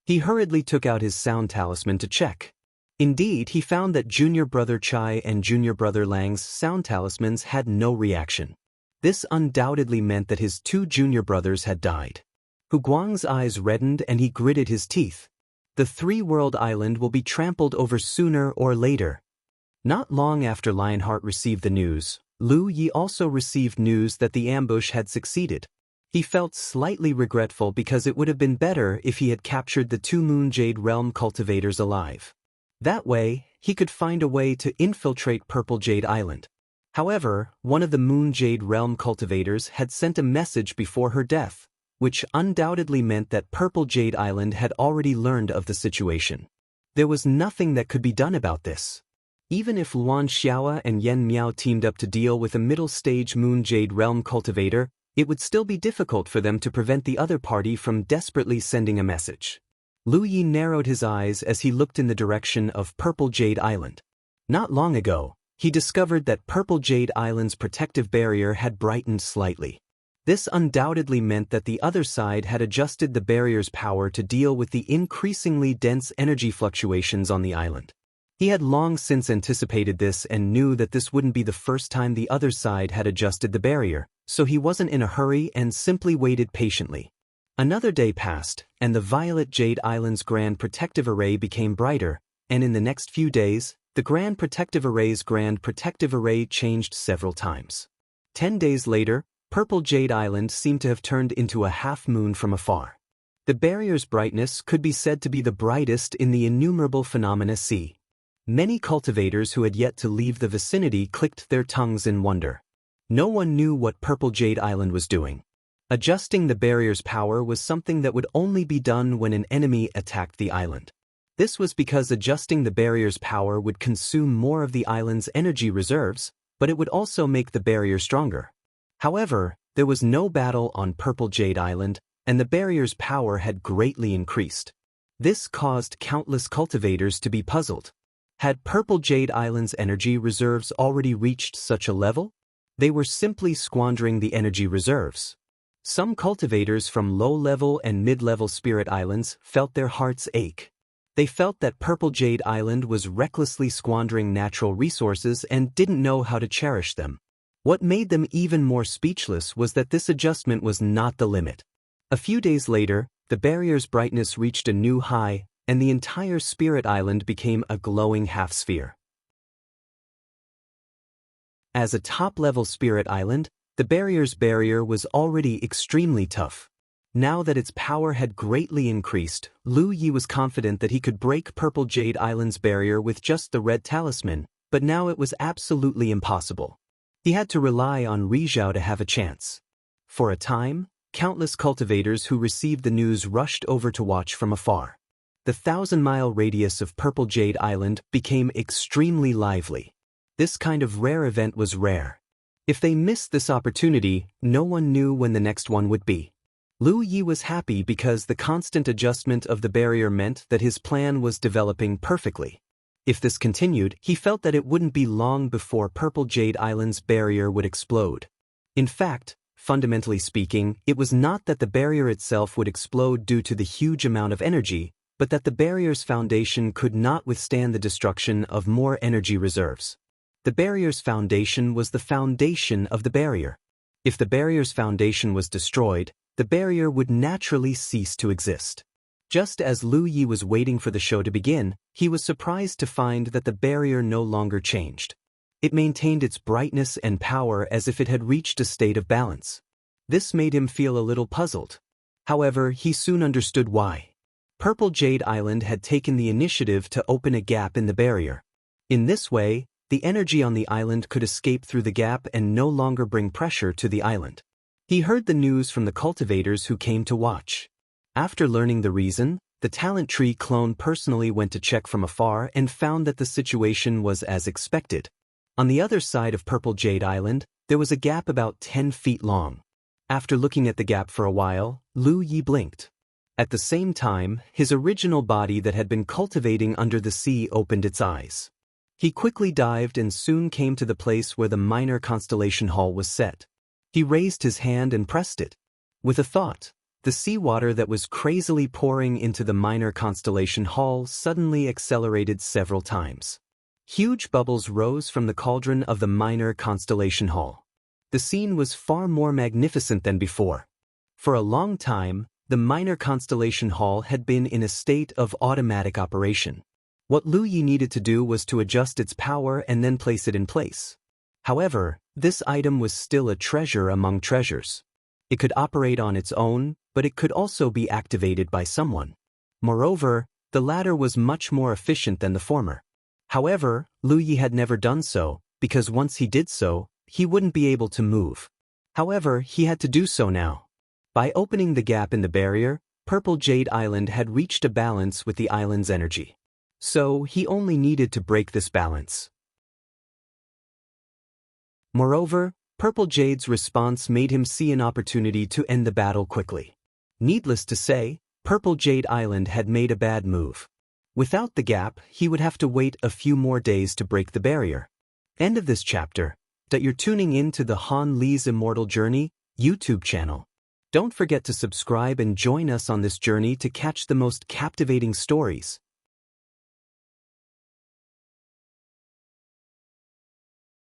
He hurriedly took out his sound talisman to check. Indeed, he found that Junior Brother Chai and Junior Brother Lang's sound talismans had no reaction. This undoubtedly meant that his 2 junior brothers had died. Huguang's eyes reddened and he gritted his teeth. The Three-World Island will be trampled over sooner or later. Not long after Lionheart received the news, Lu Yi also received news that the ambush had succeeded. He felt slightly regretful because it would have been better if he had captured the 2 Moon Jade Realm cultivators alive. That way, he could find a way to infiltrate Purple Jade Island. However, one of the Moon Jade Realm cultivators had sent a message before her death, which undoubtedly meant that Purple Jade Island had already learned of the situation. There was nothing that could be done about this. Even if Luan Xiaoa and Yen Miao teamed up to deal with a middle-stage Moon Jade Realm cultivator, it would still be difficult for them to prevent the other party from desperately sending a message. Lu Yi narrowed his eyes as he looked in the direction of Purple Jade Island. Not long ago, he discovered that Purple Jade Island's protective barrier had brightened slightly. This undoubtedly meant that the other side had adjusted the barrier's power to deal with the increasingly dense energy fluctuations on the island. He had long since anticipated this and knew that this wouldn't be the first time the other side had adjusted the barrier, so he wasn't in a hurry and simply waited patiently. Another day passed, and the Violet Jade Island's Grand Protective Array became brighter, and in the next few days, the Grand Protective Array's Grand Protective Array changed several times. 10 days later, Purple Jade Island seemed to have turned into a half-moon from afar. The barrier's brightness could be said to be the brightest in the innumerable phenomena see. Many cultivators who had yet to leave the vicinity clicked their tongues in wonder. No one knew what Purple Jade Island was doing. Adjusting the barrier's power was something that would only be done when an enemy attacked the island. This was because adjusting the barrier's power would consume more of the island's energy reserves, but it would also make the barrier stronger. However, there was no battle on Purple Jade Island, and the barrier's power had greatly increased. This caused countless cultivators to be puzzled. Had Purple Jade Island's energy reserves already reached such a level? They were simply squandering the energy reserves. Some cultivators from low-level and mid-level spirit islands felt their hearts ache. They felt that Purple Jade Island was recklessly squandering natural resources and didn't know how to cherish them. What made them even more speechless was that this adjustment was not the limit. A few days later, the barrier's brightness reached a new high, and the entire spirit island became a glowing half-sphere. As a top-level spirit island, the barrier's barrier was already extremely tough. Now that its power had greatly increased, Lu Yi was confident that he could break Purple Jade Island's barrier with just the red talisman, but now it was absolutely impossible. He had to rely on Rizhao to have a chance. For a time, countless cultivators who received the news rushed over to watch from afar. The 1,000-mile radius of Purple Jade Island became extremely lively. This kind of rare event was rare. If they missed this opportunity, no one knew when the next one would be. Lu Yi was happy because the constant adjustment of the barrier meant that his plan was developing perfectly. If this continued, he felt that it wouldn't be long before Purple Jade Island's barrier would explode. In fact, fundamentally speaking, it was not that the barrier itself would explode due to the huge amount of energy, but that the barrier's foundation could not withstand the destruction of more energy reserves. The barrier's foundation was the foundation of the barrier. If the barrier's foundation was destroyed, the barrier would naturally cease to exist. Just as Lu Yi was waiting for the show to begin, he was surprised to find that the barrier no longer changed. It maintained its brightness and power as if it had reached a state of balance. This made him feel a little puzzled. However, he soon understood why. Purple Jade Island had taken the initiative to open a gap in the barrier. In this way, the energy on the island could escape through the gap and no longer bring pressure to the island. He heard the news from the cultivators who came to watch. After learning the reason, the Talent Tree clone personally went to check from afar and found that the situation was as expected. On the other side of Purple Jade Island, there was a gap about 10 feet long. After looking at the gap for a while, Lu Yi blinked. At the same time, his original body that had been cultivating under the sea opened its eyes. He quickly dived and soon came to the place where the minor constellation hall was set. He raised his hand and pressed it. With a thought, the seawater that was crazily pouring into the minor constellation hall suddenly accelerated several times. Huge bubbles rose from the cauldron of the minor constellation hall. The scene was far more magnificent than before. For a long time, the minor constellation hall had been in a state of automatic operation. What Lu Yi needed to do was to adjust its power and then place it in place. However, This item was still a treasure among treasures. It could operate on its own, but it could also be activated by someone. Moreover, the latter was much more efficient than the former. However, Lu Yi had never done so, because once he did so, he wouldn't be able to move. However, he had to do so now. By opening the gap in the barrier, Purple Jade Island had reached a balance with the island's energy. So, he only needed to break this balance. Moreover, Purple Jade's response made him see an opportunity to end the battle quickly. Needless to say, Purple Jade Island had made a bad move. Without the gap, he would have to wait a few more days to break the barrier. End of this chapter. That you're tuning in to the Han Li's Immortal Journey YouTube channel. Don't forget to subscribe and join us on this journey to catch the most captivating stories.